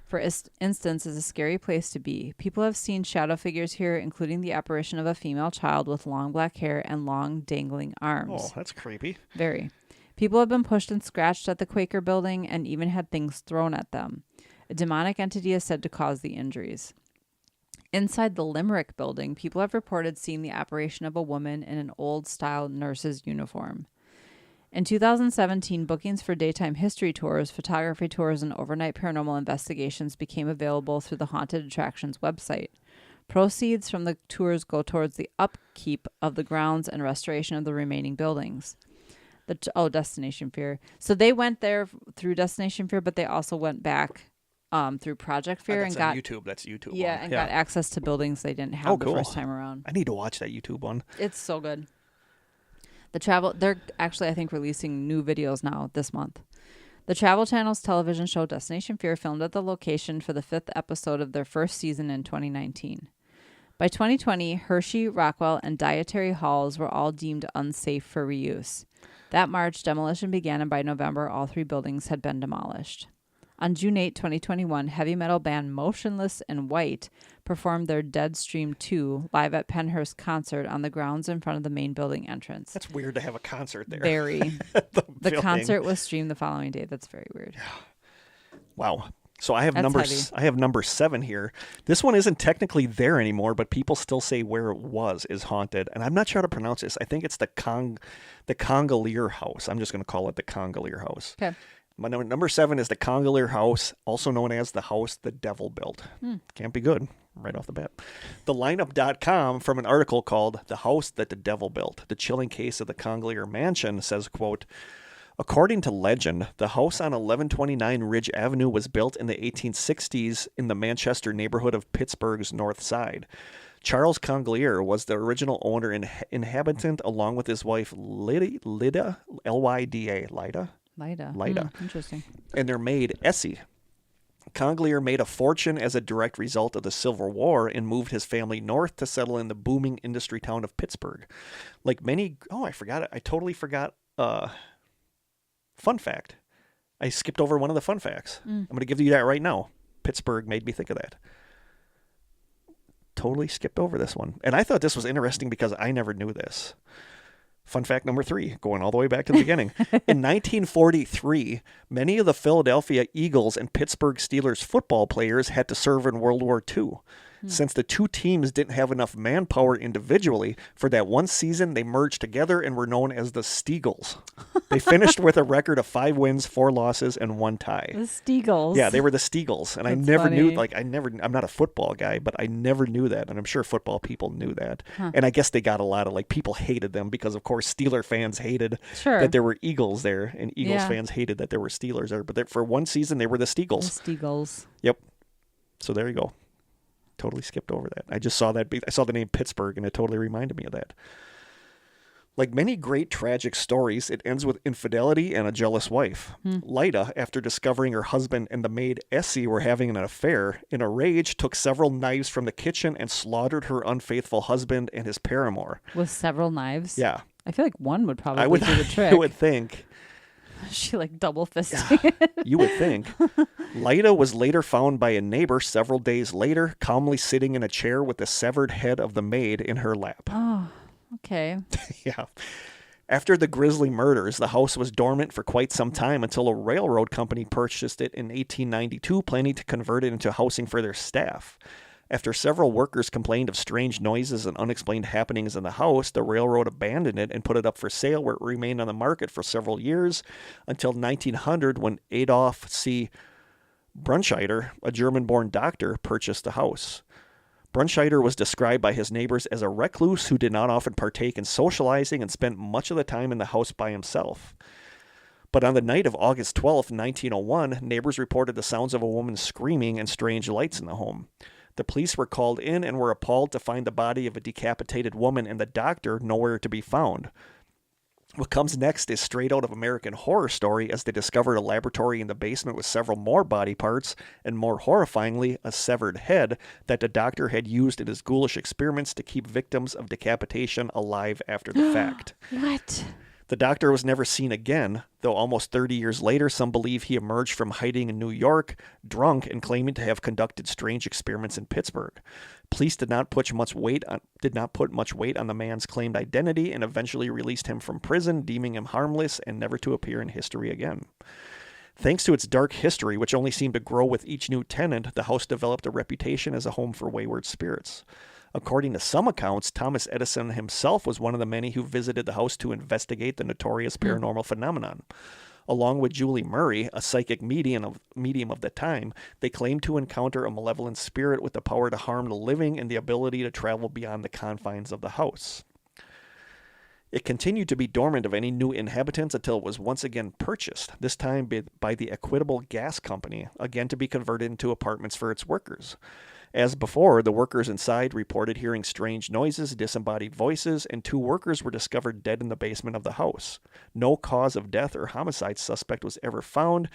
S2: for instance, is a scary place to be. People have seen shadow figures here, including the apparition of a female child with long black hair and long dangling arms.
S3: Oh, that's creepy.
S2: Very. People have been pushed and scratched at the Quaker building and even had things thrown at them. A demonic entity is said to cause the injuries. Inside the Limerick building, people have reported seeing the apparition of a woman in an old-style nurse's uniform. In 2017, bookings for daytime history tours, photography tours, and overnight paranormal investigations became available through the Haunted Attractions website. Proceeds from the tours go towards the upkeep of the grounds and restoration of the remaining buildings. Destination Fear. So they went there through Destination Fear, but they also went back through Project Fear
S3: and got YouTube. That's YouTube.
S2: Yeah, got access to buildings they didn't have the first time around.
S3: I need to watch that YouTube one.
S2: It's so good. They're actually, I think, releasing new videos now this month. The Travel Channel's television show Destination Fear filmed at the location for the 5th episode of their first season in 2019. By 2020, Hershey, Rockwell, and Dietary Halls were all deemed unsafe for reuse. That March, demolition began, and by November, all 3 buildings had been demolished. On June 8, 2021, heavy metal band Motionless in White performed their Deadstream 2 live at Pennhurst concert on the grounds in front of the main building entrance.
S3: That's weird to have a concert there.
S2: Very. The concert was streamed the following day. That's very weird.
S3: Wow. So I have
S2: That's
S3: number 7 here. This one isn't technically there anymore, but people still say where it was is haunted. And I'm not sure how to pronounce this. I think it's the Congolier House. I'm just going to call it the Congolier House.
S2: Okay.
S3: My number 7 is the Congolier House, also known as the house the devil built. Can't be good right off the bat. TheLineup.com, from an article called "The House That the Devil Built: The Chilling Case of the Congolier Mansion," says, quote, "According to legend, the house on 1129 Ridge Avenue was built in the 1860s in the Manchester neighborhood of Pittsburgh's North Side. Charles Congolier was the original owner and inhabitant, along with his wife Lyda, L-Y-D-A, Lyda.
S2: Interesting.
S3: And their maid, Essie. Congolier made a fortune as a direct result of the Civil War and moved his family north to settle in the booming industry town of Pittsburgh. Like many... Oh, I forgot it. I totally forgot... Fun fact. I skipped over one of the fun facts. I'm going to give you that right now. Pittsburgh made me think of that. Totally skipped over this one. And I thought this was interesting because I never knew this. Fun fact number 3, going all the way back to the beginning. In 1943, many of the Philadelphia Eagles and Pittsburgh Steelers football players had to serve in World War II. Since the two teams didn't have enough manpower individually, for that one season, they merged together and were known as the Steagles. They finished with a record of 5 wins, 4 losses, and 1 tie.
S2: The Steagles.
S3: Yeah, they were the Steagles. And I
S2: That's
S3: never knew,
S2: funny.
S3: I'm not a football guy, but I never knew that. And I'm sure football people knew that. And I guess they got a lot of, people hated them because, of course, Steeler fans hated that there were Eagles there, and Eagles fans hated that there were Steelers there. But for one season, they were the Steagles.
S2: The Steagles.
S3: Yep. So there you go. Totally skipped over that. I just saw that. I saw the name Pittsburgh, and it totally reminded me of that. Like many great tragic stories, it ends with infidelity and a jealous wife. Lyda, after discovering her husband and the maid Essie were having an affair, in a rage took several knives from the kitchen and slaughtered her unfaithful husband and his paramour.
S2: With several knives?
S3: Yeah.
S2: I feel like one would probably do the trick.
S3: I would think.
S2: She double fisting.
S3: You would think. Lyda was later found by a neighbor several days later, calmly sitting in a chair with the severed head of the maid in her lap.
S2: Oh, okay.
S3: Yeah. After the grisly murders, the house was dormant for quite some time until a railroad company purchased it in 1892, planning to convert it into housing for their staff. After several workers complained of strange noises and unexplained happenings in the house, the railroad abandoned it and put it up for sale, where it remained on the market for several years until 1900, when Adolf C. Brunscheider, a German-born doctor, purchased the house. Brunscheider was described by his neighbors as a recluse who did not often partake in socializing and spent much of the time in the house by himself. But on the night of August 12, 1901, neighbors reported the sounds of a woman screaming and strange lights in the home. The police were called in and were appalled to find the body of a decapitated woman and the doctor nowhere to be found. What comes next is straight out of American Horror Story, as they discovered a laboratory in the basement with several more body parts, and more horrifyingly, a severed head that the doctor had used in his ghoulish experiments to keep victims of decapitation alive after the fact.
S2: What?
S3: The doctor was never seen again, though almost 30 years later, some believe he emerged from hiding in New York, drunk and claiming to have conducted strange experiments in Pittsburgh. Police did not put much weight on the man's claimed identity, and eventually released him from prison, deeming him harmless and never to appear in history again. Thanks to its dark history, which only seemed to grow with each new tenant, the house developed a reputation as a home for wayward spirits. According to some accounts, Thomas Edison himself was one of the many who visited the house to investigate the notorious paranormal phenomenon. Along with Julie Murray, a psychic medium of the time, they claimed to encounter a malevolent spirit with the power to harm the living and the ability to travel beyond the confines of the house. It continued to be dormant of any new inhabitants until it was once again purchased, this time by the Equitable Gas Company, again to be converted into apartments for its workers. As before, the workers inside reported hearing strange noises, disembodied voices, and 2 workers were discovered dead in the basement of the house. No cause of death or homicide suspect was ever found,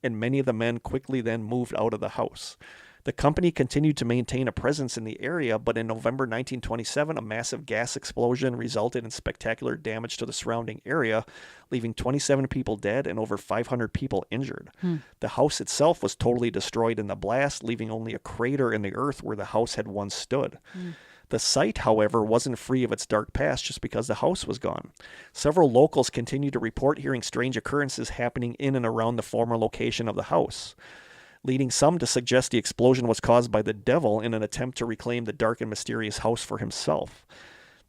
S3: and many of the men quickly then moved out of the house. The company continued to maintain a presence in the area, but in November 1927, a massive gas explosion resulted in spectacular damage to the surrounding area, leaving 27 people dead and over 500 people injured. The house itself was totally destroyed in the blast, leaving only a crater in the earth where the house had once stood. The site, however, wasn't free of its dark past just because the house was gone. Several locals continued to report hearing strange occurrences happening in and around the former location of the house, leading some to suggest the explosion was caused by the devil in an attempt to reclaim the dark and mysterious house for himself.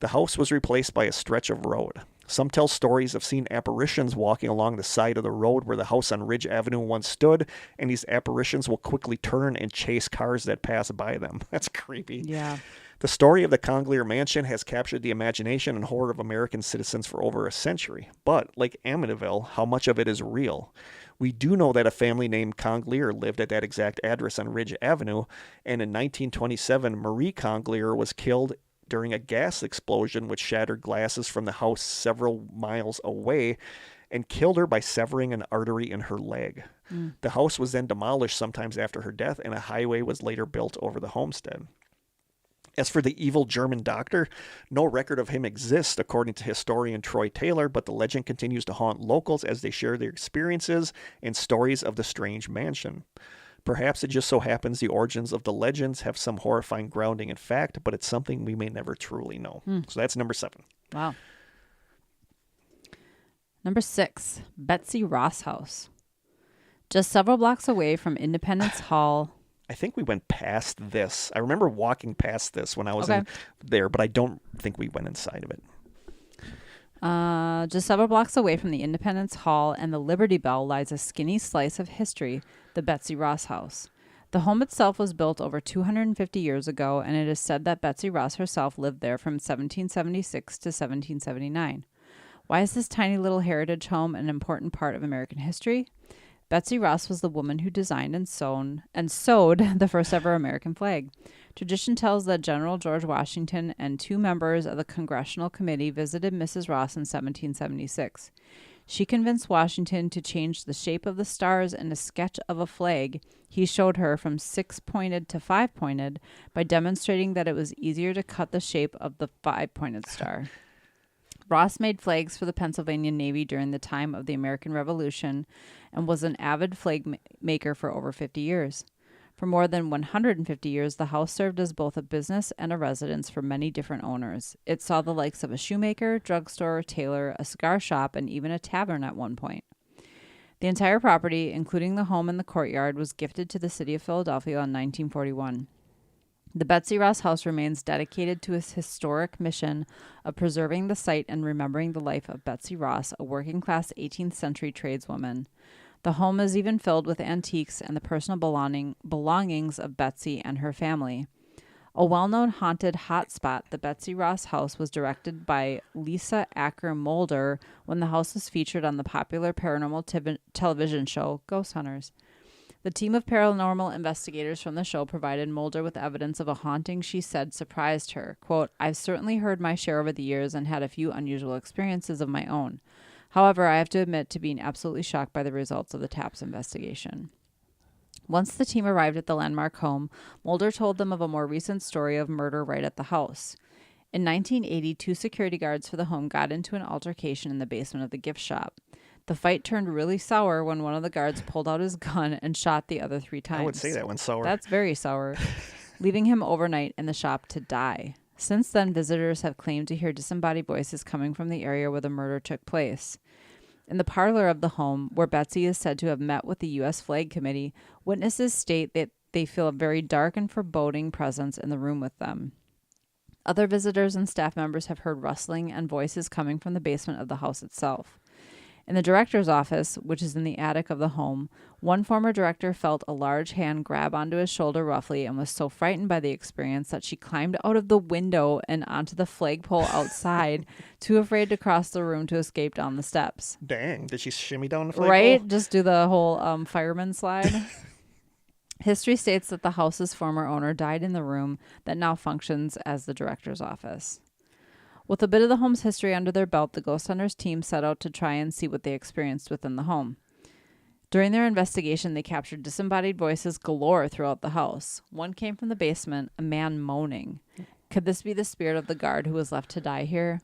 S3: The house was replaced by a stretch of road. Some tell stories of seeing apparitions walking along the side of the road where the house on Ridge Avenue once stood, and these apparitions will quickly turn and chase cars that pass by them. That's creepy.
S2: Yeah.
S3: The story of the Conglier Mansion has captured the imagination and horror of American citizens for over a century. But, like Amityville, how much of it is real? We do know that a family named Conglier lived at that exact address on Ridge Avenue, and in 1927, Marie Conglier was killed during a gas explosion which shattered glasses from the house several miles away and killed her by severing an artery in her leg. The house was then demolished sometimes after her death, and a highway was later built over the homestead. As for the evil German doctor, no record of him exists, according to historian Troy Taylor, but the legend continues to haunt locals as they share their experiences and stories of the strange mansion. Perhaps it just so happens the origins of the legends have some horrifying grounding in fact, but it's something we may never truly know. So that's number 7.
S2: Wow. Number 6, Betsy Ross House. Just several blocks away from Independence Hall.
S3: I think we went past this. I remember walking past this when I was
S2: Okay.
S3: in there, but I don't think we went inside of it.
S2: Just several blocks away from the Independence Hall and the Liberty Bell lies a skinny slice of history, the Betsy Ross House. The home itself was built over 250 years ago, and it is said that Betsy Ross herself lived there from 1776 to 1779. Why is this tiny little heritage home an important part of American history? Betsy Ross was the woman who designed and sewed the first ever American flag. Tradition tells that General George Washington and 2 members of the Congressional Committee visited Mrs. Ross in 1776. She convinced Washington to change the shape of the stars in a sketch of a flag he showed her from 6-pointed to 5-pointed by demonstrating that it was easier to cut the shape of the 5-pointed star. Ross made flags for the Pennsylvania Navy during the time of the American Revolution and was an avid flag maker for over 50 years. For more than 150 years, the house served as both a business and a residence for many different owners. It saw the likes of a shoemaker, drugstore, tailor, a cigar shop, and even a tavern at one point. The entire property, including the home and the courtyard, was gifted to the city of Philadelphia in 1941. The Betsy Ross House remains dedicated to its historic mission of preserving the site and remembering the life of Betsy Ross, a working-class 18th century tradeswoman. The home is even filled with antiques and the personal belongings of Betsy and her family. A well-known haunted hotspot, the Betsy Ross House was directed by Lisa Acker Mulder when the house was featured on the popular paranormal television show Ghost Hunters. The team of paranormal investigators from the show provided Mulder with evidence of a haunting she said surprised her. Quote, "I've certainly heard my share over the years and had a few unusual experiences of my own. However, I have to admit to being absolutely shocked by the results of the TAPS investigation." Once the team arrived at the landmark home, Mulder told them of a more recent story of murder right at the house. In 1980, 2 security guards for the home got into an altercation in the basement of the gift shop. The fight turned really sour when one of the guards pulled out his gun and shot the other 3 times.
S3: I would say that one's sour.
S2: That's very sour, leaving him overnight in the shop to die. Since then, visitors have claimed to hear disembodied voices coming from the area where the murder took place. In the parlor of the home, where Betsy is said to have met with the U.S. Flag Committee, witnesses state that they feel a very dark and foreboding presence in the room with them. Other visitors and staff members have heard rustling and voices coming from the basement of the house itself. In the director's office, which is in the attic of the home, one former director felt a large hand grab onto his shoulder roughly and was so frightened by the experience that she climbed out of the window and onto the flagpole outside, too afraid to cross the room to escape down the steps.
S3: Dang, did she shimmy down the flagpole?
S2: Right? Just do the whole fireman slide. History states that the house's former owner died in the room that now functions as the director's office. With a bit of the home's history under their belt, the Ghost Hunters team set out to try and see what they experienced within the home. During their investigation, they captured disembodied voices galore throughout the house. One came from the basement, a man moaning. Could this be the spirit of the guard who was left to die here?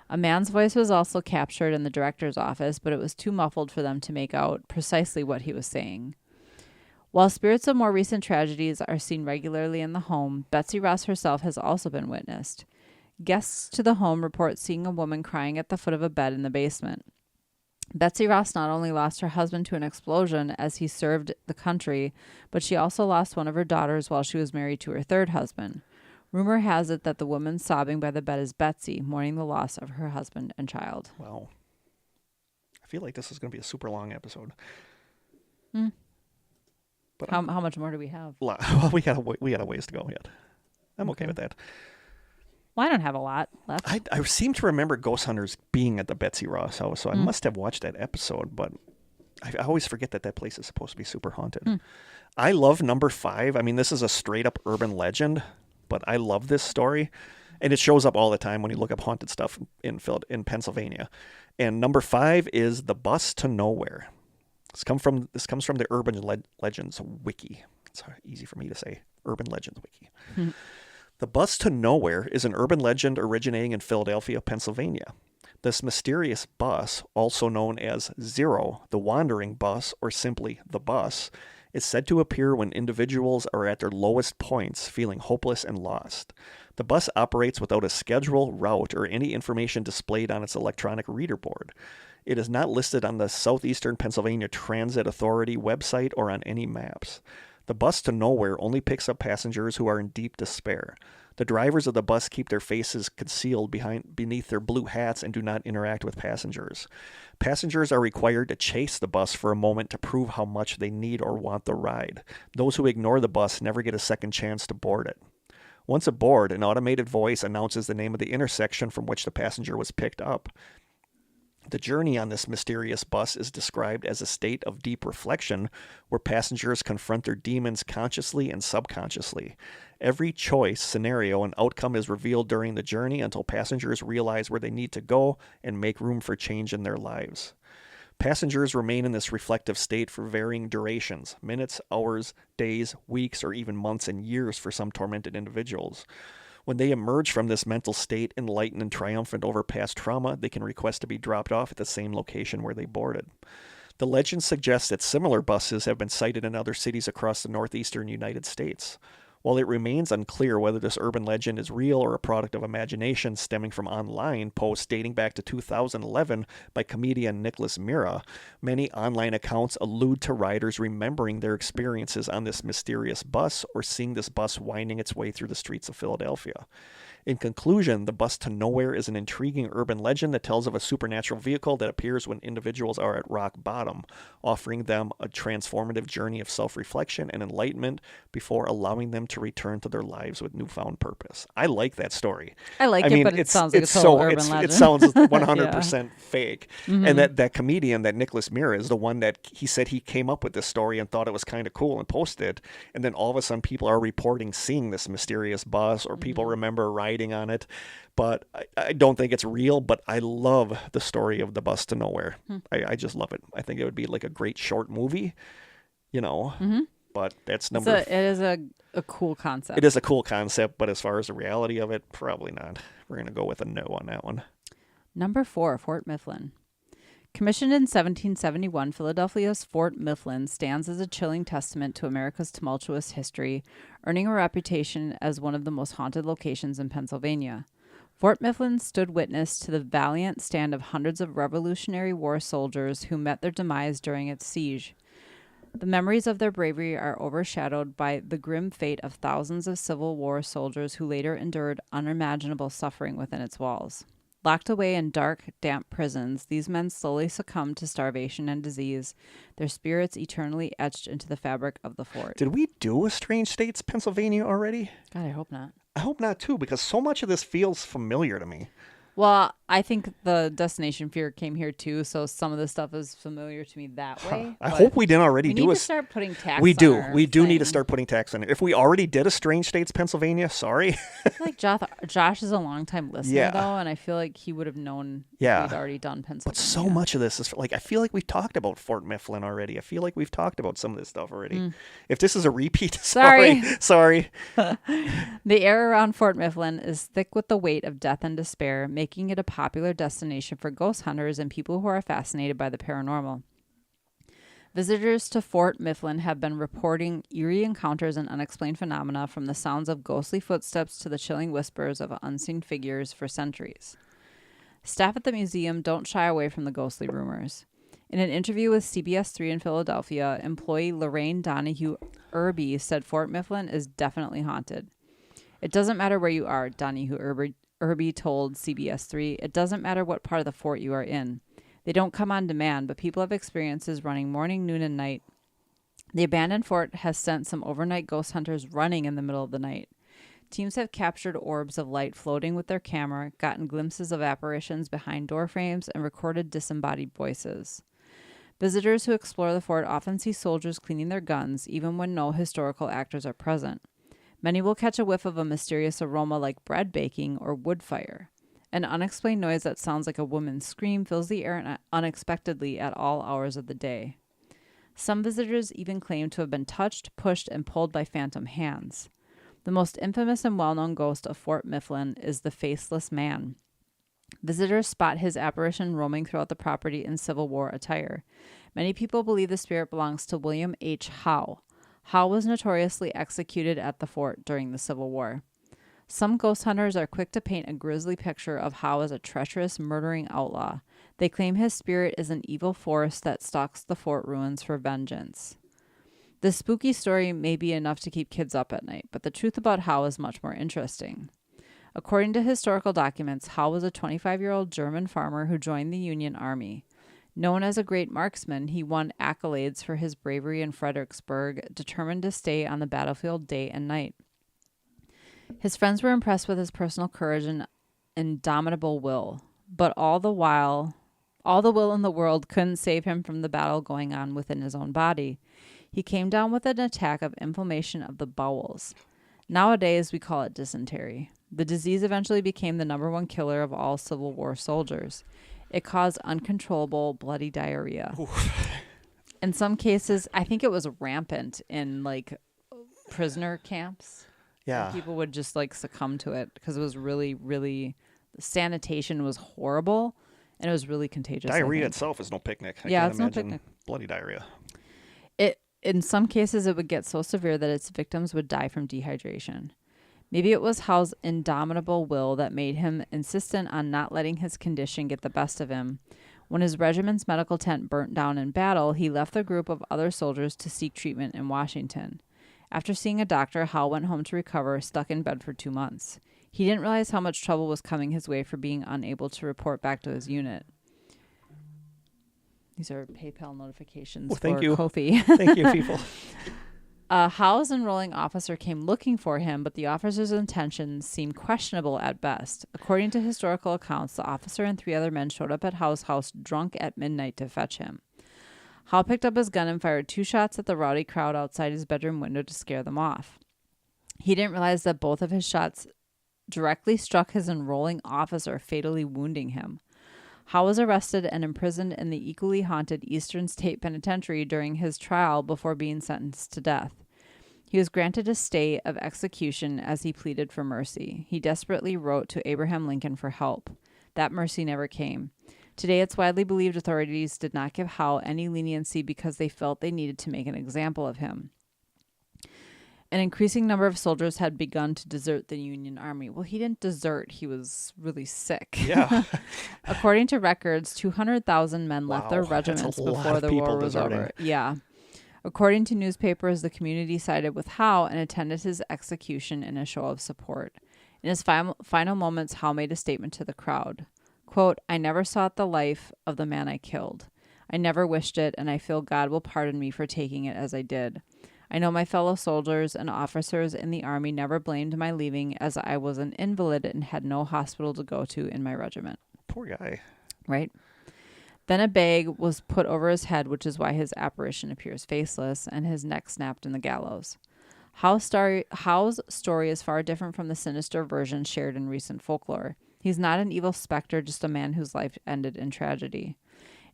S2: A man's voice was also captured in the director's office, but it was too muffled for them to make out precisely what he was saying. While spirits of more recent tragedies are seen regularly in the home, Betsy Ross herself has also been witnessed. Guests to the home report seeing a woman crying at the foot of a bed in the basement. Betsy Ross not only lost her husband to an explosion as he served the country, but she also lost one of her daughters while she was married to her 3rd husband. Rumor has it that the woman sobbing by the bed is Betsy, mourning the loss of her husband and child.
S3: Wow. I feel like this is going to be a super long episode. But
S2: How much more do we have?
S3: well, we got a ways to go yet. I'm okay with that.
S2: Well, I don't have a lot left.
S3: I seem to remember Ghost Hunters being at the Betsy Ross house, so I must have watched that episode, but I always forget that place is supposed to be super haunted. I love number 5. I mean, this is a straight up urban legend, but I love this story, and it shows up all the time when you look up haunted stuff in Pennsylvania. And number 5 is the Bus to Nowhere. This comes from the Urban Legends Wiki. It's easy for me to say. Urban Legends Wiki. The Bus to Nowhere is an urban legend originating in Philadelphia, Pennsylvania. This mysterious bus, also known as Zero, the Wandering Bus, or simply the bus, is said to appear when individuals are at their lowest points, feeling hopeless and lost. The bus operates without a schedule, route, or any information displayed on its electronic reader board. It is not listed on the Southeastern Pennsylvania Transit Authority website or on any maps. The bus to nowhere only picks up passengers who are in deep despair. The drivers of the bus keep their faces concealed beneath their blue hats and do not interact with passengers. Passengers are required to chase the bus for a moment to prove how much they need or want the ride. Those who ignore the bus never get a second chance to board it. Once aboard, an automated voice announces the name of the intersection from which the passenger was picked up. The journey on this mysterious bus is described as a state of deep reflection where passengers confront their demons consciously and subconsciously. Every choice, scenario, and outcome is revealed during the journey until passengers realize where they need to go and make room for change in their lives. Passengers remain in this reflective state for varying durations, minutes, hours, days, weeks, or even months and years for some tormented individuals. When they emerge from this mental state, enlightened and triumphant over past trauma, they can request to be dropped off at the same location where they boarded. The legend suggests that similar buses have been sighted in other cities across the northeastern United States. While it remains unclear whether this urban legend is real or a product of imagination stemming from online posts dating back to 2011 by comedian Nicholas Mira, many online accounts allude to riders remembering their experiences on this mysterious bus or seeing this bus winding its way through the streets of Philadelphia. In conclusion, the bus to nowhere is an intriguing urban legend that tells of a supernatural vehicle that appears when individuals are at rock bottom, offering them a transformative journey of self-reflection and enlightenment before allowing them to return to their lives with newfound purpose. I like that story.
S2: I like it,
S3: mean,
S2: but it sounds like a total urban legend.
S3: It sounds 100% fake.
S2: Mm-hmm.
S3: And that comedian, that Nicholas Mira, is the one that he said he came up with this story and thought it was kind of cool and posted it. And then all of a sudden people are reporting seeing this mysterious bus or people remember riding on it. But I don't think it's real, but I love the story of the bus to nowhere. I just love it. I think it would be like a great short movie, but that's number...
S2: It is a cool concept.
S3: It is a cool concept, but as far as the reality of it, probably not. We're going to go with a no on that one.
S2: Number 4, Fort Mifflin. Commissioned in 1771, Philadelphia's Fort Mifflin stands as a chilling testament to America's tumultuous history, earning a reputation as one of the most haunted locations in Pennsylvania. Fort Mifflin stood witness to the valiant stand of hundreds of Revolutionary War soldiers who met their demise during its siege. The memories of their bravery are overshadowed by the grim fate of thousands of Civil War soldiers who later endured unimaginable suffering within its walls. Locked away in dark, damp prisons, these men slowly succumbed to starvation and disease, their spirits eternally etched into the fabric of the fort.
S3: Did we do a Strange States, Pennsylvania already?
S2: God, I hope not.
S3: I hope not, too, because so much of this feels familiar to me.
S2: Well, I think the Destination Fear came here too, so some of this stuff is familiar to me that way.
S3: I hope we didn't already
S2: we
S3: do
S2: need
S3: a...
S2: to start putting tax
S3: We do.
S2: on our
S3: We do need to
S2: thing.
S3: start putting tax on it. If we already did a Strange States, Pennsylvania, sorry.
S2: I feel like Josh is a long-time listener,
S3: Yeah.
S2: though, and I feel like he would have known
S3: Yeah.
S2: we'd already done Pennsylvania.
S3: But so much of this is like, I feel like we've talked about Fort Mifflin already. I feel like we've talked about some of this stuff already. If this is a repeat, sorry.
S2: The air around Fort Mifflin is thick with the weight of death and despair, making it a popular destination for ghost hunters and people who are fascinated by the paranormal. Visitors to Fort Mifflin have been reporting eerie encounters and unexplained phenomena, from the sounds of ghostly footsteps to the chilling whispers of unseen figures, for centuries. Staff at the museum don't shy away from the ghostly rumors. In an interview with CBS 3 in Philadelphia, employee Lorraine Donahue Irby said Fort Mifflin is definitely haunted. "It doesn't matter where you are," Donahue Irby told CBS 3. "It doesn't matter what part of the fort you are in. They don't come on demand, but people have experiences running morning, noon, and night. The abandoned fort has sent some overnight ghost hunters running in the middle of the night. Teams have captured orbs of light floating with their camera, gotten glimpses of apparitions behind door frames, and recorded disembodied voices. Visitors who explore the fort often see soldiers cleaning their guns, even when no historical actors are present. Many will catch a whiff of a mysterious aroma like bread baking or wood fire. An unexplained noise that sounds like a woman's scream fills the air unexpectedly at all hours of the day. Some visitors even claim to have been touched, pushed, and pulled by phantom hands. The most infamous and well-known ghost of Fort Mifflin is the Faceless Man. Visitors spot his apparition roaming throughout the property in Civil War attire. Many people believe the spirit belongs to William H. Howe. Howe was notoriously executed at the fort during the Civil War. Some ghost hunters are quick to paint a grisly picture of Howe as a treacherous, murdering outlaw. They claim his spirit is an evil force that stalks the fort ruins for vengeance. This spooky story may be enough to keep kids up at night, but the truth about Howe is much more interesting. According to historical documents, Howe was a 25-year-old German farmer who joined the Union Army. Known as a great marksman, he won accolades for his bravery in Fredericksburg, determined to stay on the battlefield day and night. His friends were impressed with his personal courage and indomitable will, but all the will in the world couldn't save him from the battle going on within his own body. He came down with an attack of inflammation of the bowels. Nowadays, we call it dysentery. The disease eventually became the number one killer of all Civil War soldiers. It caused uncontrollable bloody diarrhea.
S3: Oof.
S2: In some cases, I think it was rampant in like prisoner camps.
S3: Yeah.
S2: People would just like succumb to it because it was really, really, the sanitation was horrible and it was really contagious.
S3: Diarrhea itself is no picnic. I
S2: Yeah,
S3: can't
S2: it's no
S3: imagine
S2: picnic.
S3: bloody diarrhea.
S2: In some cases, it would get so severe that its victims would die from dehydration. Maybe it was Howe's indomitable will that made him insistent on not letting his condition get the best of him. When his regiment's medical tent burnt down in battle, he left the group of other soldiers to seek treatment in Washington. After seeing a doctor, Howe went home to recover, stuck in bed for 2 months. He didn't realize how much trouble was coming his way for being unable to report back to his unit. These are PayPal notifications
S3: Well, thank
S2: for
S3: you.
S2: Kofi.
S3: Thank you, people.
S2: Howe's enrolling officer came looking for him, but the officer's intentions seemed questionable at best. According to historical accounts, the officer and 3 other men showed up at Howe's house drunk at midnight to fetch him. Howe picked up his gun and fired 2 shots at the rowdy crowd outside his bedroom window to scare them off. He didn't realize that both of his shots directly struck his enrolling officer, fatally wounding him. Howe was arrested and imprisoned in the equally haunted Eastern State Penitentiary during his trial before being sentenced to death. He was granted a stay of execution as he pleaded for mercy. He desperately wrote to Abraham Lincoln for help. That mercy never came. Today, it's widely believed authorities did not give Howe any leniency because they felt they needed to make an example of him. An increasing number of soldiers had begun to desert the Union Army. Well, he didn't desert. He was really sick.
S3: Yeah.
S2: According to records, 200,000 men left their
S3: Wow,
S2: regiments
S3: that's a lot
S2: before
S3: of
S2: the
S3: people
S2: war was
S3: deserting.
S2: over. Yeah. According to newspapers, the community sided with Howe and attended his execution in a show of support. In his final moments, Howe made a statement to the crowd. Quote, "I never sought the life of the man I killed. I never wished it, and I feel God will pardon me for taking it as I did. I know my fellow soldiers and officers in the Army never blamed my leaving, as I was an invalid and had no hospital to go to in my regiment."
S3: Poor guy.
S2: Right? Then a bag was put over his head, which is why his apparition appears faceless, and his neck snapped in the gallows. Howe's story is far different from the sinister version shared in recent folklore. He's not an evil specter, just a man whose life ended in tragedy.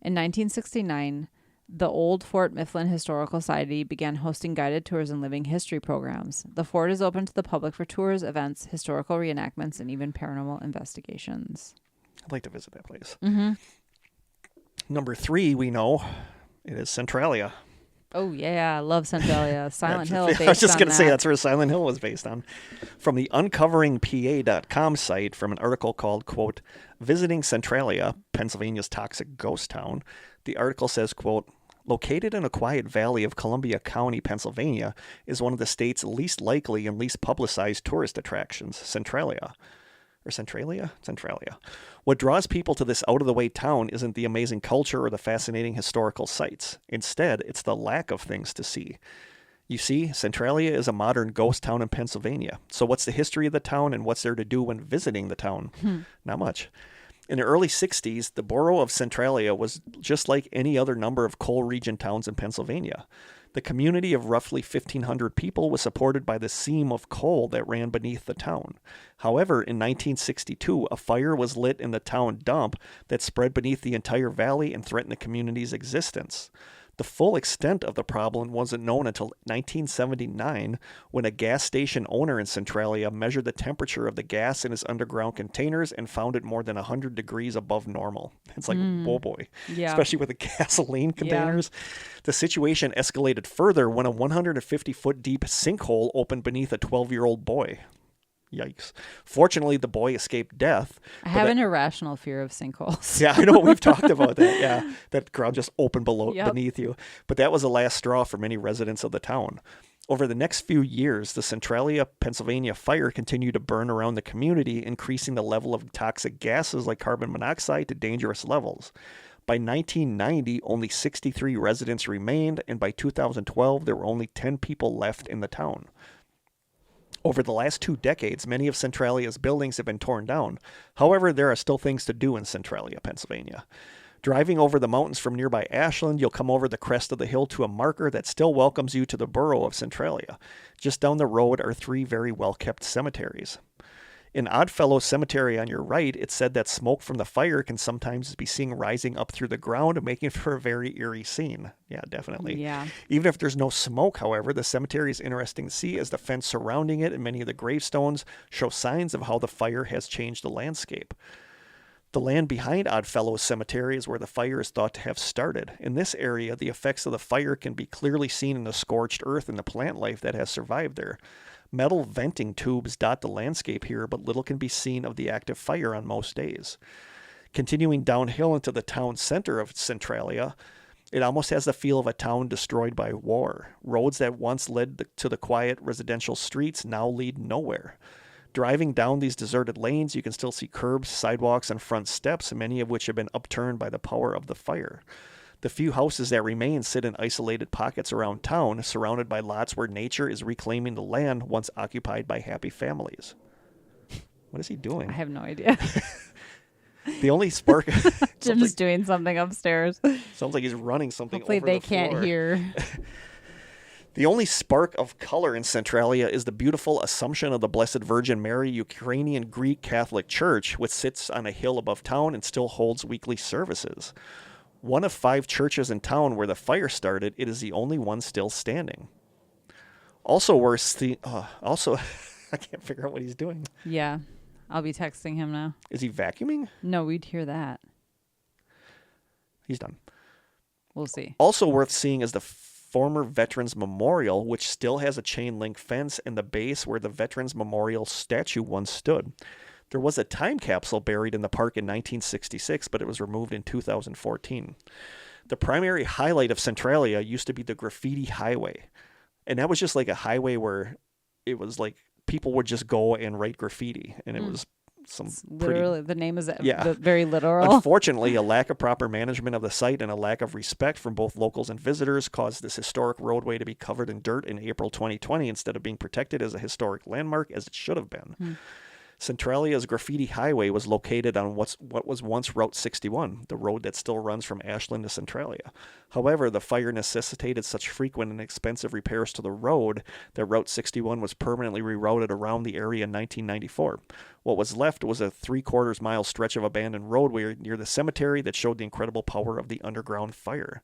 S2: In 1969, the old Fort Mifflin Historical Society began hosting guided tours and living history programs. The fort is open to the public for tours, events, historical reenactments, and even paranormal investigations.
S3: I'd like to visit that place.
S2: Mm-hmm.
S3: Number 3, we know it is Centralia.
S2: Oh, yeah. I love Centralia. Silent Hill.
S3: I was just going to say that's where Silent Hill was based on. From the uncoveringpa.com site, from an article called, quote, "Visiting Centralia, Pennsylvania's Toxic Ghost Town," the article says, quote, "Located in a quiet valley of Columbia County, Pennsylvania, is one of the state's least likely and least publicized tourist attractions, Centralia. What draws people to this out-of-the-way town isn't the amazing culture or the fascinating historical sites. Instead, it's the lack of things to see. You see, Centralia is a modern ghost town in Pennsylvania. So what's the history of the town and what's there to do when visiting the town? Not much. In the early 60s, the borough of Centralia was just like any other number of coal region towns in Pennsylvania. The community of roughly 1,500 people was supported by the seam of coal that ran beneath the town. However, in 1962, a fire was lit in the town dump that spread beneath the entire valley and threatened the community's existence. The full extent of the problem wasn't known until 1979, when a gas station owner in Centralia measured the temperature of the gas in his underground containers and found it more than 100 degrees above normal. It's like, whoa boy,
S2: Yeah.
S3: especially with the gasoline containers. The situation escalated further when a 150-foot deep sinkhole opened beneath a 12-year-old boy. Yikes. Fortunately, the boy escaped death.
S2: I have an irrational fear of sinkholes.
S3: Yeah, I know. We've talked about that. Yeah, that ground just opened
S2: Yep.
S3: beneath you. But that was the last straw for many residents of the town. Over the next few years, the Centralia, Pennsylvania fire continued to burn around the community, increasing the level of toxic gases like carbon monoxide to dangerous levels. By 1990, only 63 residents remained, and by 2012, there were only 10 people left in the town. Over the last 2 decades, many of Centralia's buildings have been torn down. However, there are still things to do in Centralia, Pennsylvania. Driving over the mountains from nearby Ashland, you'll come over the crest of the hill to a marker that still welcomes you to the borough of Centralia. Just down the road are 3 very well-kept cemeteries. In Oddfellow Cemetery on your right, it's said that smoke from the fire can sometimes be seen rising up through the ground, making for a very eerie scene. Yeah, definitely.
S2: Yeah.
S3: Even if there's no smoke, however, the cemetery is interesting to see as the fence surrounding it and many of the gravestones show signs of how the fire has changed the landscape. The land behind Oddfellow Cemetery is where the fire is thought to have started. In this area, the effects of the fire can be clearly seen in the scorched earth and the plant life that has survived there. Metal venting tubes dot the landscape here, but little can be seen of the active fire on most days. Continuing downhill into the town center of Centralia, it almost has the feel of a town destroyed by war. Roads that once led to the quiet residential streets now lead nowhere. Driving down these deserted lanes, you can still see curbs, sidewalks, and front steps, many of which have been upturned by the power of the fire. The few houses that remain sit in isolated pockets around town, surrounded by lots where nature is reclaiming the land once occupied by happy families. What is he doing?
S2: I have no idea.
S3: The only spark...
S2: Jim's doing something upstairs.
S3: Sounds like he's running something
S2: Hopefully
S3: over
S2: they
S3: the floor.
S2: can't hear.
S3: The only spark of color in Centralia is the beautiful Assumption of the Blessed Virgin Mary Ukrainian Greek Catholic Church, which sits on a hill above town and still holds weekly services. One of 5 churches in town where the fire started, it is the only one still standing. Also worse, I can't figure out what he's doing.
S2: Yeah. I'll be texting him now.
S3: Is he vacuuming?
S2: No, we'd hear that.
S3: He's done.
S2: We'll see.
S3: Also worth seeing is the former Veterans Memorial, which still has a chain link fence and the base where the Veterans Memorial statue once stood. There was a time capsule buried in the park in 1966, but it was removed in 2014. The primary highlight of Centralia used to be the Graffiti Highway. And that was just like a highway where it was like people would just go and write graffiti. And it was some
S2: Literally, the name is
S3: Yeah.
S2: very literal.
S3: Unfortunately, a lack of proper management of the site and a lack of respect from both locals and visitors caused this historic roadway to be covered in dirt in April 2020 instead of being protected as a historic landmark as it should have been. Centralia's Graffiti Highway was located on what was once Route 61, the road that still runs from Ashland to Centralia. However, the fire necessitated such frequent and expensive repairs to the road that Route 61 was permanently rerouted around the area in 1994. What was left was a 3/4 mile stretch of abandoned roadway near the cemetery that showed the incredible power of the underground fire.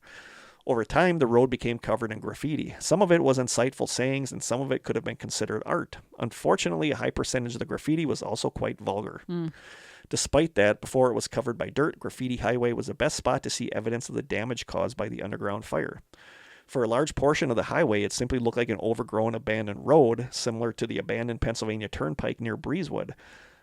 S3: Over time, the road became covered in graffiti. Some of it was insightful sayings, and some of it could have been considered art. Unfortunately, a high percentage of the graffiti was also quite vulgar. Despite that, before it was covered by dirt, Graffiti Highway was the best spot to see evidence of the damage caused by the underground fire. For a large portion of the highway, it simply looked like an overgrown abandoned road, similar to the abandoned Pennsylvania Turnpike near Breezewood.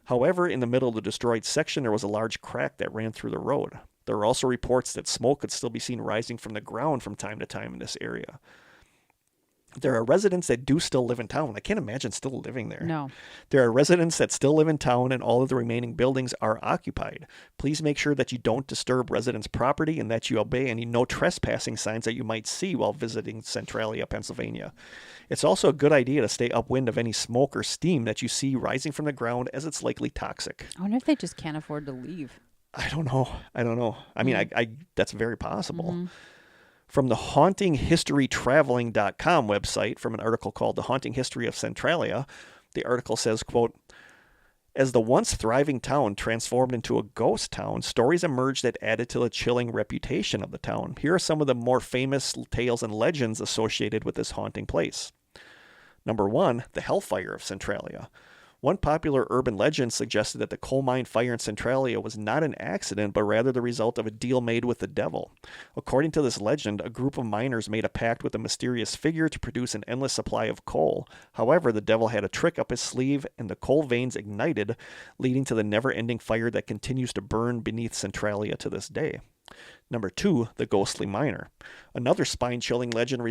S3: However, in the middle of the destroyed section, there was a large crack that ran through the road. There are also reports that smoke could still be seen rising from the ground from time to time in this area. There are residents that do still live in town. I can't imagine still living there.
S2: No.
S3: There are residents that still live in town, and all of the remaining buildings are occupied. Please make sure that you don't disturb residents' property and that you obey any no trespassing signs that you might see while visiting Centralia, Pennsylvania. It's also a good idea to stay upwind of any smoke or steam that you see rising from the ground, as it's likely toxic.
S2: I wonder if they just can't afford to leave.
S3: I don't know. I mean, I that's very possible. From the hauntinghistorytraveling.com website, from an article called The Haunting History of Centralia, the article says, quote, as the once thriving town transformed into a ghost town, stories emerged that added to the chilling reputation of the town. Here are some of the more famous tales and legends associated with this haunting place. Number 1, the Hellfire of Centralia. One popular urban legend suggested that the coal mine fire in Centralia was not an accident, but rather the result of a deal made with the devil. According to this legend, a group of miners made a pact with a mysterious figure to produce an endless supply of coal. However, the devil had a trick up his sleeve, and the coal veins ignited, leading to the never-ending fire that continues to burn beneath Centralia to this day. Number 2, the ghostly miner. Another spine-chilling legend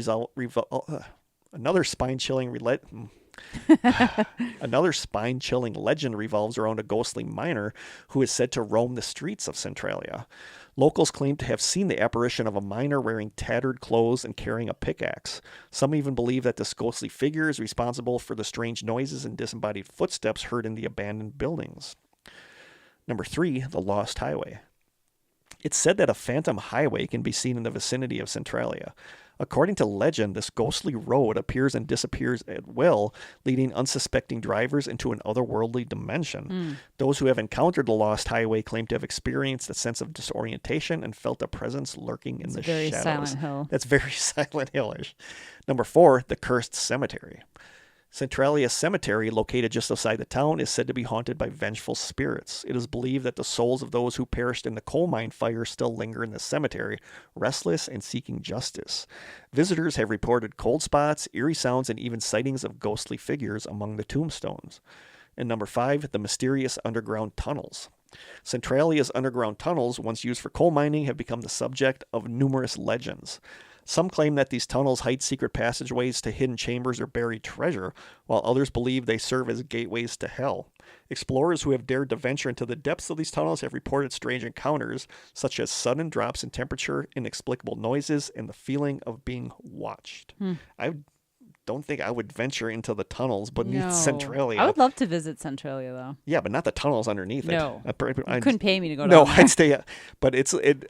S3: Another spine-chilling legend revolves around a ghostly miner who is said to roam the streets of Centralia. Locals claim to have seen the apparition of a miner wearing tattered clothes and carrying a pickaxe. Some even believe that this ghostly figure is responsible for the strange noises and disembodied footsteps heard in the abandoned buildings. Number 3, the Lost Highway. It's said that a phantom highway can be seen in the vicinity of Centralia. According to legend, this ghostly road appears and disappears at will, leading unsuspecting drivers into an otherworldly dimension. Those who have encountered the Lost Highway claim to have experienced a sense of disorientation and felt a presence lurking in the
S2: very
S3: shadows.
S2: Silent Hill.
S3: That's very Silent Hillish. Number 4, the Cursed Cemetery. Centralia Cemetery, located just outside the town, is said to be haunted by vengeful spirits. It is believed that the souls of those who perished in the coal mine fire still linger in the cemetery, restless and seeking justice. Visitors have reported cold spots, eerie sounds, and even sightings of ghostly figures among the tombstones. And number 5, the mysterious underground tunnels. Centralia's underground tunnels, once used for coal mining, have become the subject of numerous legends. Some claim that these tunnels hide secret passageways to hidden chambers or buried treasure, while others believe they serve as gateways to hell. Explorers who have dared to venture into the depths of these tunnels have reported strange encounters, such as sudden drops in temperature, inexplicable noises, and the feeling of being watched. I don't think I would venture into the tunnels beneath Centralia.
S2: I would love to visit Centralia, though.
S3: Yeah, but not the tunnels underneath
S2: No.
S3: it.
S2: You couldn't pay me to go down
S3: No,
S2: there.
S3: I'd stay. But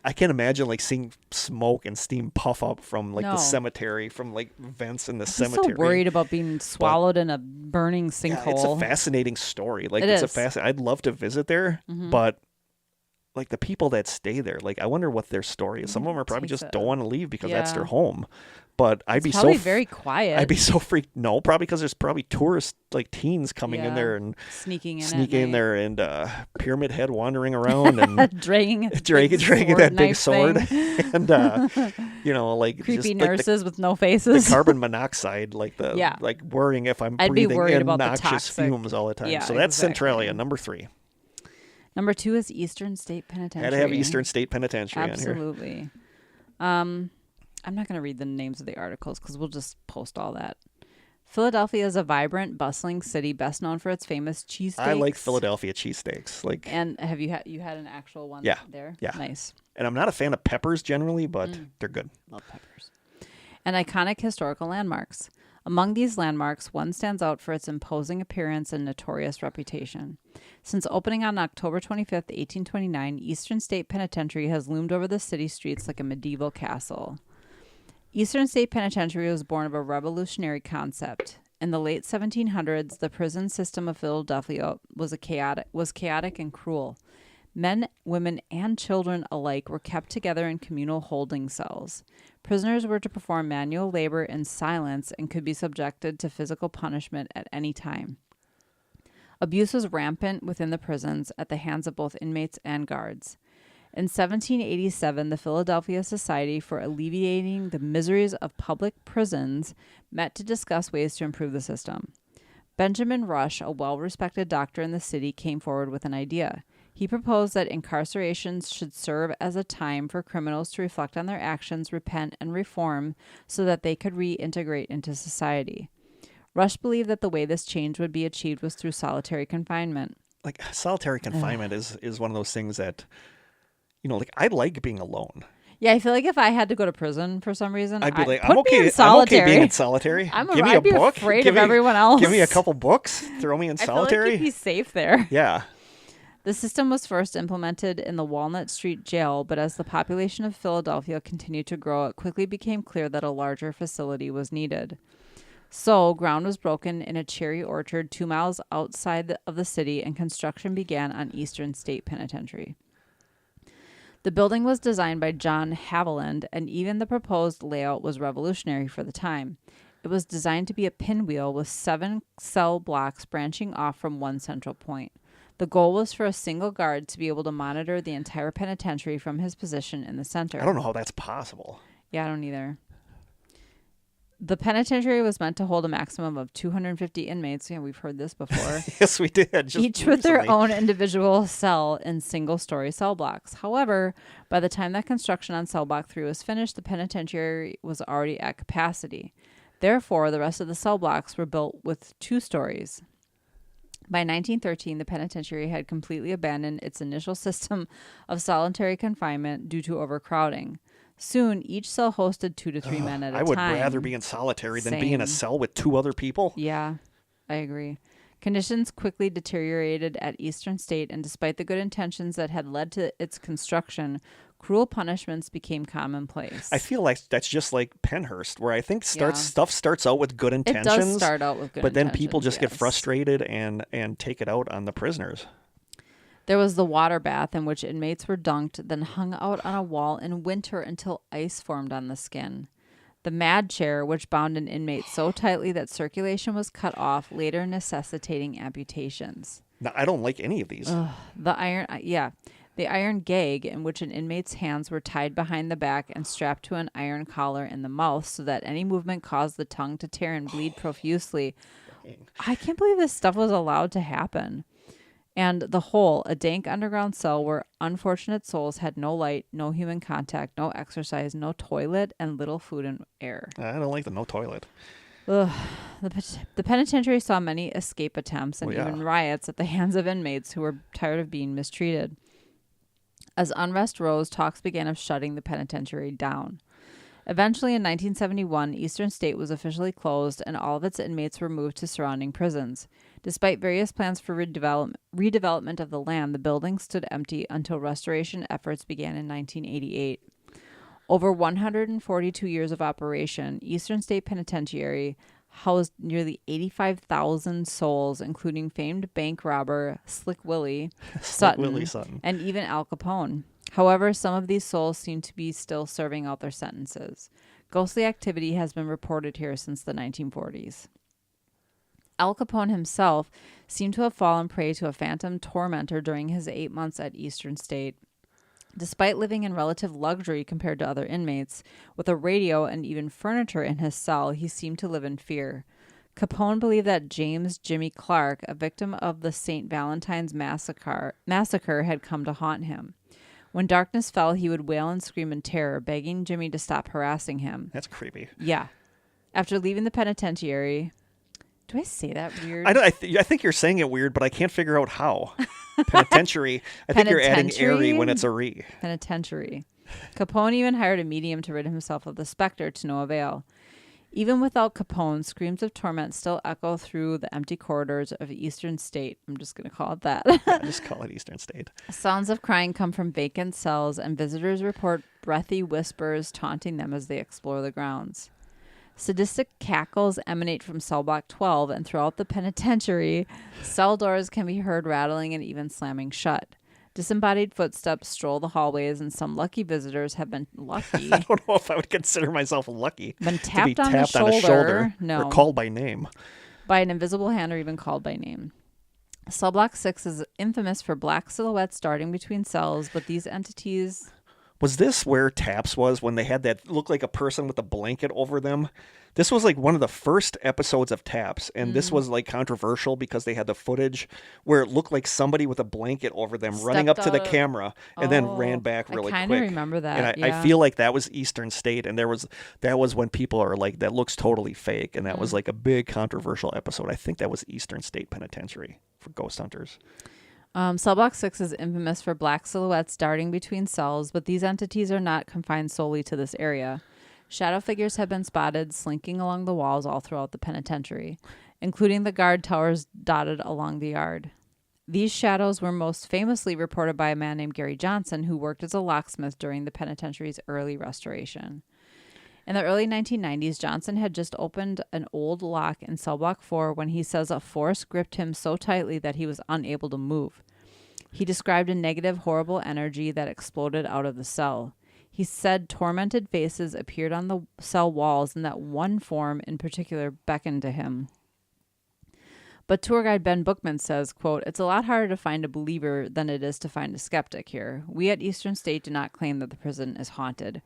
S3: I can't imagine like seeing smoke and steam puff up from like the cemetery, from like vents in the cemetery.
S2: I'm so worried about being swallowed in a burning sinkhole.
S3: Yeah, it's a fascinating story. Like I'd love to visit there, but like the people that stay there, like I wonder what their story is. Some of them are probably just don't want to leave because that's their home. But I'd be
S2: probably very quiet.
S3: I'd be so freaked. No, probably because there's probably tourists, like teens, coming in there and
S2: sneaking
S3: in there, and Pyramid Head wandering around and
S2: dragging
S3: that big sword, and like
S2: creepy
S3: just,
S2: nurses with no faces.
S3: The carbon monoxide, like worrying if I'd
S2: breathing
S3: be
S2: worried
S3: in
S2: about
S3: noxious
S2: the
S3: fumes all the time.
S2: Yeah,
S3: so that's
S2: exactly.
S3: Centralia, number 3.
S2: Number 2 is Eastern State Penitentiary.
S3: Had to have Eastern State Penitentiary on here.
S2: Absolutely. I'm not going to read the names of the articles because we'll just post all that. Philadelphia is a vibrant, bustling city best known for its famous cheesesteaks.
S3: I like Philadelphia cheesesteaks.
S2: And have you had an actual one there?
S3: Yeah.
S2: Nice.
S3: And I'm not a fan of peppers generally, but they're good.
S2: Love peppers. And iconic historical landmarks. Among these landmarks, one stands out for its imposing appearance and notorious reputation. Since opening on October 25th, 1829, Eastern State Penitentiary has loomed over the city streets like a medieval castle. Eastern State Penitentiary was born of a revolutionary concept. In the late 1700s, the prison system of Philadelphia was chaotic and cruel. Men, women, and children alike were kept together in communal holding cells. Prisoners were to perform manual labor in silence and could be subjected to physical punishment at any time. Abuse was rampant within the prisons at the hands of both inmates and guards. In 1787, the Philadelphia Society for Alleviating the Miseries of Public Prisons met to discuss ways to improve the system. Benjamin Rush, a well-respected doctor in the city, came forward with an idea. He proposed that incarcerations should serve as a time for criminals to reflect on their actions, repent, and reform so that they could reintegrate into society. Rush believed that the way this change would be achieved was through solitary confinement.
S3: Like solitary confinement is one of those things that, like I like being alone.
S2: Yeah, I feel like if I had to go to prison for some reason,
S3: I'd be like,
S2: I'm okay
S3: being in solitary. Give me a
S2: I'd be
S3: book.
S2: afraid of everyone else.
S3: Give me a couple books. Throw me in solitary.
S2: I feel like you'd be safe there.
S3: Yeah.
S2: The system was first implemented in the Walnut Street Jail, but as the population of Philadelphia continued to grow, it quickly became clear that a larger facility was needed. So, ground was broken in a cherry orchard 2 miles outside of the city, and construction began on Eastern State Penitentiary. The building was designed by John Haviland, and even the proposed layout was revolutionary for the time. It was designed to be a pinwheel with 7 cell blocks branching off from one central point. The goal was for a single guard to be able to monitor the entire penitentiary from his position in the center.
S3: I don't know how that's possible.
S2: Yeah, I don't either. The penitentiary was meant to hold a maximum of 250 inmates. Yeah, we've heard this before.
S3: Yes, we did. Just
S2: Each with their
S3: recently.
S2: own individual cell in single-story cell blocks. However, by the time that construction on cell block 3 was finished, the penitentiary was already at capacity. Therefore, the rest of the cell blocks were built with 2 stories. By 1913, the penitentiary had completely abandoned its initial system of solitary confinement due to overcrowding. Soon, each cell hosted 2 to 3 men at a time.
S3: I would rather be in solitary than be in a
S2: Same.
S3: cell with 2 other people.
S2: Yeah, I agree. Conditions quickly deteriorated at Eastern State, and despite the good intentions that had led to its construction, cruel punishments became commonplace.
S3: I feel like that's just like Pennhurst, where I think
S2: Yeah.
S3: stuff starts out with good
S2: It
S3: intentions.
S2: does start out with good
S3: but then
S2: intentions,
S3: people just get
S2: yes.
S3: frustrated and take it out on the prisoners.
S2: There was the water bath in which inmates were dunked, then hung out on a wall in winter until ice formed on the skin. The mad chair, which bound an inmate so tightly that circulation was cut off, later necessitating amputations.
S3: Now, I don't like any of these.
S2: The iron gag, in which an inmate's hands were tied behind the back and strapped to an iron collar in the mouth so that any movement caused the tongue to tear and bleed profusely. I can't believe this stuff was allowed to happen. And the hole, a dank underground cell where unfortunate souls had no light, no human contact, no exercise, no toilet, and little food and air.
S3: I don't like the no toilet.
S2: Ugh. The penitentiary saw many escape attempts and
S3: Oh, yeah.
S2: even riots at the hands of inmates who were tired of being mistreated. As unrest rose, talks began of shutting the penitentiary down. Eventually, in 1971, Eastern State was officially closed and all of its inmates were moved to surrounding prisons. Despite various plans for redevelopment of the land, the building stood empty until restoration efforts began in 1988. Over 142 years of operation, Eastern State Penitentiary housed nearly 85,000 souls, including famed bank robber Slick Willie Sutton, and even Al Capone. However, some of these souls seem to be still serving out their sentences. Ghostly activity has been reported here since the 1940s. Al Capone himself seemed to have fallen prey to a phantom tormentor during his 8 months at Eastern State. Despite living in relative luxury compared to other inmates, with a radio and even furniture in his cell, he seemed to live in fear. Capone believed that James Jimmy Clark, a victim of the St. Valentine's massacre, had come to haunt him. When darkness fell, he would wail and scream in terror, begging Jimmy to stop harassing him.
S3: That's creepy.
S2: Yeah. After leaving the penitentiary... Do I say that weird?
S3: I think you're saying it weird, but I can't figure out how. Penitentiary. I think you're adding airy when it's a re.
S2: Penitentiary. Capone even hired a medium to rid himself of the specter to no avail. Even without Capone, screams of torment still echo through the empty corridors of Eastern State. I'm just going to call it that.
S3: Yeah, just call it Eastern State.
S2: Sounds of crying come from vacant cells, and visitors report breathy whispers taunting them as they explore the grounds. Sadistic cackles emanate from cell block 12, and throughout the penitentiary, cell doors can be heard rattling and even slamming shut. Disembodied footsteps stroll the hallways, and some lucky visitors have been lucky.
S3: I don't know if I would consider myself lucky.
S2: Been
S3: to
S2: tapped,
S3: be
S2: on,
S3: tapped
S2: the
S3: on the shoulder
S2: no,
S3: or called by name.
S2: by an invisible hand or even called by name. Cell block 6 is infamous for black silhouettes darting between cells, but these entities...
S3: Was this where Taps was when they had that look like a person with a blanket over them? This was like one of the first episodes of Taps, and this was like controversial because they had the footage where it looked like somebody with a blanket over them running up
S2: Stepped
S3: to the
S2: out of-
S3: camera and then ran back really
S2: I
S3: quick.
S2: kind of remember that,
S3: And I
S2: yeah.
S3: feel like that was Eastern State, and that was when people are like, that looks totally fake, and that was like a big controversial episode. I think that was Eastern State Penitentiary for ghost hunters.
S2: Cell block 6 is infamous for black silhouettes darting between cells, but these entities are not confined solely to this area. Shadow figures have been spotted slinking along the walls all throughout the penitentiary, including the guard towers dotted along the yard. These shadows were most famously reported by a man named Gary Johnson, who worked as a locksmith during the penitentiary's early restoration. In the early 1990s, Johnson had just opened an old lock in cell block 4 when he says a force gripped him so tightly that he was unable to move. He described a negative, horrible energy that exploded out of the cell. He said tormented faces appeared on the cell walls and that one form in particular beckoned to him. But tour guide Ben Bookman says, quote, "It's a lot harder to find a believer than it is to find a skeptic here. We at Eastern State do not claim that the prison is haunted.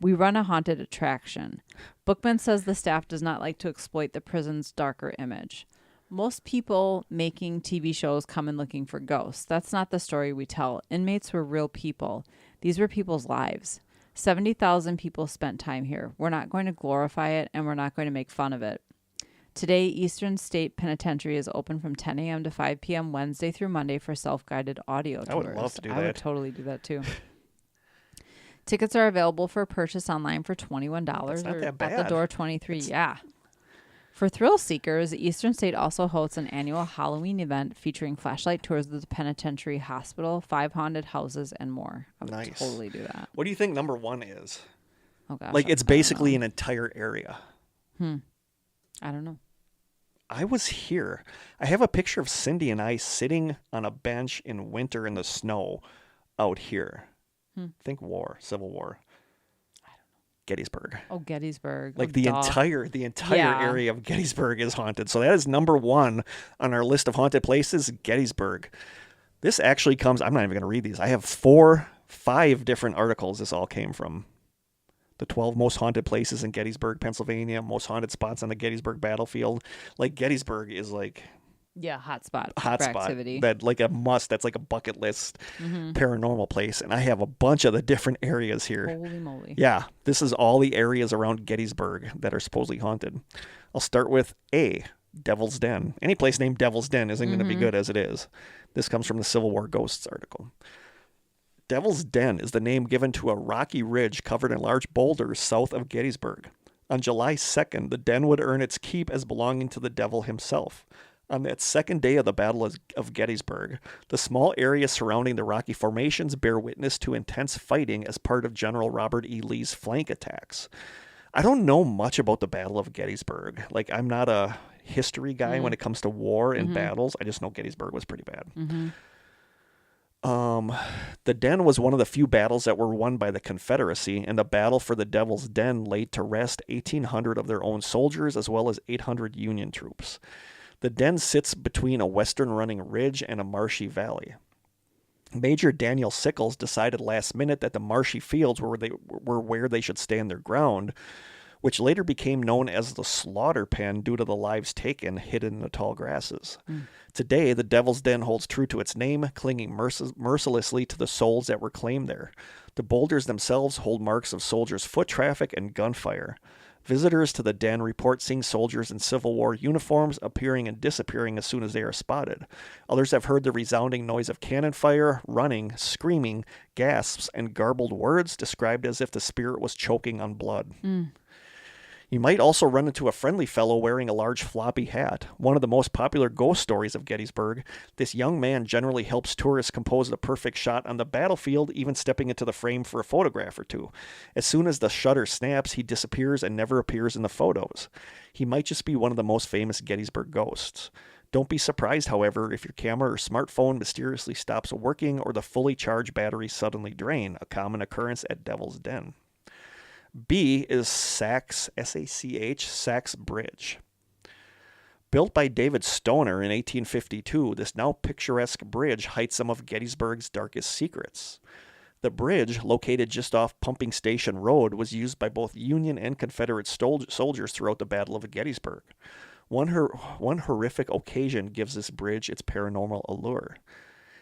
S2: We run a haunted attraction." Bookman says the staff does not like to exploit the prison's darker image. Most people making TV shows come in looking for ghosts. That's not the story we tell. Inmates were real people. These were people's lives. 70,000 people spent time here. We're not going to glorify it, and we're not going to make fun of it. Today, Eastern State Penitentiary is open from 10 a.m. to 5 p.m. Wednesday through Monday for self-guided audio tours.
S3: I would love to do that.
S2: I would totally do that, too. Tickets are available for purchase online for $21
S3: That's not
S2: or
S3: that bad.
S2: at the door $23. Yeah. For thrill seekers, Eastern State also hosts an annual Halloween event featuring flashlight tours of the penitentiary hospital, 5 haunted houses, and more. I would
S3: Nice.
S2: totally do that.
S3: What do you think number 1 is?
S2: Oh, gosh.
S3: Like, it's
S2: I don't
S3: basically
S2: know.
S3: an entire area.
S2: I don't know.
S3: I was here. I have a picture of Cindy and I sitting on a bench in winter in the snow out here. Think war, Civil War. I don't know. Gettysburg.
S2: Oh, Gettysburg.
S3: Like
S2: Oh,
S3: the
S2: duh.
S3: entire
S2: Yeah.
S3: area of Gettysburg is haunted. So that is number 1 on our list of haunted places, Gettysburg. This actually comes, I'm not even going to read these. I have 5 different articles this all came from. The 12 most haunted places in Gettysburg, Pennsylvania, most haunted spots on the Gettysburg battlefield. Like Gettysburg is like
S2: Yeah, hotspot
S3: a
S2: for
S3: hot spot
S2: activity.
S3: that like a must. That's like a bucket list paranormal place. And I have a bunch of the different areas here.
S2: Holy moly.
S3: Yeah, this is all the areas around Gettysburg that are supposedly haunted. I'll start with A, Devil's Den. Any place named Devil's Den isn't going to be good as it is. This comes from the Civil War Ghosts article. Devil's Den is the name given to a rocky ridge covered in large boulders south of Gettysburg. On July 2nd, the den would earn its keep as belonging to the devil himself. On that second day of the Battle of Gettysburg, the small area surrounding the rocky formations bear witness to intense fighting as part of General Robert E. Lee's flank attacks. I don't know much about the Battle of Gettysburg. Like, I'm not a history guy when it comes to war and battles. I just know Gettysburg was pretty bad. The Den was one of the few battles that were won by the Confederacy, and the battle for the Devil's Den laid to rest 1,800 of their own soldiers as well as 800 Union troops. The Den sits between a western running ridge and a marshy valley. Major Daniel Sickles decided last minute that the marshy fields were where they should stand their ground, which later became known as the Slaughter Pen due to the lives taken hidden in the tall grasses. Today, the Devil's Den holds true to its name, clinging mercilessly to the souls that were claimed there. The boulders themselves hold marks of soldiers' foot traffic and gunfire. Visitors to the den report seeing soldiers in Civil War uniforms appearing and disappearing as soon as they are spotted. Others have heard the resounding noise of cannon fire, running, screaming, gasps, and garbled words described as if the spirit was choking on blood. You might also run into a friendly fellow wearing a large floppy hat. One of the most popular ghost stories of Gettysburg, this young man generally helps tourists compose the perfect shot on the battlefield, even stepping into the frame for a photograph or two. As soon as the shutter snaps, he disappears and never appears in the photos. He might just be one of the most famous Gettysburg ghosts. Don't be surprised, however, if your camera or smartphone mysteriously stops working or the fully charged batteries suddenly drain, a common occurrence at Devil's Den. B is Sachs, S-A-C-H, Sachs Bridge. Built by David Stoner in 1852, this now picturesque bridge hides some of Gettysburg's darkest secrets. The bridge, located just off Pumping Station Road, was used by both Union and Confederate soldiers throughout the Battle of Gettysburg. One horrific occasion gives this bridge its paranormal allure.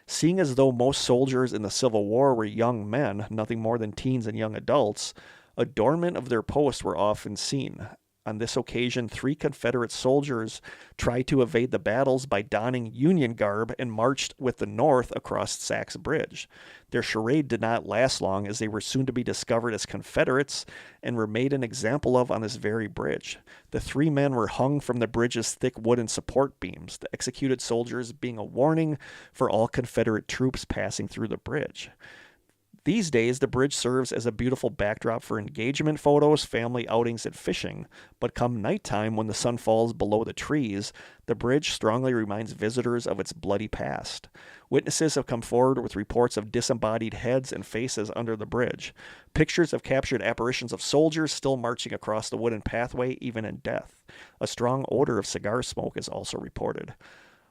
S3: Seeing as though most soldiers in the Civil War were young men, nothing more than teens and young adults, adornment of their posts were often seen. On this occasion, 3 Confederate soldiers tried to evade the battles by donning Union garb and marched with the North across Sachs Bridge. Their charade did not last long, as they were soon to be discovered as Confederates and were made an example of on this very bridge. The 3 men were hung from the bridge's thick wooden support beams, the executed soldiers being a warning for all Confederate troops passing through the bridge. These days, the bridge serves as a beautiful backdrop for engagement photos, family outings, and fishing. But come nighttime, when the sun falls below the trees, the bridge strongly reminds visitors of its bloody past. Witnesses have come forward with reports of disembodied heads and faces under the bridge. Pictures have captured apparitions of soldiers still marching across the wooden pathway, even in death. A strong odor of cigar smoke is also reported.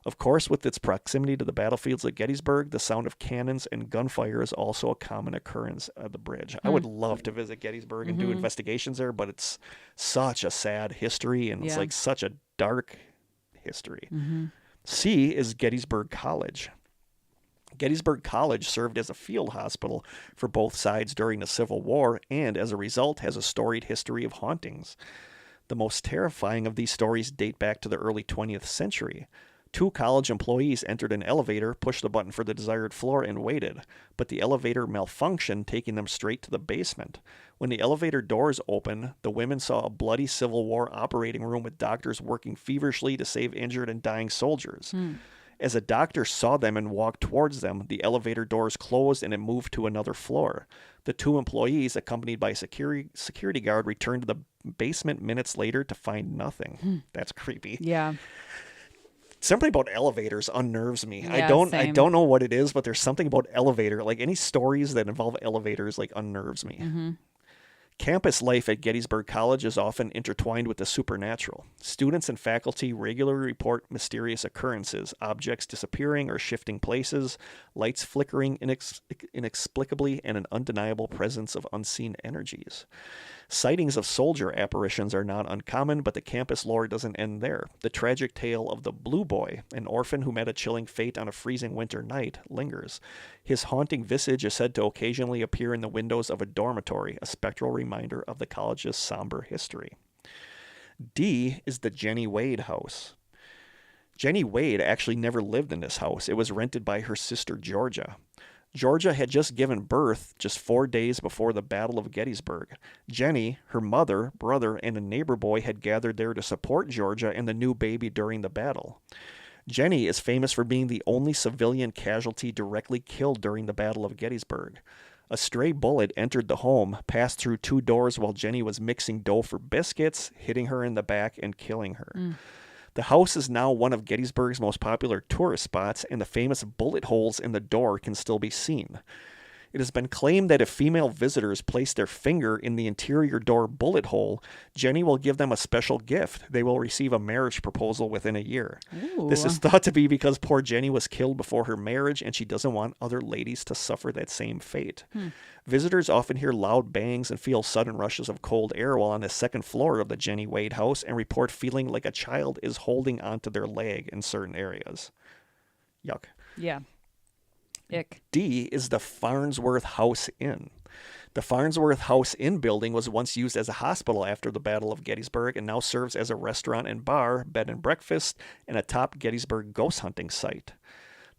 S3: Of course, with its proximity to the battlefields at Gettysburg, the sound of cannons and gunfire is also a common occurrence at the bridge. I would love to visit Gettysburg and do investigations there, but it's such a sad history, and it's like such a dark history. C is Gettysburg College. Gettysburg College served as a field hospital for both sides during the Civil War, and as a result has a storied history of hauntings. The most terrifying of these stories date back to the early 20th century. 2 college employees entered an elevator, pushed the button for the desired floor, and waited, but the elevator malfunctioned, taking them straight to the basement. When the elevator doors opened, the women saw a bloody Civil War operating room with doctors working feverishly to save injured and dying soldiers. As a doctor saw them and walked towards them, the elevator doors closed and it moved to another floor. The 2 employees, accompanied by a security guard, returned to the basement minutes later to find nothing. That's creepy.
S2: Yeah.
S3: Something about elevators unnerves me.
S2: Yeah,
S3: I don't know what it is, but there's something about elevator. Like any stories that involve elevators like unnerves me. Campus life at Gettysburg College is often intertwined with the supernatural. Students and faculty regularly report mysterious occurrences, objects disappearing or shifting places, lights flickering inexplicably, and an undeniable presence of unseen energies. Sightings of soldier apparitions are not uncommon, but the campus lore doesn't end there. The tragic tale of the Blue Boy, an orphan who met a chilling fate on a freezing winter night, lingers. His haunting visage is said to occasionally appear in the windows of a dormitory, a spectral reminder of the college's somber history. D is the Jenny Wade house. Jenny Wade actually never lived in this house. It was rented by her sister Georgia. Georgia had just given birth just 4 days before the Battle of Gettysburg. Jenny, her mother, brother, and a neighbor boy had gathered there to support Georgia and the new baby during the battle. Jenny is famous for being the only civilian casualty directly killed during the Battle of Gettysburg. A stray bullet entered the home, passed through 2 doors while Jenny was mixing dough for biscuits, hitting her in the back and killing her. The house is now one of Gettysburg's most popular tourist spots, and the famous bullet holes in the door can still be seen. It has been claimed that if female visitors place their finger in the interior door bullet hole, Jenny will give them a special gift. They will receive a marriage proposal within a year.
S2: Ooh.
S3: This is thought to be because poor Jenny was killed before her marriage, and she doesn't want other ladies to suffer that same fate. Visitors often hear loud bangs and feel sudden rushes of cold air while on the 2nd floor of the Jenny Wade house, and report feeling like a child is holding onto their leg in certain areas. Yuck.
S2: Yeah. Ick.
S3: D is the Farnsworth House Inn. The Farnsworth House Inn building was once used as a hospital after the Battle of Gettysburg and now serves as a restaurant and bar, bed and breakfast, and a top Gettysburg ghost hunting site.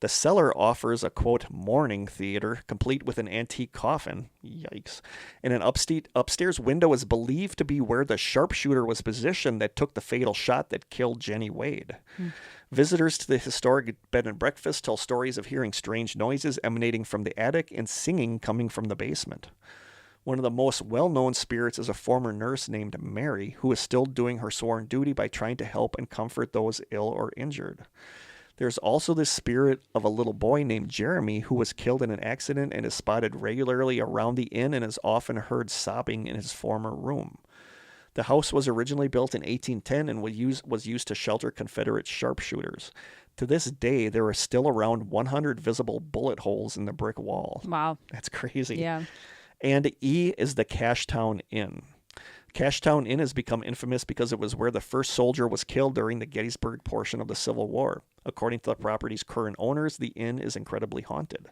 S3: The cellar offers a, quote, mourning theater, complete with an antique coffin, yikes, and an upstairs window is believed to be where the sharpshooter was positioned that took the fatal shot that killed Jenny Wade. Visitors to the historic bed and breakfast tell stories of hearing strange noises emanating from the attic and singing coming from the basement. One of the most well-known spirits is a former nurse named Mary, who is still doing her sworn duty by trying to help and comfort those ill or injured. There's also the spirit of a little boy named Jeremy who was killed in an accident and is spotted regularly around the inn and is often heard sobbing in his former room. The house was originally built in 1810 and was used to shelter Confederate sharpshooters. To this day, there are still around 100 visible bullet holes in the brick wall.
S2: Wow.
S3: That's crazy.
S2: Yeah.
S3: And E is the Cashtown Inn. Cashtown Inn has become infamous because it was where the first soldier was killed during the Gettysburg portion of the Civil War. According to the property's current owners, the inn is incredibly haunted.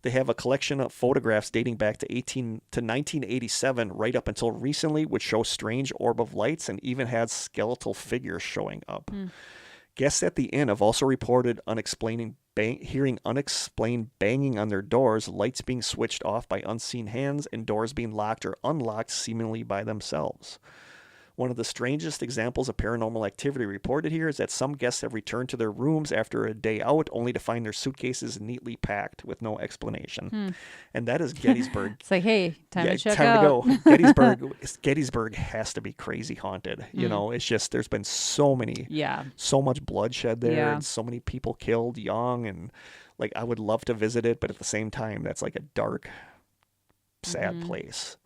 S3: They have a collection of photographs dating back to 1987 right up until recently, which show strange orb of lights and even had skeletal figures showing up. Guests at the inn have also reported hearing unexplained banging on their doors, lights being switched off by unseen hands, and doors being locked or unlocked seemingly by themselves. One of the strangest examples of paranormal activity reported here is that some guests have returned to their rooms after a day out only to find their suitcases neatly packed with no explanation. And that is Gettysburg.
S2: It's like, hey, time to check
S3: time
S2: out.
S3: to go. Gettysburg has to be crazy haunted. You know, it's just, there's been so much bloodshed there and so many people killed young. And like, I would love to visit it, but at the same time, that's like a dark, sad place.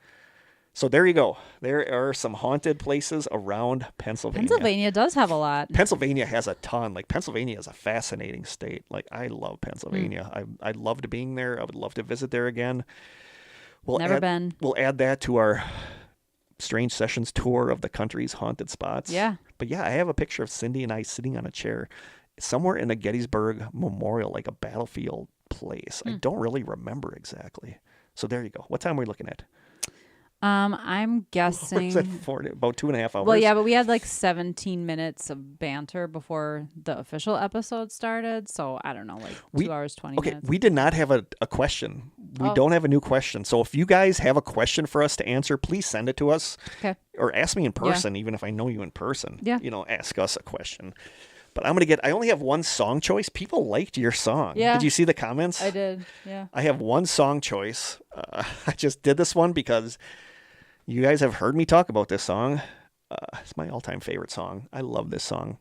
S3: So there you go. There are some haunted places around Pennsylvania.
S2: Pennsylvania does have a lot.
S3: Pennsylvania has a ton. Like, Pennsylvania is a fascinating state. Like, I love Pennsylvania. I loved being there. I would love to visit there again.
S2: Never been.
S3: We'll add that to our Strange Sessions tour of the country's haunted spots.
S2: Yeah.
S3: But yeah, I have a picture of Cindy and I sitting on a chair somewhere in the Gettysburg Memorial, like a battlefield place. I don't really remember exactly. So there you go. What time are we looking at?
S2: I'm guessing
S3: about 2.5 hours.
S2: Well, yeah, but we had like 17 minutes of banter before the official episode started. So I don't know, like 2 hours, 20 minutes.
S3: Okay, we did not have a question. We don't have a new question. So if you guys have a question for us to answer, please send it to us.
S2: Okay.
S3: Or ask me in person, even if I know you in person.
S2: Yeah.
S3: You know, ask us a question. But I only have one song choice. People liked your song.
S2: Yeah.
S3: Did you see the comments?
S2: I did, yeah.
S3: I have one song choice. I just did this one because you guys have heard me talk about this song. It's my all-time favorite song. I love this song.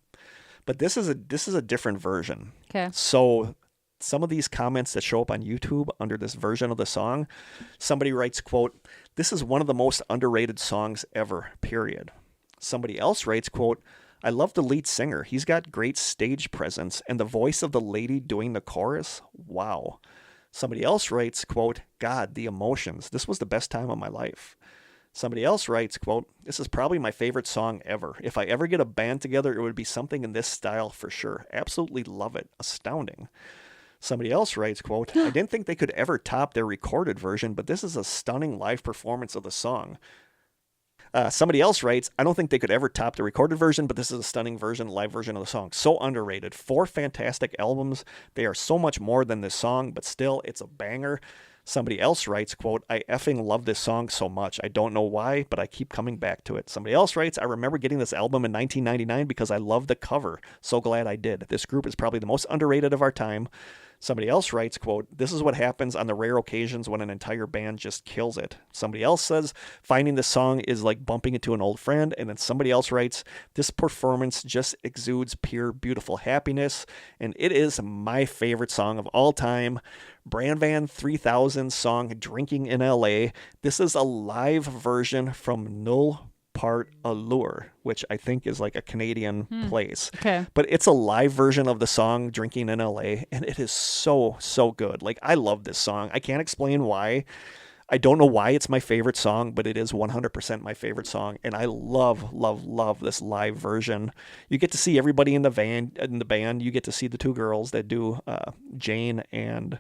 S3: But this is a different version.
S2: Okay.
S3: So some of these comments that show up on YouTube under this version of the song, somebody writes, quote, "This is one of the most underrated songs ever, period." Somebody else writes, quote, "I love the lead singer. He's got great stage presence and the voice of the lady doing the chorus. Wow." Somebody else writes, quote, "God, the emotions. This was the best time of my life." Somebody else writes, quote, "This is probably my favorite song ever. If I ever get a band together, it would be something in this style for sure. Absolutely love it. Astounding." Somebody else writes, quote, "I didn't think they could ever top their recorded version, but this is a stunning live performance of the song." Somebody else writes, "I don't think they could ever top the recorded version, but this is a stunning live version of the song. So underrated. 4 fantastic albums. They are so much more than this song, but still, it's a banger." Somebody else writes, quote, "I effing love this song so much. I don't know why, but I keep coming back to it." Somebody else writes, "I remember getting this album in 1999 because I love the cover. So glad I did. This group is probably the most underrated of our time." Somebody else writes, quote, "This is what happens on the rare occasions when an entire band just kills it." Somebody else says, "Finding this song is like bumping into an old friend." And then somebody else writes, "This performance just exudes pure, beautiful happiness. And it is my favorite song of all time. Brand Van 3000's song, Drinking in LA. This is a live version from Null Part Allure," which I think is like a Canadian place.
S2: Okay.
S3: But it's a live version of the song Drinking in LA, and it is so, so good. Like, I love this song. I can't explain why. I don't know why it's my favorite song, but it is 100% my favorite song, and I love, love, love this live version. You get to see everybody in the band. You get to see the 2 girls that do Jane and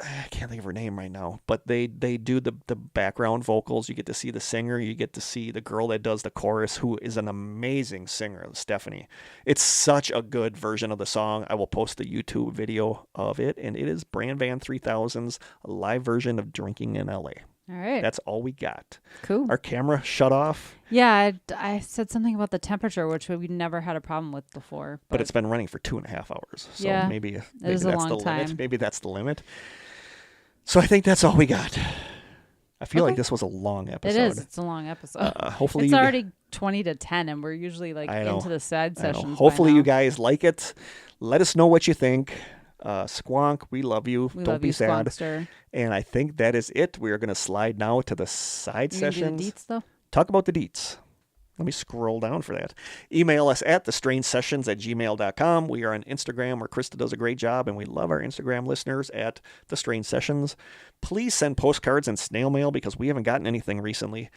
S3: I can't think of her name right now, but they do the background vocals. You get to see the singer. You get to see the girl that does the chorus, who is an amazing singer, Stephanie. It's such a good version of the song. I will post the YouTube video of it, and it is Brand Van 3000's live version of Drinking in LA.
S2: All right.
S3: That's all we got.
S2: Cool.
S3: Our camera shut off.
S2: Yeah, I said something about the temperature, which we never had a problem with before.
S3: But it's been running for 2.5 hours. So
S2: yeah,
S3: maybe
S2: that's
S3: the
S2: long
S3: limit.
S2: time.
S3: Maybe that's the limit. So I think that's all we got. I feel like this was a long episode.
S2: It is. It's a long episode.
S3: Hopefully
S2: it's already 20 to 10, and we're usually like into the side sessions.
S3: Hopefully
S2: by now.
S3: you guys like it. Let us know what you think. Squonk, we love you. Don't be sad.
S2: Squonkster.
S3: And I think that is it. We are going to slide now to the side sessions.
S2: Do the deets, though?
S3: Talk about the deets. Let me scroll down for that. Email us at thestrangesessions@gmail.com. We are on Instagram, where Krista does a great job, and we love our Instagram listeners at The Strange Sessions. Please send postcards and snail mail, because we haven't gotten anything recently.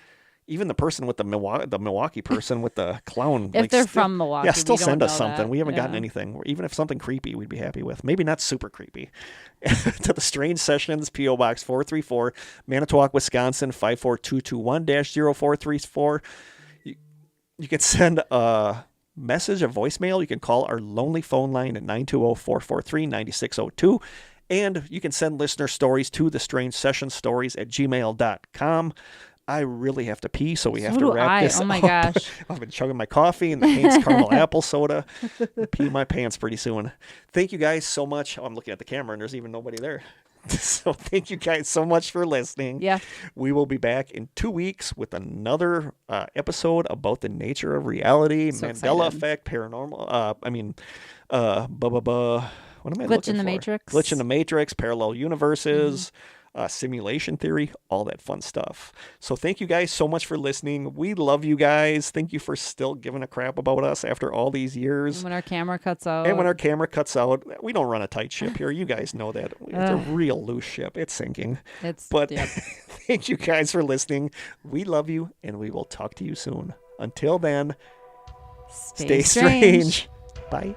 S3: Even the person with the Milwaukee person with the clown.
S2: If they're from Milwaukee,
S3: still send us something.
S2: That.
S3: We haven't gotten anything. Even if something creepy, we'd be happy with. Maybe not super creepy. To The Strange Sessions, P.O. Box 434, Manitowoc, Wisconsin, 54221-0434. You can send a message, a voicemail. You can call our lonely phone line at 920-443-9602. And you can send listener stories to thestrangesessionsstories@gmail.com. I really have to pee, so we have
S2: So
S3: to
S2: do
S3: wrap
S2: I.
S3: this
S2: Oh my
S3: up.
S2: gosh.
S3: I've been chugging my coffee and the Hank's caramel apple soda. Pee my pants pretty soon. Thank you guys so much. Oh, I'm looking at the camera and there's even nobody there. So thank you guys so much for listening.
S2: Yeah.
S3: We will be back in 2 weeks with another episode about the nature of reality,
S2: So
S3: Mandela
S2: excited.
S3: effect, paranormal. What am I
S2: Glitch
S3: looking
S2: in the
S3: for?
S2: Matrix.
S3: Glitch in the Matrix, parallel universes. Simulation theory, all that fun stuff. So thank you guys so much for listening. We love you guys. Thank you for still giving a crap about us after all these years.
S2: And when our camera cuts out.
S3: And when our camera cuts out, we don't run a tight ship here. You guys know that. It's a real loose ship. It's sinking. But
S2: Yep.
S3: thank you guys for listening. We love you, and we will talk to you soon. Until then, stay strange. Bye.